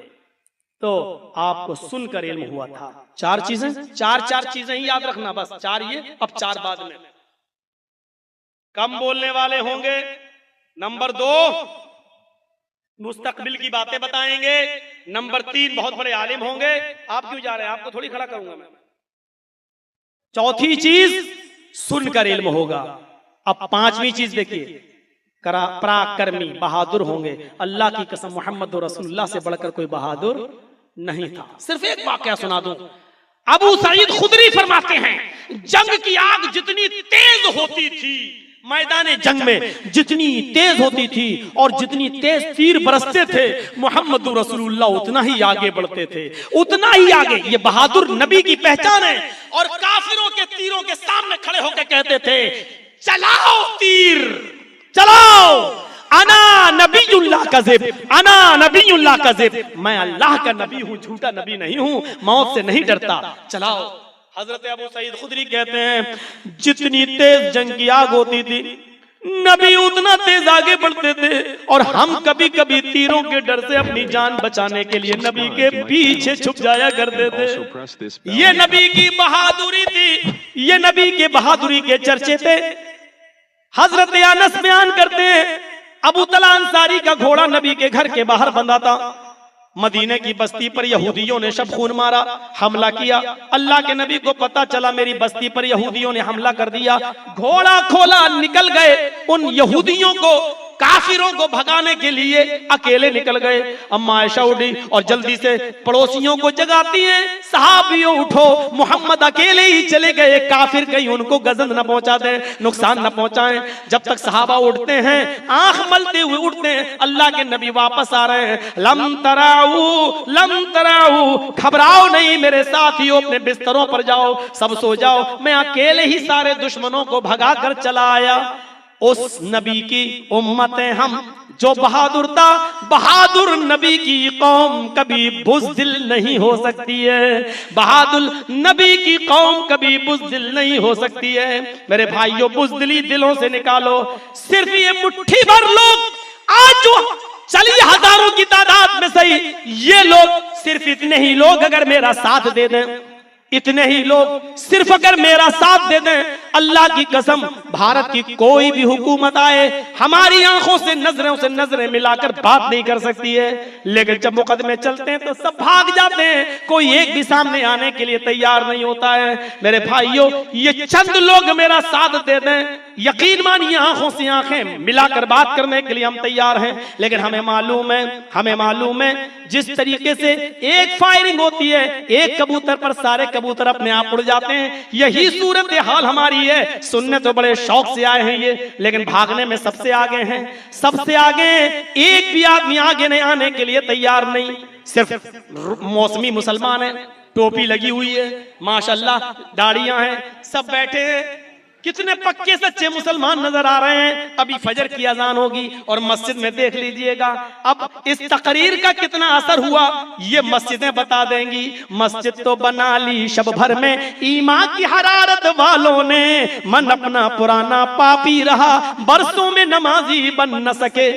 तो आपको सुनकर इल्म हुआ था। 4 चीजें, चार चीजें ही याद रखना, बस 4 ये, अब 4 बाद में। कम बोलने वाले होंगे। नंबर 2, मुस्तकबिल की बातें बताएंगे। नंबर 3, बहुत बड़े आलिम होंगे। आप क्यों जा रहे हैं, आपको थोड़ी खड़ा करूंगा मैं। चौथी चीज, सुनकर इल्म होगा। अब 5वीं चीज देखिए, पराक्रमी, बहादुर होंगे। अल्लाह की कसम, मोहम्मद रसूलुल्लाह से बढ़कर कोई बहादुर नहीं था। सिर्फ एक वाकया सुना दूं। अबू सईद खुदरी फरमाते हैं, जंग की आग जितनी तेज होती थी, मैदान जंग में जितनी तेज होती थी और जितनी तेज तीर बरसते थे, मोहम्मद रसूलुल्लाह उतना ही आगे बढ़ते थे, उतना ही आगे। ये बहादुर नबी की पहचान है। और काफिरों के तीरों के सामने खड़े होकर कहते थे, चलाओ तीर, चलाओ, अना नबीयुल्लाह कज़िब, अना नबीयुल्लाह कज़िब, मैं अल्लाह का नबी हूं, झूठा नबी नहीं हूं, मौत से नहीं डरता, चलाओ। हजरत अबू सईद खुदरी कहते हैं, जितनी तेज जंग की आग होती थी, नबी उतना तेज आगे बढ़ते थे, और हम कभी कभी तीरों के डर से अपनी जान बचाने के लिए नबी के पीछे छुप जाया करते थे। ये नबी की बहादुरी थी, ये नबी के बहादुरी के चर्चे थे। हजरत अनस बयान करते हैं, अबू तला अंसारी का घोड़ा नबी के घर के बाहर बंधा था। मदीने की बस्ती पर यहूदियों ने शब खून मारा, हमला किया। अल्लाह के नबी को पता चला मेरी बस्ती पर यहूदियों ने हमला कर दिया। घोड़ा खोला, निकल गए। उन यहूदियों को, काफिरों को भगाने के लिए अकेले निकल गए। अम्मा आयशा उठी और जल्दी से पड़ोसियों को जगाती हैं, सहाबियों उठो, मोहम्मद अकेले ही चले गए, काफिर कहीं उनको गजन न पहुंचा दे, नुकसान न पहुंचाएं। जब तक सहाबा उठते हैं, आंख मलते हुए उठते हैं, अल्लाह के नबी वापस आ रहे हैं। लम तराऊ, घबराओ नहीं मेरे साथियों, अपने बिस्तरों पर जाओ, सब सो जाओ, मैं अकेले ही सारे दुश्मनों को भगा कर चला आया। उस नबी की उम्मत है हम, जो बहादुर था। बहादुर नबी की कौम कभी बुज़दिल नहीं हो सकती है, बहादुर नबी की कौम कभी बुज़दिल नहीं हो सकती है। मेरे भाइयों, बुज़दिली दिलों से निकालो। सिर्फ ये मुट्ठी भर लोग, आज जो चलिए हजारों की तादाद में सही, ये लोग, सिर्फ इतने ही लोग अगर मेरा साथ दे दें, इतने ही लोग सिर्फ अगर मेरा साथ दे दें, अल्लाह की कसम, भारत की कोई भी हुकूमत आए, हमारी आंखों से नजरें मिलाकर बात नहीं कर सकती है। लेकिन जब मुकदमे चलते हैं तो सब भाग जाते हैं, कोई एक भी सामने आने के लिए तैयार नहीं होता है। मेरे भाइयों, ये चंद लोग मेरा साथ दे दें, यकीन मानिए आंखों से आंखें मिलाकर बात करने के लिए हम तैयार हैं। लेकिन हमें मालूम है जिस तरीके से एक फायरिंग होती है, एक कबूतर पर सारे कबूतर अपने आप उड़ जाते हैं, यही सूरत हाल हमारी है। सुनने तो बड़े शौक से आए हैं ये, लेकिन भागने में सबसे आगे हैं, सबसे आगे। एक भी आदमी आगे नहीं आने के लिए तैयार नहीं। सिर्फ मौसमी मुसलमान है, टोपी लगी हुई है, माशाल्लाह दाढ़ियां हैं, सब बैठे हैं। कितने पक्के सच्चे मुसलमान नजर आ रहे हैं। अभी फजर की अजान होगी और मस्जिद में देख लीजिएगा, अब इस तकरीर का कितना असर हुआ ये मस्जिदें बता देंगी। मस्जिद तो बना ली शब भर में ईमान की हरारत वालों ने, मन अपना पुराना पापी रहा, बरसों में नमाजी बन न सके।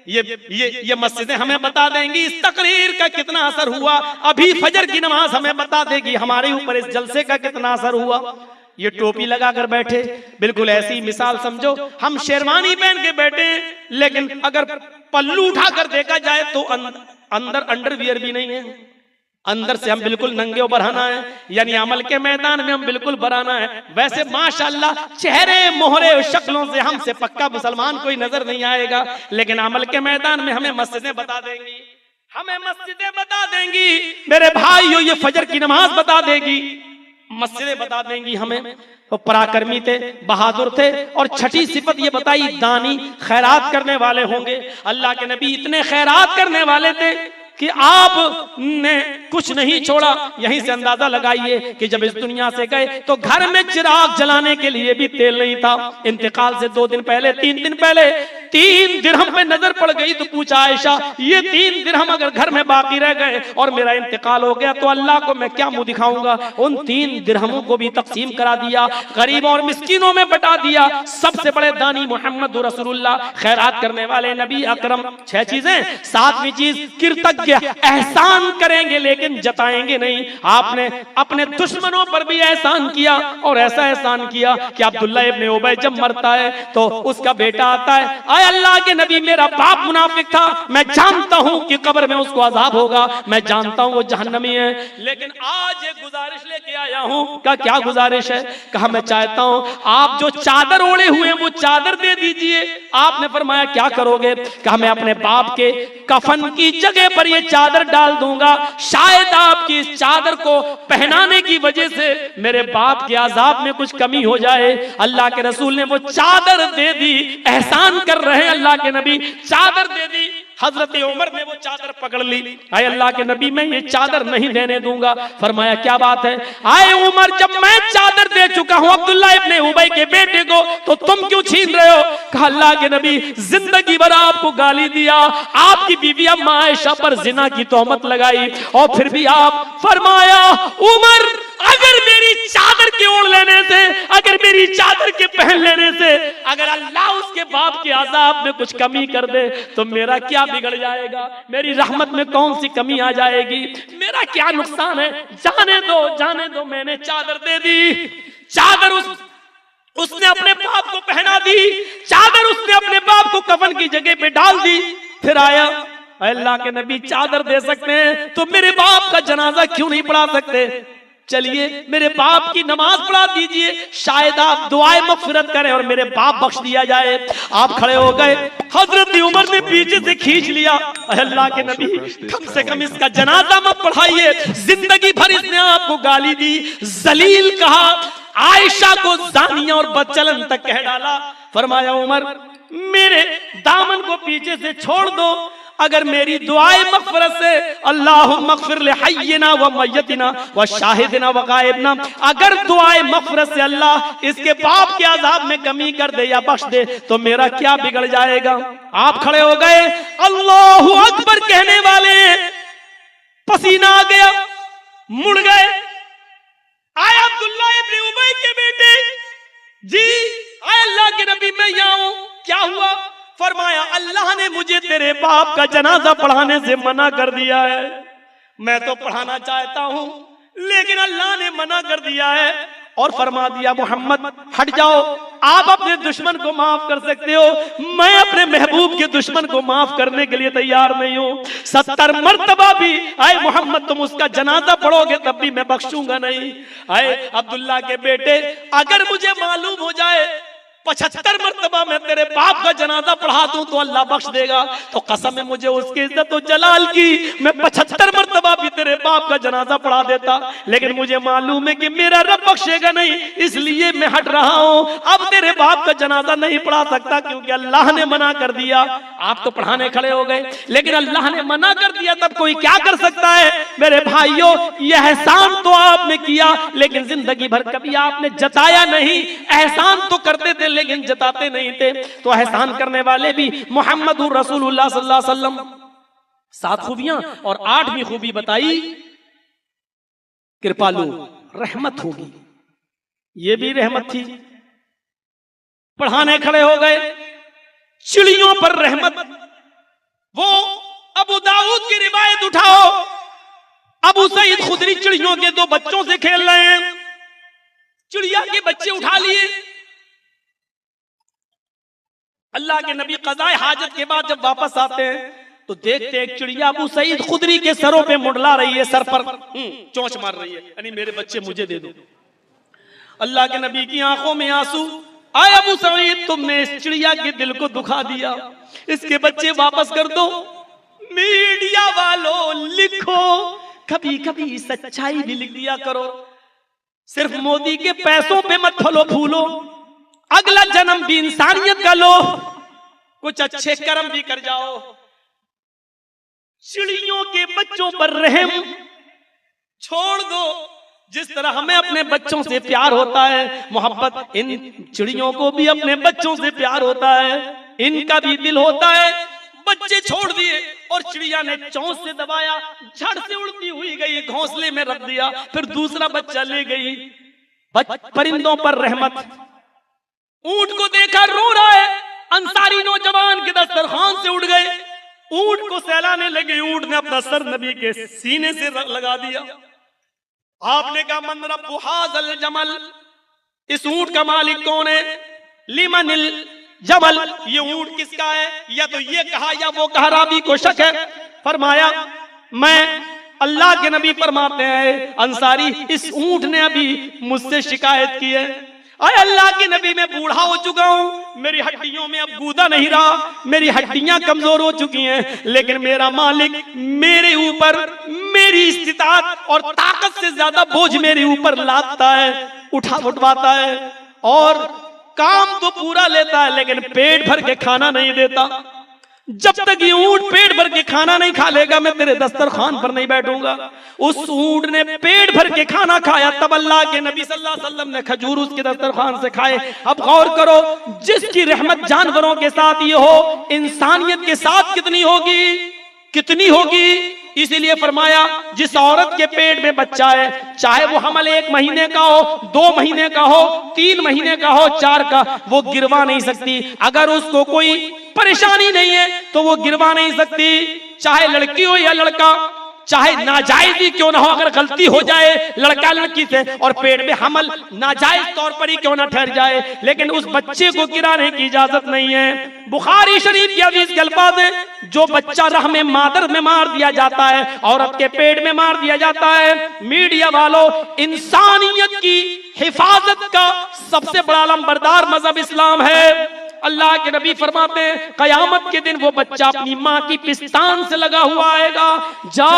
ये मस्जिदें हमें बता देंगी इस तकरीर का कितना असर हुआ। अभी फजर की नमाज हमें बता देगी हमारे ऊपर इस जलसे का कितना असर हुआ। ये टोपी लगा कर बैठे, बिल्कुल ऐसी मिसाल समझो हम शेरवानी पहन के बैठे, लेकिन अगर पल्लू उठा कर देखा जाए तो अंदर अंडरवियर भी नहीं है, अंदर से हम बिल्कुल नंगे बरहना है, यानी अमल के मैदान में हम बिल्कुल बराना है। वैसे माशाल्लाह चेहरे मोहरे शक्लों से हमसे पक्का मुसलमान कोई नजर नहीं आएगा, लेकिन अमल के मैदान में हमें मस्जिदें बता देंगी, हमें मस्जिदें बता देंगी मेरे भाइयों, ये फजर की नमाज बता देगी, मस्जिदें बता देंगी हमें। वो पराक्रमी थे, बहादुर थे, और छठी सिफत ये बताई दानी खैरात करने वाले होंगे। अल्लाह के नबी इतने खैरात करने वाले थे कि आपने कुछ नहीं छोड़ा। यहीं से अंदाजा लगाइए कि जब इस दुनिया से गए तो घर में चिराग जलाने के लिए भी तेल नहीं था। इंतकाल से 2 दिन पहले 3 दिन पहले 3 दिरहम पे नजर पड़ गई तो पूछा आयशा ये 3 दिरहम अगर घर में बाकी रह गए और मेरा इंतकाल हो गया तो अल्लाह को मैं क्या मुंह दिखाऊंगा। उन 3 दिरहमों को भी तकसीम करा दिया, गरीबों और मिस्कीनों में बटा दिया। सबसे बड़े दानी मोहम्मद रसूलुल्लाह, खैरात करने वाले नबी अकरम। 6 चीजें। 7वीं चीज कृतज्ञ, एहसान करेंगे लेकिन जताएंगे नहीं। आपने अपने दुश्मनों पर भी एहसान किया, और ऐसा एहसान किया कि अब्दुल्ला इब्ने उबय जब मरता है तो उसका बेटा आता है, आए अल्लाह के नबी मेरा बाप मुनाफिक था, मैं जानता हूं कि कब्र में उसको अजाब होगा, मैं जानता हूं वो जहन्नमी है, लेकिन आज एक गुजारिश लेके आया हूं। क्या गुजारिश है? कहा मैं चाहता हूं आप जो चादर ओढ़े हुए हैं वो चादर दे दीजिए। आपने फरमाया क्या करोगे? कहा मैं अपने बाप के कफन की जगह पर ये चादर डाल दूंगा, शायद आपकी इस चादर को पहनाने की वजह से मेरे बाप के अजाब में कुछ कमी हो जाए। अल्लाह के रसूल ने वो चादर दे दी। एहसान कर रहे हैं अल्लाह के नबी, चादर दे दी। हजरत उमर ने वो चादर पकड़ ली। आए अल्लाह के नबी मैं ये चादर नहीं देने दूंगा। फरमाया क्या बात है? आए उमर जब मैं चादर दे चुका हूं अब्दुल्ला इब्ने उबय के बेटे को तो तुम क्यों छीन रहे हो? कहा अल्लाह के नबी जिंदगी भर आपको गाली दिया, आपकी बीवी अम्मा आयशा पर जिना की तोहमत लगाई, और फिर भी आप फरमाया उमर अगर मेरी चादर के ओढ़ लेने से, अगर मेरी चादर के पहन लेने से अगर अल्लाह उसके बाप के अजाब में कुछ कमी कर दे तो मेरा क्या बिगड़ जाएगा? मेरी रहमत में कौन सी कमी आ जाएगी? मेरा क्या नुकसान है? जाने दो। मैंने चादर दे दी। चादर उसने अपने बाप को पहना दी, चादर उसने अपने बाप को कफन की जगह पे डाल दी। फिर आया अल्लाह के नबी चादर दे सकते हैं तो मेरे बाप का जनाजा क्यों नहीं पढ़ा सकते? चलिए मेरे बाप की नमाज पढ़ा दीजिए, शायद आप दुआए मगफिरत करें और मेरे बाप बख्श दिया जाए। आप खड़े हो गए, हजरत उमर ने पीछे से खींच लिया। अल्लाह के नबी कम से कम इसका जनाजा मत पढ़ाइए, जिंदगी भर इसने आपको गाली दी, जलील कहा, आयशा को जानिया और बदचलन तक कह डाला। फरमाया उमर मेरे दामन को पीछे से छोड़ दो, अगर मेरी दुआए मगफिरत से अल्लाहुम्मा मगफिर ले हय्यिना व मय्यतिना व शाहिदिना व गायबना, अगर दुआए मगफिरत से अल्लाह इसके बाप के अजाब में कमी कर दे या बख्श दे तो मेरा क्या बिगड़ जाएगा? आप खड़े हो गए, अल्लाहु अकबर कहने वाले, पसीना आ गया, मुड़ गए। आया अब्दुल्ला इब्ने उबय के बेटे, जी आए अल्लाह के नबी मैं यहाँ हूं, क्या हुआ? फरमाया अल्लाह ने मुझे तेरे बाप का जनाजा पढ़ाने से मना कर दिया है। मैं तो पढ़ाना चाहता हूं लेकिन अल्लाह ने मना कर दिया है, और फरमा दिया मोहम्मद हट जाओ, आप अपने दुश्मन को माफ कर सकते हो, मैं अपने महबूब के दुश्मन को माफ करने के लिए तैयार नहीं हूं। 70 मर्तबा भी आए मोहम्मद तुम उसका जनाजा पढ़ोगे तब भी मैं बख्शूंगा नहीं। आए अब्दुल्ला के बेटे अगर मुझे मालूम हो जाए 75 मर्तबा मैं तेरे बाप का जनाजा पढ़ा दूं तो अल्लाह बख्श देगा, तो कसम है मुझे उसकी इज्जत और जलाल की, मैं 75 मर्तबा भी तेरे बाप का जनाजा पढ़ा देता, लेकिन मुझे मालूम है कि मेरा रब बख्शेगा नहीं, इसलिए मैं हट रहा हूं। अब तेरे बाप का जनाजा नहीं पढ़ा सकता क्योंकि अल्लाह ने मना कर दिया। आप तो पढ़ाने खड़े हो गए, लेकिन अल्लाह ने मना कर दिया, तब कोई क्या कर सकता है? मेरे भाइयों यह एहसान तो आपने किया लेकिन जिंदगी भर कभी आपने जताया नहीं। एहसान तो करते थे लेकिन जताते नहीं थे। तो एहसान करने वाले भी मोहम्मदुर रसूलुल्लाह सल्लल्लाहु अलैहि वसल्लम। 7 खूबियां और 8वीं खूबी बताई कृपालु, रहमत होगी, ये भी रहमत थी। पढ़ाने खड़े हो गए, चिड़ियों पर रहमत, वो अबू दाऊद की रिवायत उठाओ, अबू सईद खुदरी चिड़ियों के 2 बच्चों से खेल रहे हैं, चिड़िया के बच्चे उठा लिए। अल्लाह के नबी क़ज़ाए हाजत के बाद जब वापस आते हैं तो देखते हैं चिड़िया अबू सईद खुदरी के सरों पे मुंडला रही है, सर पर चोंच मार रही है, यानी मेरे बच्चे मुझे दे दो। अल्लाह के नबी की आंखों में आंसू आए, अबू सईद तुमने इस चिड़िया के दिल को दुखा दिया, इसके बच्चे वापस कर दो। मीडिया वालों लिखो, कभी कभी सच्चाई भी लिख दिया करो, सिर्फ मोदी के पैसों पे मत फलो फूलो, अगला जन्म भी इंसानियत का लो, कुछ अच्छे कर्म भी कर जाओ। चिड़ियों के बच्चों पर रहम छोड़ दो, जिस तरह हमें अपने बच्चों से प्यार होता है, मोहब्बत इन चिड़ियों को भी अपने बच्चों से प्यार होता है, इनका भी दिल होता है। बच्चे छोड़ दिए और चिड़िया ने चोंच से दबाया, झड़ से उड़ती हुई गई, घोंसले में रख दिया, फिर दूसरा बच्चा ले गई। परिंदों पर रहमत। ऊंट को देखा रो रहा है, अंसारी नौजवान के दस्तरखान से उड़ गए, ऊंट को सहलाने लगे, ऊंट ने अपना सर नबी के सीने से लगा दिया। आपने कहा मन रब्बु हाज़ल जमल, इस ऊंट का मालिक कौन है? लिमनिल जमल, ये ऊंट किसका है? या तो ये कहा या वो कहा, रावी को शक है। फरमाया मैं, अल्लाह के नबी फरमाते हैं अंसारी इस ऊंट ने अभी मुझसे शिकायत की है, अरे अल्लाह के नबी मैं बूढ़ा हो चुका हूं, मेरी हड्डियों में अब गूदा नहीं रहा, मेरी हड्डियां कमजोर हो चुकी हैं, लेकिन मेरा मालिक मेरे ऊपर मेरी इस्तिताअत और ताकत से ज्यादा बोझ मेरे ऊपर लादता है, उठवाता है, और काम तो पूरा लेता है लेकिन पेट भर के खाना नहीं देता। जब तक ये ऊंट पेट भर के खाना नहीं खा लेगा मैं तेरे दस्तरखान पर नहीं बैठूंगा। उस ऊंट ने पेट भर के खाना खाया, तब अल्लाह के नबी सल्लल्लाहु अलैहि वसल्लम ने खजूर उसके दस्तरखान से खाए। अब गौर करो, जिसकी रहमत जानवरों के साथ ये हो, इंसानियत के साथ कितनी होगी, कितनी होगी। इसीलिए फरमाया जिस औरत के पेट में बच्चा है, चाहे वो हमल 1 महीने का हो, 2 महीने का हो, 3 महीने का हो, 4 का, वो गिरवा नहीं सकती। अगर उसको कोई परेशानी नहीं है तो वो गिरवा नहीं सकती, चाहे लड़की हो या लड़का, चाहे नाजायज ही क्यों ना हो, अगर गलती हो जाए लड़का लड़की से और पेट में हमल नाजायज तौर पर ही क्यों ना ठहर जाए, लेकिन उस बच्चे को गिराने की इजाजत नहीं है। बुखारी शरीफ की हदीस के अल्फाज है, जो बच्चा राह में मादर में मार दिया जाता है, औरत के पेट में मार दिया जाता है। मीडिया वालों, इंसानियत की हिफाजत का सबसे बड़ा लंबरदार मजहब इस्लाम है। अल्लाह के नबी फरमाते हैं कयामत के दिन वो बच्चा अपनी माँ की पिस्तान से लगा हुआ आएगा। जा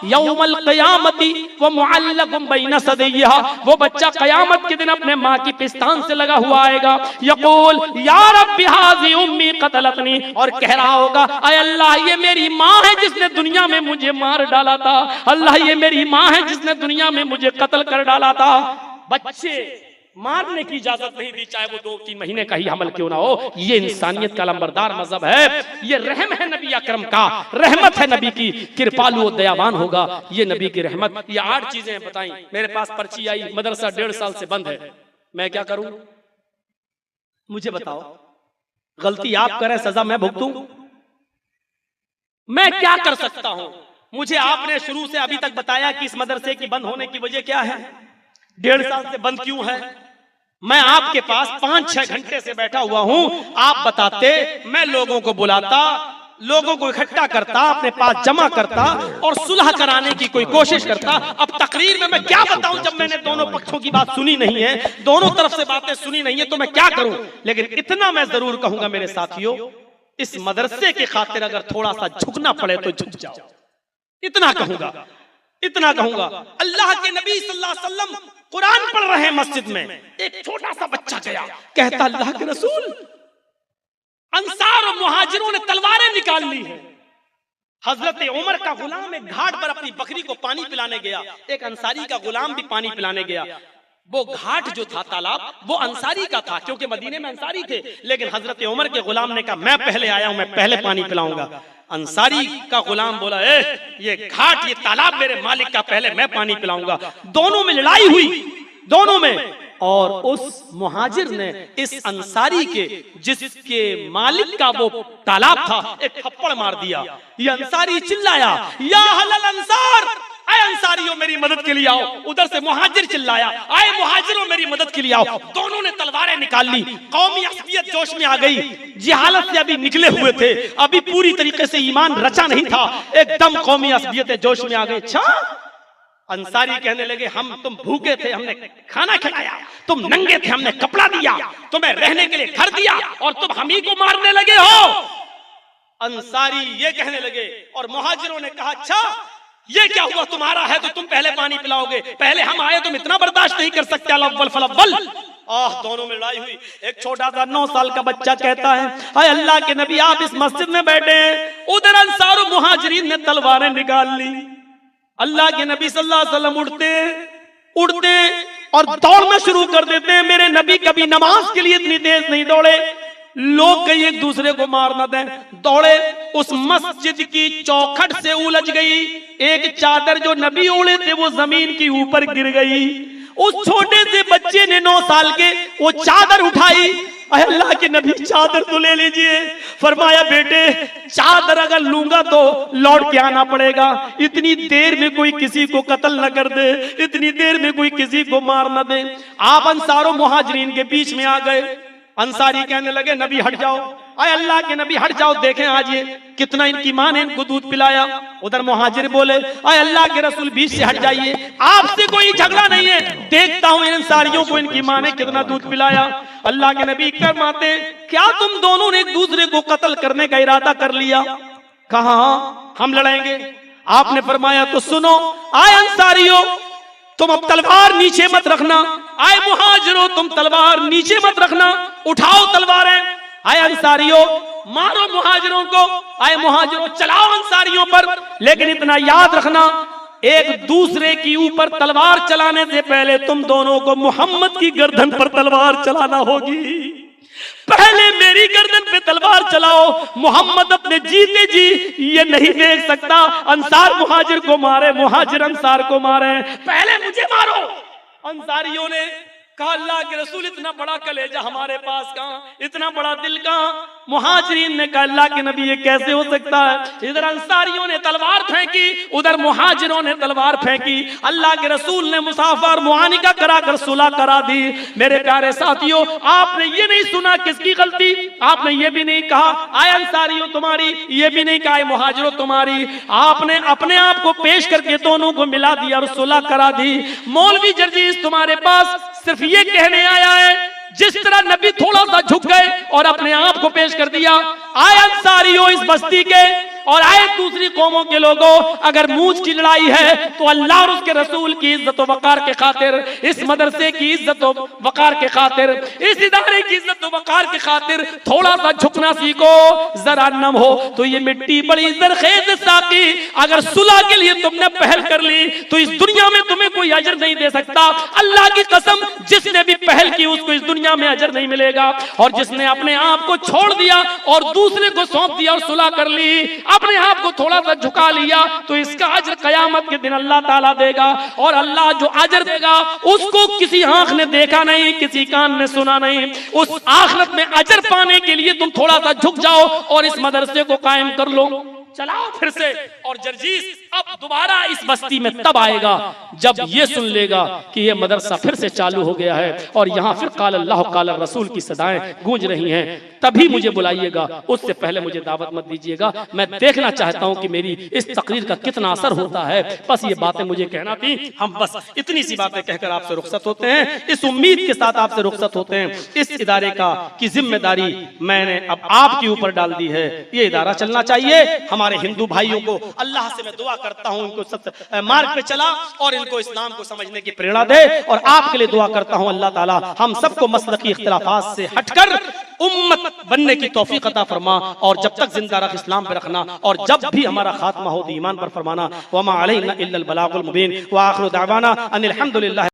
यौमल क़यामती व मुअल्लक़ुम बैन सदैहा, वो बच्चा कयामत के दिन अपने माँ की पिस्तान से लगा हुआ आएगा। यक़ूल या रब्बी हाज़ी उम्मी क़तलतनी, और कह रहा होगा अय अल्लाह ये मेरी माँ है जिसने दुनिया में मुझे मार डाला था, अल्लाह ये मेरी माँ है जिसने दुनिया में मुझे कत्ल कर डाला था। बच्चे मारने की इजाजत नहीं दी, चाहे वो 2-3 महीने का ही हमल क्यों ना हो। ये इंसानियत का लंबरदार मजहब है, ये रहम है नबी अकरम का, रहमत है नबी की, कृपालु और दयावान होगा ये नबी की रहमत। ये 8 चीजें बताई। मेरे पास पर्ची आई, मदरसा 1.5 साल से बंद है, मैं क्या करूं? मुझे बताओ, गलती आप करें सजा मैं भुगतूं? मैं क्या कर सकता हूं? मुझे आपने शुरू से अभी तक बताया कि इस मदरसे की बंद होने की वजह क्या है, 1.5 साल से बंद क्यों है। मैं आपके पास 5-6 घंटे से बैठा हुआ हूं, आप बताते, मैं लोगों को बुलाता, लोगों को इकट्ठा करता, अपने पास जमा करता और सुलह कराने की कोई कोशिश करता। अब तकरीर में मैं क्या बताऊं जब मैंने दोनों पक्षों की बात सुनी नहीं है, दोनों तरफ से बातें सुनी नहीं है, तो मैं क्या करूं। लेकिन इतना मैं जरूर कहूंगा मेरे साथियों, इस मदरसे के खातिर अगर थोड़ा सा झुकना पड़े तो झुक जाओ। इतना कहूंगा, इतना कहूंगा। अल्लाह के नबी सल्लल्लाहु अलैहि वसल्लम कुरान पढ़ रहे हैं मस्जिद में, एक छोटा सा बच्चा गया, कहता अल्लाह के रसूल, अंसार और मुहाजिरों ने तलवारें निकाल ली है। हजरत उमर का गुलाम एक घाट पर अपनी बकरी को पानी पिलाने गया, एक अंसारी का गुलाम भी पानी पिलाने गया। वो घाट जो था, तालाब, वो अंसारी का था क्योंकि मदीने में अंसारी थे, लेकिन हजरत उमर के गुलाम ने कहा मैं पहले आया हूं, मैं पहले पानी पिलाऊंगा। अंसारी का गुलाम बोला ये घाट, ये तालाब मेरे मालिक का, पहले मैं पानी पिलाऊंगा। दोनों में लड़ाई हुई, दोनों में और उस मुहाजिर ने इस अंसारी के जिसके मालिक का वो तालाब था एक थप्पड़ मार दिया। ये अंसारी चिल्लाया, या अहलल अंसार, आए अंसारियों मेरी मदद के लिए आओ। उधर से मुहाजिर चिल्लाया, आए मुहाजिरों मेरी मदद के लिए आओ। दोनों ने तलवारें निकाल ली। कौमी असबियत जोश में आ गई। जिहालत से अभी निकले हुए थे, अभी पूरी तरीके से ईमान रचा नहीं था, एकदम कौमी असबियत जोश में आ गए। अच्छा, अंसारी कहने लगे, हम तुम भूखे थे, हमने खाना खिलाया, तुम नंगे थे, हमने कपड़ा दिया, तुम्हें रहने के लिए घर दिया, और तुम हम ही को मारने लगे हो। अंसारी ये कहने लगे, और मुहाजिरों ने कहा, अच्छा ये क्या हुआ, तुम्हारा है तो तुम पहले पानी पिलाओगे, पहले हम आए, तुम इतना बर्दाश्त नहीं कर सकते। अल-अव्वल फल-अव्वल। दोनों में लड़ाई हुई। एक छोटा सा 9 साल का बच्चा कहता है, अरे अल्लाह के नबी आप इस मस्जिद में बैठे हैं। उधर अंसार और मुहाजिरीन ने तलवारें निकाल ली। अल्लाह के नबी सल्लल्लाहु अलैहि वसल्लम उड़ते और दौड़ना शुरू कर देते हैं। मेरे नबी कभी नमाज के लिए इतनी तेज नहीं दौड़े, लोग कहीं एक दूसरे को मार न दें, दौड़े। उस मस्जिद की चौखट से उलझ गई। एक चादर जो नबी ओढ़े थे वो जमीन के ऊपर गिर गई। उस छोटे से बच्चे ने 9 साल के वो चादर उठाई। अल्लाह के नबी चादर तो ले लीजिए। फरमाया, बेटे चादर अगर लूंगा तो लौट के आना पड़ेगा। इतनी देर में कोई किसी को कत्ल न कर दे, इतनी देर में कोई किसी को मार न दे। आप अंसारों मुहाजिरीन के बीच में आ गए। अंसारी कहने लगे, नबी हट जाओ, आए अल्लाह के नबी हट जाओ, देखें आज ये कितना इनकी मां ने इनको दूध पिलाया। उधर मुहाजिर बोले, आए अल्लाह के रसूल बीच से हट जाइए, आपसे कोई झगड़ा नहीं है, देखता हूं इन अंसारियों को इनकी मां ने कितना दूध पिलाया। अल्लाह के नबी फरमाते, क्या तुम दोनों ने एक दूसरे को कत्ल करने का इरादा कर लिया? कहा हम लड़ेंगे। आपने फरमाया, तो सुनो, आए अंसारियों तुम अब तलवार नीचे मत रखना, आए मुहाजिरों तुम तलवार नीचे मत रखना, उठाओ तलवारें। आए अंसारियों मारो मुहाजिरों को, आए मुहाजिरों चलाओ अंसारियों पर। लेकिन इतना याद रखना, एक दूसरे के ऊपर तलवार चलाने से पहले तुम दोनों को मोहम्मद की गर्दन पर तलवार चलाना होगी। पहले मेरी गर्दन पे तलवार चलाओ। मोहम्मद अपने जीते जी ये नहीं देख सकता अंसार मुहाजिर को मारे, मुहाजिर अंसार को मारे, पहले मुझे मारो। अंसारियों ने कहा, अल्लाह के रसूल इतना बड़ा कलेजा हमारे पास कहां, इतना बड़ा दिल कहां? मुहाजिरीन ने कहा, अल्लाह के नबी ये कैसे हो सकता है? इधर अंसारियों ने तलवार फेंकी, उधर मुहाजिरों ने तलवार फेंकी। अल्लाह के रसूल ने मुसाफा और मुआनिका कराकर सुलह करा दी। मेरे प्यारे साथियों, आपने ये नहीं सुना किसकी गलती, आपने ये भी नहीं कहा आए अंसारियों तुम्हारी, ये भी नहीं कहा मुहाजिरों तुम्हारी, आपने अपने आप को पेश करके दोनों को मिला दिया और सुलह करा दी। मौलवी जर्जीस तुम्हारे पास सिर्फ ये कहने आया है, जिस तरह नबी थोड़ा सा झुक गए और अपने आप को पेश कर दिया, आए अंसारियों इस बस्ती के और आए दूसरी कौमों के लोगों, अगर मूंछ की लड़ाई है तो अल्लाह और उसके रसूल की इज्जत और वकार के खातिर, इस मदरसे की इज्जत और वकार के खातिर, इस इदारे की इज्जत और वकार के खातिर थोड़ा सा झुकना सीखो। जरा नम हो तो ये मिट्टी बड़ी जरखेज साकी, अगर सुलह के लिए तुमने पहल कर ली तो इस दुनिया में तुम्हें कोई अजर नहीं दे सकता। अल्लाह की कसम, जिसने भी पहल की उसको इस दुनिया में अजर नहीं मिलेगा, और जिसने अपने आप को छोड़ दिया और दूसरे को सौंप दिया और सुलह कर ली, अपने आप को थोड़ा सा झुका लिया, तो इसका अजर कयामत के दिन अल्लाह ताला देगा। और अल्लाह जो अजर देगा उसको किसी आंख ने देखा नहीं, किसी कान ने सुना नहीं। उस आखिरत में अजर पाने के लिए तुम थोड़ा सा झुक जाओ और इस मदरसे को कायम कर लो, चलाओ फिर से। और जर्जीस अब दोबारा इस बस्ती में तब आएगा जब ये सुन लेगा कि ये मदरसा फिर से चालू हो गया है और यहाँ फिर काल अल्लाह काल रसूल की सदाएं गूंज रही हैं, तभी मुझे बुलाइएगा, उससे पहले मुझे दावत मत दीजिएगा। मैं देखना चाहता हूँ कि मेरी इस तकरीर का कितना असर होता है। बस ये बातें मुझे कहना थी, हम बस इतनी सी बातें कहकर आपसे रुखसत होते हैं, इस उम्मीद के साथ आपसे रुखसत होते हैं। इस इदारे का की जिम्मेदारी मैंने अब आपके ऊपर डाल दी है। ये इदारा चलना चाहिए। हमारे हिंदू भाइयों को अल्लाह से मैं दुआ करता हूँ इनको सब मार्ग पे चला और इनको इस्लाम को समझने की प्रेरणा दे। और आपके लिए दुआ करता हूँ अल्लाह ताला हम सबको मसलकी इख्तिलाफात से हटकर उम्मत बनने की तौफीक अता फरमा, और जब तक जिंदा रख इस्लाम पे रखना, और जब भी हमारा खात्मा हो ईमान पर फरमाना। वमा अलैना इल्लल बलागुल मुबीन व आखिरु दावाना अनिल हम्दुलिल्लाह।